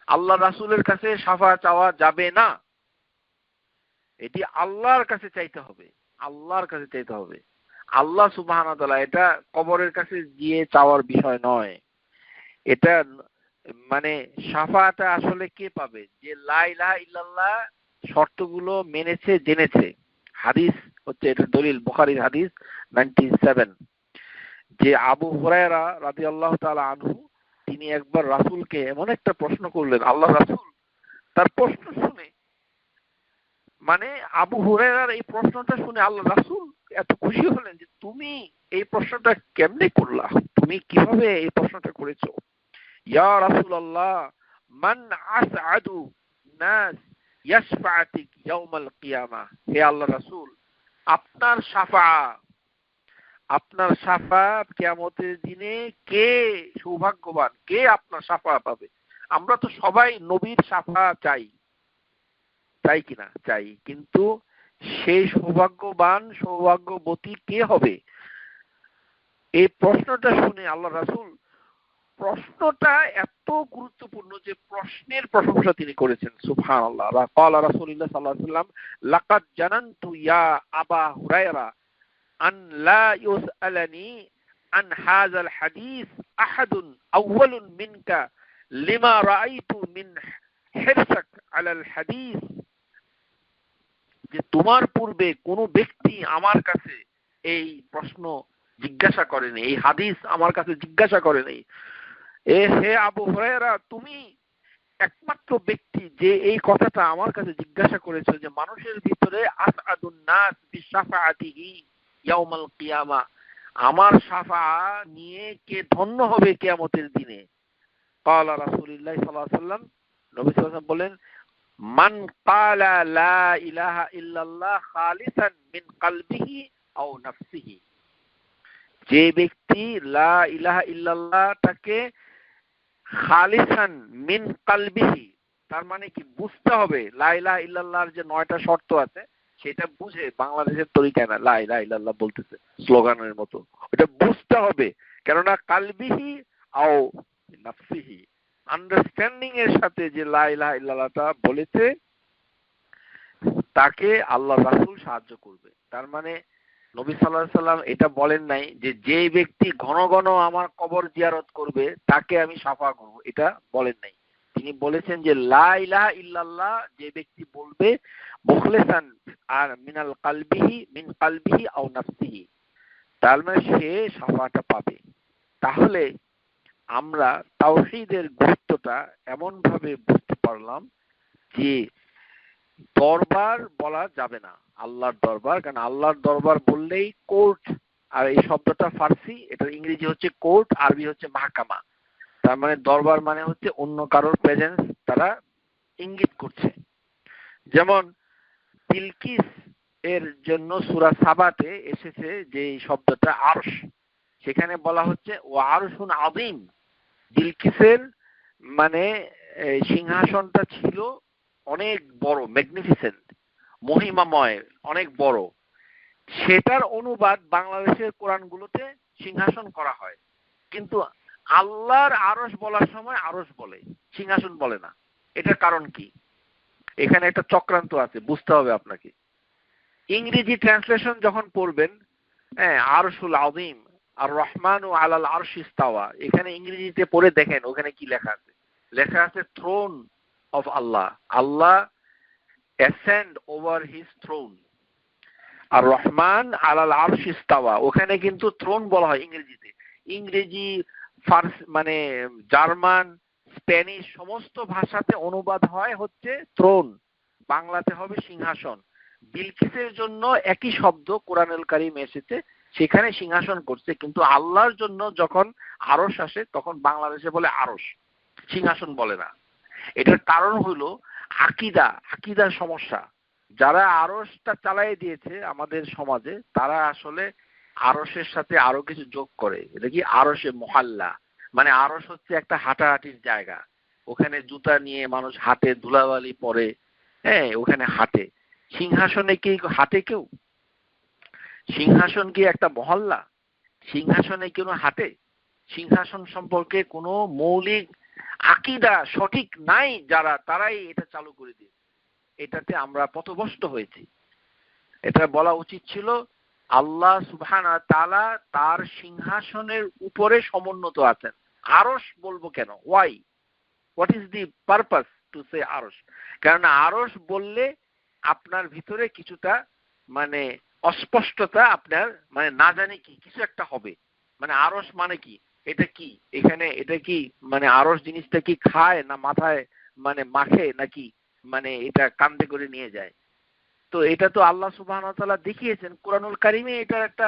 আল্লাহ রাসূলের কাছে শাফা চাওয়া যাবে না। এটি আল্লাহর কাছে চাইতে হবে, আল্লাহর কাছে চাইতে হবে। আল্লাহ সুবহানাহু ওয়া তাআলা, এটা কবরের কাছে গিয়ে চাওয়ার বিষয় নয়। এটা মানে শাফাটা আসলে কে পাবে, যে লা ইলাহা ইল্লাল্লাহ শর্তগুলো মেনেছে জেনেছে। হাদিস হচ্ছে এটা দলিল, বুখারীর হাদিস 97, যে আবু হুরায়রা রাদিয়াল্লাহু তাআলা আনহু তিনি একবার রাসূলকে এমন একটা প্রশ্ন করলেন, আল্লাহ রাসূল তার প্রশ্ন শুনে, মানে আবু হুরায়রার এই প্রশ্নটা শুনে আল্লাহ রাসূল এত খুশি হলেন যে তুমি এই প্রশ্নটা কেমনে করলা, তুমি কিভাবে এই প্রশ্নটা করেছো। ইয়া রাসূলুল্লাহ মান আসআদু নাস ইয়াশফাআতিক ইয়াউমাল কিয়ামাহ, হে আল্লাহ রাসূল আপনার শাফা কিয়ামতের দিনে কে সৌভাগ্যবান, কে আপনার শাফা পাবে। আমরা তো সবাই নবীর শাফা চাই কিনা, চাই, কিন্তু সেই সৌভাগ্যবতী কে হবে। এই প্রশ্নটা শুনে আল্লাহ রাসূল প্রশ্নটা এত গুরুত্বপূর্ণ যে প্রশ্নের প্রশংসা তিনি করেছেন। সুবহানাল্লাহ। ক্বালা রাসূলুল্লাহ সাল্লাল্লাহু আলাইহি ওয়াসাল্লাম লাকাদ জানানতু ইয়া আবা হুরায়রা আন লা ইউসআলানি আন হাযাল হাদিস আহাদুন আউয়ালুন মিনকা লিমা রাআইতু মিন হিরসাক আলাল হাদিস, যে তোমার পূর্বে কোনো ব্যক্তি আমার কাছে এই প্রশ্ন জিজ্ঞাসা করেনি, এই হাদিস আমার কাছে জিজ্ঞাসা করেনি। হে আবু হুরায়রা, তুমি একমাত্র ব্যক্তি যে এই কথাটা আমার কাছে জিজ্ঞাসা করেছো যে মানুষের ভিতরে আসআদুন নাস বিশাফাআতিহি ইয়াউমাল কিয়ামা, আমার শাফা নিয়ে কে ধন্য হবে কিয়ামতের দিনে। ক্বালা রাসূলুল্লাহ সাল্লাল্লাহু আলাইহি ওয়াসাল্লাম, নবী সাল্লাল্লাহু আলাইহি ওয়াসাল্লাম বলেন, মান ক্বালা লা ইলাহা ইল্লাল্লাহ খালিসান মিন কলবিহি আও নাফসিহি, যে ব্যক্তি লা ইলাহা ইল্লাল্লাহটাকে খালিসান মিন কলবিহি, তার মানে কি বুঝতে হবে লা ইলাহা ইল্লাল্লাহর যে 9টা শর্ত আছে সেটা বুঝে, বাংলাদেশের তরিকা না লা ইলাহা ইল্লাল্লাহ বলতেছে স্লোগানের মতো, এটা বুঝতে হবে। কেননা কলবিহি আও নাফসিহি, আন্ডারস্ট্যান্ডিং এর সাথে যে লা ইলাহা ইল্লাল্লাহটা বলেছে তাকে আল্লাহ রাসূল সাহায্য করবে। তার মানে নবী সাল্লাল্লাহু আলাইহি সাল্লাম এটা বলেন নাই যে যে ব্যক্তি ঘন ঘন আমার কবর জিয়ারত করবে তাকে আমি শাফা করব, এটা বলেন নাই। তিনি বলেছেন যে লা ইলাহা ইল্লাল্লাহ যে ব্যক্তি বলবে মুখলিসান আর মিনাল কলবিহি মিন কলবিহি আও নাফসিহি, তার মানে সে শাফাটা পাবে। তাহলে আমরা তাওহীদের গুরুত্বটা এমন ভাবে বুঝতে পারলাম যে দরবার বলা যাবে না, আল্লাহর দরবার, কারণ আল্লাহর দরবার বললেই কোর্ট, আর এই শব্দটা ফার্সি, এটার ইংরেজি হচ্ছে কোর্ট, আরবি হচ্ছে মাহকামা। তার মানে দরবার মানে হচ্ছে অন্য কারোর প্রেজেন্স তারা ইঙ্গিত করছে। যেমন বিলকিস এর জন্য সূরা সাবাতে এসেছে যে শব্দটা আরশ, সেখানে বলা হচ্ছে ও আরশুন আযীম, বিলকিসের মানে সিংহাসনটা ছিল অনেক বড়, ম্যাগনিফিসেন্ট, মহিমাময়, অনেক বড়। সেটার অনুবাদ বাংলাদেশের কোরআনগুলোতে সিংহাসন করা হয়, কিন্তু আল্লাহর আরশ বলার সময় আরশ বলে, সিংহাসন বলে না। এটার কারণ কি? এখানে একটা চক্রান্ত আছে, বুঝতে হবে আপনাকে। ইংরেজি ট্রান্সলেশন যখন পড়বেন, হ্যাঁ, আরশুল আযীম আর রহমানু আলাল আরশি ইস্তাওয়া, এখানে ইংরেজিতে পড়ে দেখেন ওখানে কি লেখা আছে। লেখা আছে throne of Allah, Allah ascend over his throne, আর রহমান আলাল আরশি ইস্তাওয়া, ওখানে কিন্তু থ্রোন বলা হয় ইংরেজিতে। ইংরেজি, ফার্সি, মানে জার্মান, স্প্যানিশ সমস্ত ভাষাতে অনুবাদ হয় হচ্ছে থ্রোন, বাংলাতে হবে সিংহাসন। বিলকিসের জন্য একই শব্দ কোরআনুল কারীম এসেছে, সেখানে সিংহাসন করছে, কিন্তু আল্লাহর জন্য যখন আরশ আসে তখন বাংলাদেশে বলে আরশ, সিংহাসন বলে না। এটার কারণ হলো আকিদার সমস্যা। যারা আরশটা চালাই দিয়েছে আমাদের সমাজে, তারা আসলে আরশের সাথে আরো কিছু যোগ করে। এটা কি আরশে মুহাল্লা, মানে আরশ হচ্ছে একটা হাঁটাহাঁটির জায়গা, ওখানে জুতা নিয়ে মানুষ হাঁটে, ধুলাবালি পরে, হ্যাঁ, ওখানে হাঁটে। সিংহাসনে কি হাঁটে কেউ? সিংহাসন কি একটা মহল্লা? সিংহাসনে কেউ হাঁটে? সিংহাসন সম্পর্কে কোনো মৌলিক আকীদা সঠিক নাই যারা, তারাই এটা চালু করে দিয়েছে। এটাতে আমরা পথভ্রষ্ট হয়েছি। এটা বলা উচিত ছিল আল্লাহ সুবহানাহু ওয়া তাআলা তার সিংহাসনের উপরে সমুন্নত আছেন। আরশ বলবো কেন? Why? What is the purpose to say আরশ? কারণ আরশ বললে আপনার ভিতরে কিছুটা মানে অস্পষ্টতা, আপনার মানে না জানি কি কিছু একটা হবে। মানে আরশ মানে কি, এটা কি, এখানে এটা কি, মানে আরশ জিনিসটা কি খায় না মাথায় মানে মাখে নাকি মানে এটা কাঁধে করে নিয়ে যায়? তো এটা তো আল্লাহ সুবহানাহু ওয়া তাআলা দেখিয়েছেন কোরআনুল কারীমে, এটার একটা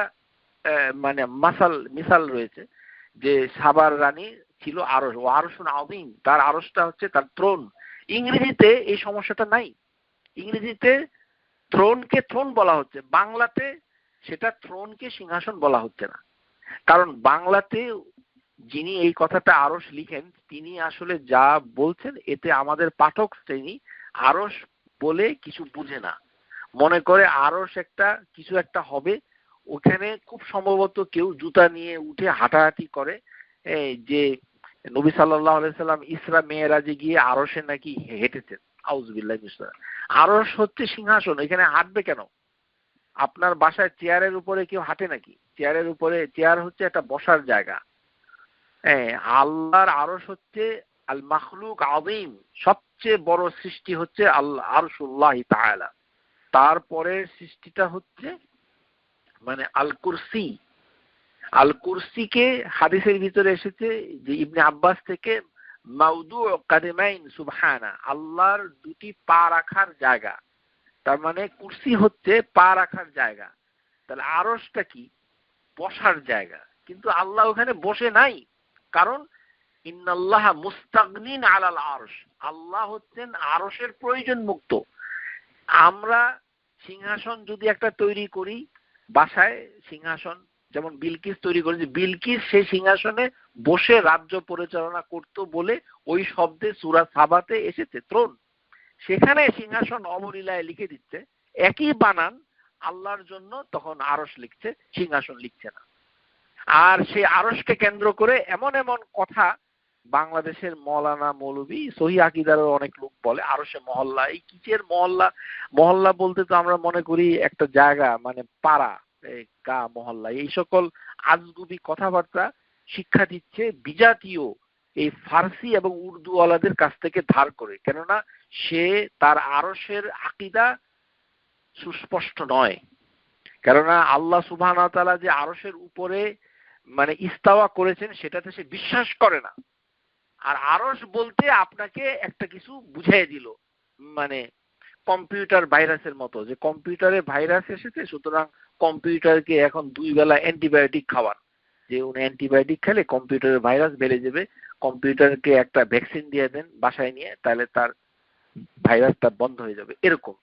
মানে মিসাল রয়েছে যে সাবার রানী ছিল আরশ, ও আরশুন আযীম, তার আরশটা হচ্ছে তার থ্রোন। ইংরেজিতে এই সমস্যাটা নাই, ইংরেজিতে থ্রোনকে থ্রোন বলা হচ্ছে, বাংলাতে সেটা থ্রোনকে সিংহাসন বলা হচ্ছে না। কারণ বাংলাতে যিনি এই কথাটা আরশ লিখেন তিনি আসলে যা বলছেন এতে আমাদের পাঠক শ্রেণী আরশ বলে কিছু বুঝে না, মনে করে আরশ একটা কিছু একটা হবে, ওখানে খুব সম্ভবত কেউ জুতা নিয়ে উঠে হাঁটাহাঁটি করে, যে নবী সাল্লাল্লাহু আলাইহি সাল্লাম ইসরা মেরাজে গিয়ে আরশে নাকি হেঁটেছেন। আউযুবিল্লাহি মিনাশ শাইতানির রাজিম। আরশ হচ্ছে সিংহাসন, এখানে হাঁটবে কেন? আপনার বাসায় চেয়ারের উপরে কেউ হাঁটে নাকি? চেয়ারের উপরে, চেয়ার হচ্ছে একটা বসার জায়গা। হ্যাঁ, আল্লাহর আরশ হচ্ছে আল মাখলুক আযীম, সবচেয়ে বড় সৃষ্টি হচ্ছে আল্লাহ আরশুল্লাহি তাআলা। তারপরের সৃষ্টিটা হচ্ছে মানে আল কুরসি। আল কুরসিকে হাদিসের ভিতরে এসেছে যে ইবনে আব্বাস থেকে, মাউদুউ কাদিমাইন সুবহানা, আল্লাহর দুটি পা রাখার জায়গা। তার মানে কুরসি হচ্ছে পা রাখার জায়গা। তাহলে আরশটা কি? বসার জায়গা। কিন্তু আল্লাহ ওখানে বসে নাই, কারণ ইন্নাল্লাহা মুস্তাগনিন আলাল আরশ, আল্লাহ হচ্ছেন আরশের প্রয়োজন মুক্ত। আমরা সিংহাসন যদি একটা তৈরি করি, বাসায় সিংহাসন যেমন বিলকিস তৈরি করেছে, বিলকিস সেই সিংহাসনে বসে রাজ্য পরিচালনা করত বলে ওই শব্দে সূরা সাবাতে এসেছে ত্রোন। সেখানে সিংহাসন অবলীলায় লিখে দিচ্ছে, একই বানান আল্লাহর জন্য তখন আরশ লিখছে, সিংহাসন লিখছে না। আর সেই আরশকে কেন্দ্র করে এমন এমন কথা বাংলাদেশের মৌলানা মৌলভী সহি আকীদারও অনেক লোক বলে আরশে মহল্লা। এই কিসের মহল্লা? মহল্লা বলতে তো আমরা মনে করি একটা জায়গা, মানে পাড়া, গা মহল্লা। এই সকল আজগুবি কথাবার্তা শিক্ষা দিচ্ছে বিজাতীয় এই ফার্সি এবং উর্দু ওয়ালাদের কাছ থেকে ধার করে, কেননা সে তার আরশের আকীদা সুস্পষ্ট নয়। কেননা আল্লাহ সুবহানাহু ওয়া তাআলা যে আরশের উপরে মানে ইস্তাওয়া করেছেন সেটাতে সে বিশ্বাস করে না। আর আরশ বলতে আপনাকে একটা কিছু বুঝিয়ে দিল, মানে কম্পিউটার ভাইরাসের মতো, যে কম্পিউটারে ভাইরাস এসেছে, সুতরাং কম্পিউটারকে এখন 2 বেলা অ্যান্টিবায়োটিক খাওয়ান, যে উনি অ্যান্টিবায়োটিক খেলে কম্পিউটারের ভাইরাস বেড়ে যাবে, কম্পিউটারকে একটা ভ্যাকসিন দিয়ে দেন বাসায় নিয়ে, তাহলে তার ভাইরাসটা বন্ধ হয়ে যাবে, এরকম।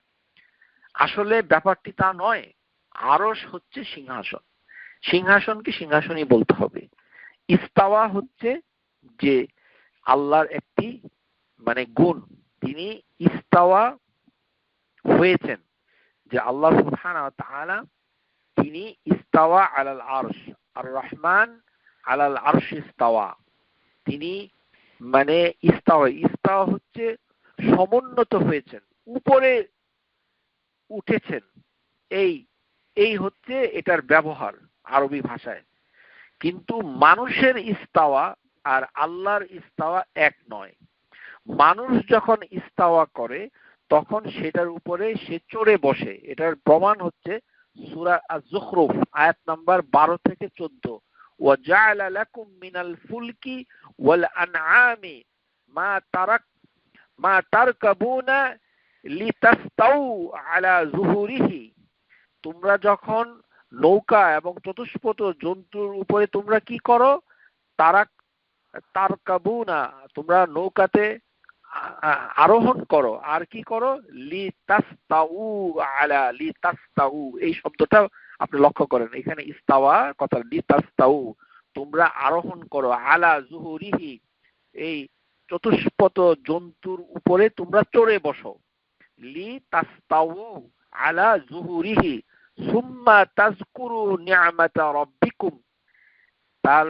আসলে ব্যাপারটি তা নয়। আরশ হচ্ছে সিংহাসন, সিংহাসনকে সিংহাসনই বলতে হবে। ইস্তাওয়া হচ্ছে যে আল্লাহর একটি মানে গুণ, তিনি ইস্তাওয়া হয়েছেন, যে আল্লাহ সুবহানাহু ওয়া তাআলা তিনি ইস্তাওয়া আলাল আরশ, আর রহমান আলাল আরশ ইস্তাওয়া, তিনি মানে ইস্তাওয়া, ইস্তাওয়া হচ্ছে সমুন্নত হয়েছেন, উপরে উঠেছেন। এই এই হচ্ছে এটার ব্যবহার আরবি ভাষায়। কিন্তু মানুষের ইস্তাওয়া আর আল্লাহর ইস্তাওয়া এক নয়। মানুষ যখন ইস্তাওয়া করে তখন সেটার উপরে সে চড়ে বসে। এটার প্রমাণ হচ্ছে সূরা আয-যুখরুফ আয়াত নাম্বার 12 থেকে 14, ওয়া জাআলা লাকুম মিনাল ফুলকি ওয়াল আনআমি মা তারকাবুনা লিতাস্তাউ আলা যুহুরিহি। তোমরা যখন নৌকা এবং চতুষ্পদ জন্তুর উপরে তোমরা কি করো? তারকাবুনা, তোমরা নৌকাতে আরোহণ করো, আর কি করো? লিতাস্তাউ, এই শব্দটা আপনি লক্ষ্য করেন, এখানে ইস্তাওয়া কথা, লিতাস্তাউ, তোমরা আরোহণ করো, আলা যুহুরিহি, এই চতুষ্পদ জন্তুর উপরে তোমরা চড়ে বসো। লিতাস্তাউ আলা যুহুরিহি সুম্মা তাযকুরু নি'মাতা রাব্বিকুম, তার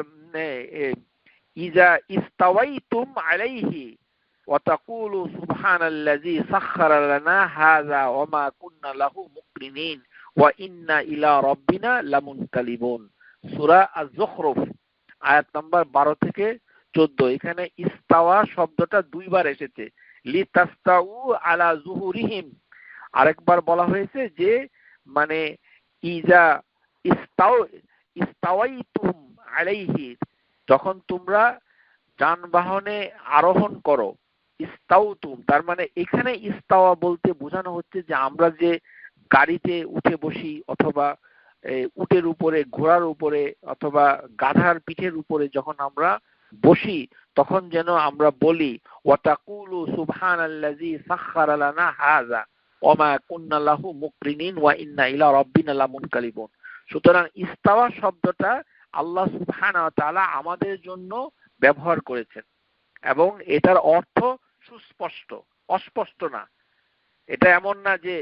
ইজা ইস্তাওয়াইতুম আলাইহি ওয়া তাকুলু সুবহানাল্লাযী সাখখারা লানা হাযা ওয়া মা কুন্না লাহু মুকরিনিন ওয়া ইন্না ইলা রাব্বিনা লামুনকালিবুন। সূরা আয-যুখরুফ আয়াত নাম্বার 12 থেকে 14। এখানে ইস্তাওয়া শব্দটা 2 বার এসেছে, লিতাস্তাউ আলা যুহুরিহিম। আরেকবার বলা হয়েছে যে মানে ইজা ইস্তাওয়াইতুম আলাইহি, যখন তোমরা যানবাহনে আরোহণ করো। ইস্তাউতুম, তার মানে এখানে ইস্তাওয়া বলতে বোঝানো হচ্ছে যে আমরা যে গাড়িতে উঠে বসি, অথবা উটের উপরে, ঘোড়ার উপরে, অথবা গাধার পিঠের উপরে যখন আমরা বসি, তখন যেন আমরা বলি ওয়া তাকুলু সুবহানাল্লাযী সাখখারা লানা হাযা ওয়া মা কুন্না লাহু মুকরিনিন ওয়া ইন্না ইলা রাব্বিনা লামুনকালিবুন। সুতরাং ইস্তাওয়া শব্দটা আল্লাহ সুবহানাহু ওয়া তাআলা আমাদের জন্য ব্যবহার করেছেন, এবং এটার অর্থ সুস্পষ্ট, অস্পষ্ট না। এটা এমন না যে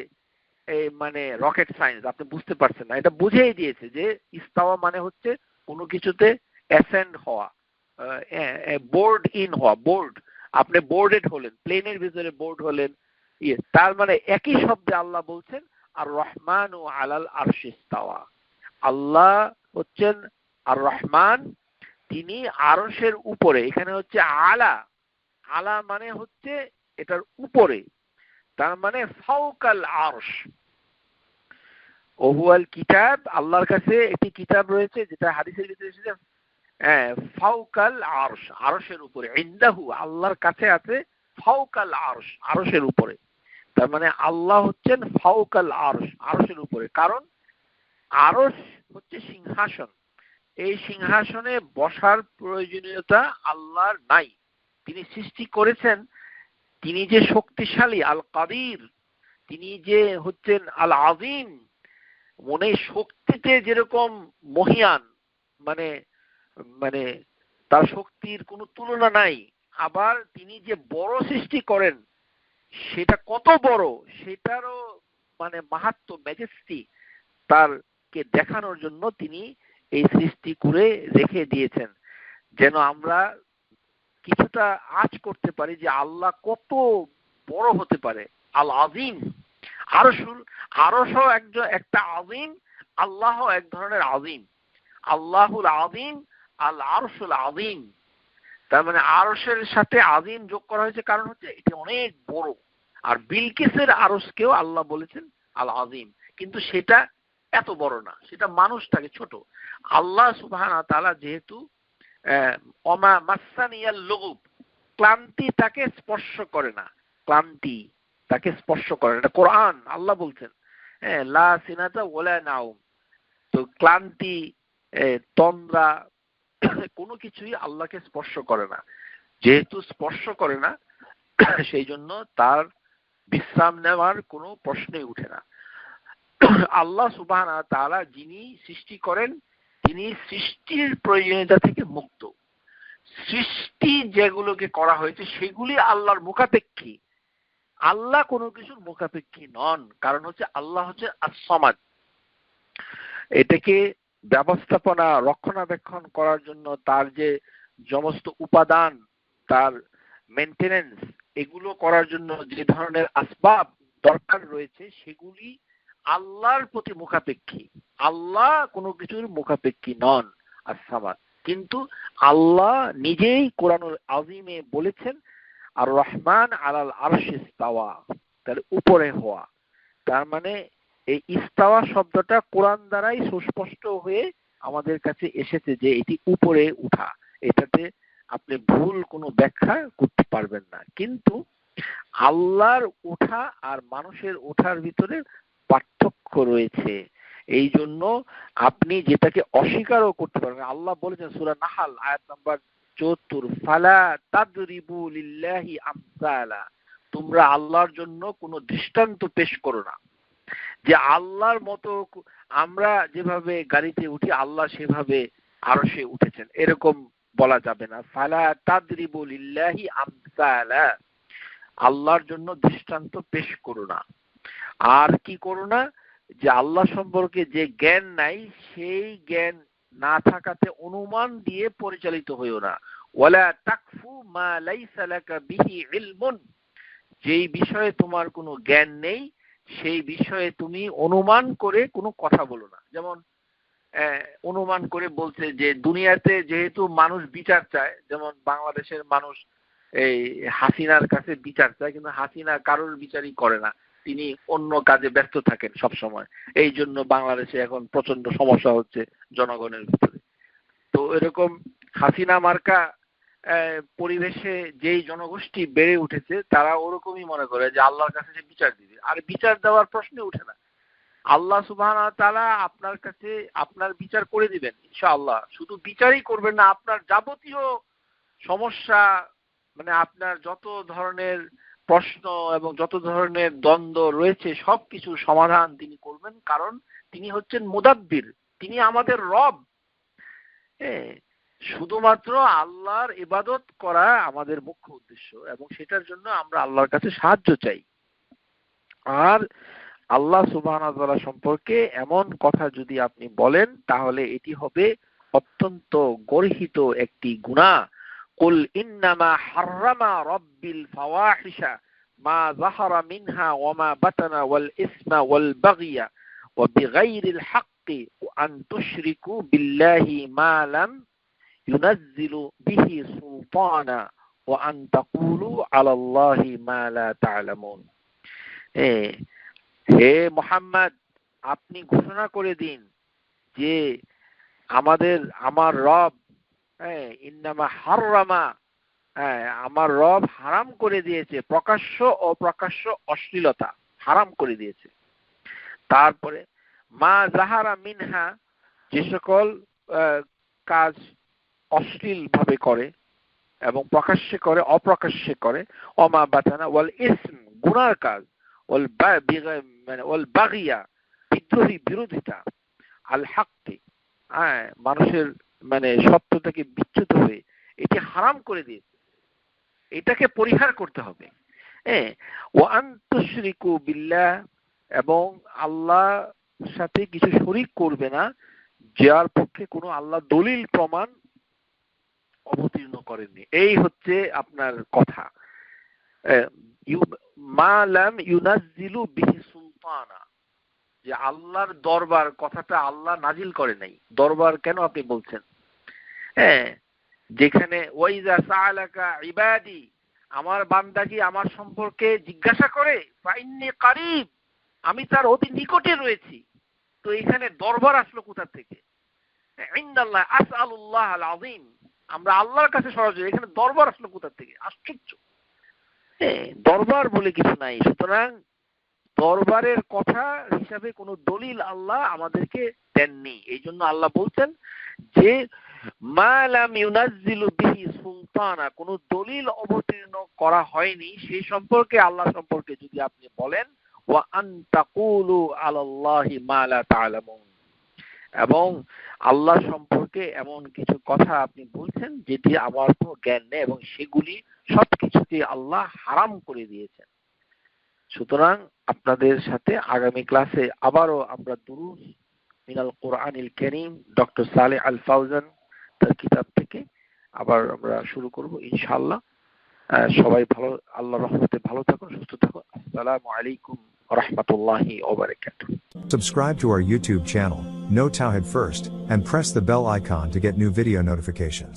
মানে রকেট সায়েন্স আপনি বুঝতে পারছেন না, এটা বুঝিয়ে দিয়েছে যে ইস্তাওয়া মানে হচ্ছে কোনো কিছুতে অ্যাসেন্ড হওয়া, বোর্ড ইন হওয়া, বোর্ড, আপনি বোর্ডেড হলেন, প্লেনের ভিতরে বোর্ড হলেন, তার মানে একই শব্দে আল্লাহ বলছেন আর রহমান ও আলাল আরশি ইস্তাওয়া। আল্লাহ হচ্ছেন আর রহমান, তিনি আরশের উপরে। এখানে হচ্ছে আলা, আলা মানে হচ্ছে এটার উপরে, তার মানে ফাওকাল আরশ। ওহুয়াল কিতাব, আল্লাহর কাছে একটি কিতাব রয়েছে যেটা হাদিসের ভিতরে এসেছে ফাওকাল আরশ, আরশের উপরে। ইনদাহু, আল্লাহর কাছে আছে ফাওকাল আরশ, আরশের উপরে। তার মানে আল্লাহ হচ্ছেন ফাওকাল আরশ, আরশের উপরে। কারণ আরশ হচ্ছে সিংহাসন, এই সিংহাসনে বসার প্রয়োজনীয়তা আল্লাহর নাই। তিনি সৃষ্টি করেছেন, তিনি যে শক্তিশালী আল কাদির, তিনি যে হচ্ছেন আল আজিম, মনে শক্তিতে যেরকম মহিয়ান, মানে মানে তার শক্তির কোনো তুলনা নাই। আবার তিনি যে বড় সৃষ্টি করেন, সেটা কত বড় সেটারও মানে মাহাত্ম্য, ম্যাজেস্টি তারকে দেখানোর জন্য তিনি এই সৃষ্টি করে রেখে দিয়েছেন, যেন আমরা কিছুটা আঁচ করতে পারি যে আল্লাহ কত বড় হতে পারে। আল আজিম, আরশও একটা আজিম, আল্লাহ এক ধরনের আজিম। আল্লাহুল আজিম, আল আরশুল আজিম। তার মানে আরশের সাথে আজিম যোগ করা হয়েছে, কারণ হচ্ছে এটি অনেক বড়। আর বিলকিসের আরশকেও আল্লাহ বলেছেন আল আজিম, কিন্তু সেটা এত বড় না, সেটা মানুষ থাকে ছোট। আল্লাহ সুবহানাহু ওয়া তাআলা যেহেতু অমা মাসানিয়াল লুগুব, ক্লান্তি তাকে স্পর্শ করে না, ক্লান্তি তাকে স্পর্শ করে না। এটা কোরআন, আল্লাহ বলছেন লা সিনাতা ওয়ালা নাউম। তো ক্লান্তি, তন্দ্রা কোনো কিছুই আল্লাহকে স্পর্শ করে না। যেহেতু স্পর্শ করে না, সেই জন্য তার বিশ্রাম নেওয়ার কোনো প্রশ্নই উঠে না। আল্লাহ সুবহানাহু ওয়া তাআলা যিনি সৃষ্টি করেন, তিনি সৃষ্টির প্রয়োজনীয়তা থেকে মুক্ত। সৃষ্টি যেগুলোকে করা হয়েছে সেগুলি আল্লাহর মুখাপেক্ষী, আল্লাহ কোনো কিছুর মুখাপেক্ষী নন। কারণ হচ্ছে আল্লাহ হচ্ছে আস-সামাদ। এটাকে ব্যবস্থাপনা, রক্ষণাবেক্ষণ করার জন্য তার যে সমস্ত উপাদান, তার মেইনটেনেন্স, এগুলো করার জন্য যে ধরনের আসবাব দরকার রয়েছে, সেগুলি আল্লাহর প্রতি মুখাপেক্ষী। আল্লাহ কোনো কিছুর মুখাপেক্ষী নন, আস-সামাদ। কিন্তু আল্লাহ নিজেই কোরআনুল আযীমে বলেছেন আর রহমান আলাল আরশি ইস্তাওয়া, তার উপরে হওয়া। তার মানে এই ইস্তাওয়া শব্দটা কোরআন দ্বারাই সুস্পষ্ট হয়ে আমাদের কাছে এসেছে যে এটি উপরে উঠা। এটাতে আপনি ভুল কোনো ব্যাখ্যা করতে পারবেন না। কিন্তু আল্লাহর ওঠা আর মানুষের ওঠার ভিতরে পার্থক্য রয়েছে। এই জন্য আপনি যেটাকে অস্বীকারও করতে পারবেন। আল্লাহ বলেছেন সূরা নাহল আয়াত নাম্বার ৭৪, ফালা তাদরিবু লিল্লাহি আমসালা, তোমরা আল্লাহর জন্য কোনো দৃষ্টান্ত পেশ করো না যে আল্লাহর মতো আমরা যেভাবে গাড়িতে উঠি আল্লাহ সেভাবে আরশে উঠেছেন, এরকম বলা যাবে না। ফালা তাদরিবু লিল্লাহি আমসালা, আল্লাহর জন্য দৃষ্টান্ত পেশ করো না। আর কি করো না, যে আল্লাহ সম্পর্কে যে জ্ঞান নাই সেই জ্ঞান না থাকাতে অনুমান দিয়ে পরিচালিত হইও না। ওয়ালা তাকফু মা লাইসা লাকা বিহি ইলমুন, যেই বিষয়ে তোমার কোনো জ্ঞান নেই সেই বিষয়ে তুমি অনুমান করে কোনো কথা বলো না। যেমন অনুমান করে বলছে যে দুনিয়াতে যেহেতু মানুষ বিচার চায়, যেমন বাংলাদেশের মানুষ এই হাসিনার কাছে বিচার চায়, কিন্তু হাসিনা কারোর বিচারই করে না, তিনি অন্য কাজে ব্যস্ত থাকেন সব সময়। এই জন্য বাংলাদেশে এখন প্রচন্ড সমস্যা হচ্ছে জনগণের ভিতরে। তো এরকম হাসিনা মার্কা পরিবেশে যেই জনগোষ্ঠী বেড়ে উঠেছে তারা ওরকমই মনে করে যে আল্লাহর কাছে সে বিচার দিবে, আর বিচার দেওয়ার প্রশ্নে উঠে না। আল্লাহ সুবহানাহু ওয়া তাআলা আপনার কাছে আপনার বিচার করে দিবেন ইনশাআল্লাহ। শুধু বিচারই করবেন না, আপনার যাবতীয় সমস্যা, মানে আপনার যত ধরনের প্রশ্ন এবং যত ধরনের দ্বন্দ্ব রয়েছে সবকিছু সমাধান তিনি করবেন। কারণ তিনি হচ্ছেন মুদাব্বির, তিনি আমাদের রব। শুধুমাত্র আল্লাহর ইবাদত করা আমাদের মুখ্য উদ্দেশ্য, এবং সেটার জন্য আমরা আল্লাহর কাছে সাহায্য চাই। আর আল্লাহ সুবহানাহু ওয়া তাআলা সম্পর্কে এমন কথা যদি আপনি বলেন তাহলে এটি হবে অত্যন্ত গর্হিত একটি গুনাহ। কুল ইন্নামা হাররামা রাব্বিল ফাওয়াহিশা মা যাহারা মিনহা ওয়া মা বাতানা ওয়াল ইসমা ওয়াল বাগিয়া ওয়া বিগাইরিল হাক্কি আন তুশরিকু বিল্লাহি মা লাম ইউনাজ্জিলু বিহি সুলতানা ওয়া আন তাকুলু আলাল্লাহি মা লা তা'লামুন। হে মুহাম্মদ, আপনি ঘোষণা করে দিন যে আমার রব ইন্নামা হাররামা, আমার রব হারাম করে দিয়েছে, প্রকাশ্য অপ্রকাশ্য অশ্লীলতা হারাম করে দিয়েছে। তারপরে মা যাহারা মিনহা, যে সকল কাজ অশ্লীল ভাবে করে এবং প্রকাশ্যে করে অপ্রকাশ্যে করে, অমা বাতানা ওয়াল ইসম, গুনার কাজ, ওয়াল বাগিয়া, বিদ্রোহী বিরোধিতা, আল হাক্কি, মানুষের সত্য থেকে বিচ্যুত হয়ে এটি হারাম করে দিয়েছে, এটাকে পরিহার করতে হবে। ওয়া আন তুশরিকু বিল্লাহ, এবং আল্লাহর সাথে কিছু শরীক করবে না, যার পক্ষে কোনো আল্লাহ দলিল প্রমাণ অবতীর্ণ করেননি। এই হচ্ছে আপনার কথা। মা লাম ইউনাজ্জিলু বিহি সুলতানা, যে আল্লাহর দরবার, কথাটা আল্লাহ নাজিল করে নাই। দরবার কেন আপনি বলছেন? যেখানে ওয়াইজা সাআলাকা ইবাদি, আমার বান্দা কি আমার সম্পর্কে জিজ্ঞাসা করে, ফাইন্নী কারিব, আমি তার অতি নিকটে রয়েছি। তো এখানে দরবার আসলো কোথা থেকে? ইনদাল্লাহ আসআলুল্লাহ আল আযীম, আমরা আল্লাহর কাছে সরাসরি, এখানে দরবার আসলো কোথা থেকে? আশ্চর্য। দরবার বলে কিছু নাই। সুতরাং দরবারের কথা হিসাবে কোনো দলিল আল্লাহ আমাদেরকে দেননি। এই জন্য আল্লাহ বলছেন যে মা লাম ইউনাজ্জিলু বিহি সুলতানা, কোনো দলিল অবতীর্ণ করা হয়নি, সেই সম্পর্কে, আল্লাহ সম্পর্কে যদি আপনি বলেন, ওয়া আন তাকুলু আলাল্লাহি মা লা তা'লামুন, এবং আল্লাহ সম্পর্কে এমন কিছু কথা আপনি বলছেন যেটি আমার কোনো জ্ঞান নেই, এবং সেগুলি সবকিছুকে আল্লাহ হারাম করে দিয়েছেন। সুতরাং আপনাদের সাথে আগামী ক্লাসে আবারও আমরা দুরুস মিনাল কোরআনিল কারীম, ডক্টর সালেহ আল ফাউজান তার কিতাব থেকে আবার আমরা শুরু করব ইনশাআল্লাহ। সবাই ভালো, আল্লাহর রহমতে ভালো থাকুন, সুস্থ থাকুন। আসসালামু আলাইকুম ওয়া রাহমাতুল্লাহি ওয়া বারাকাতুহু। Subscribe to our YouTube channel, Know Tawhid First, and press the bell icon to get new video notifications.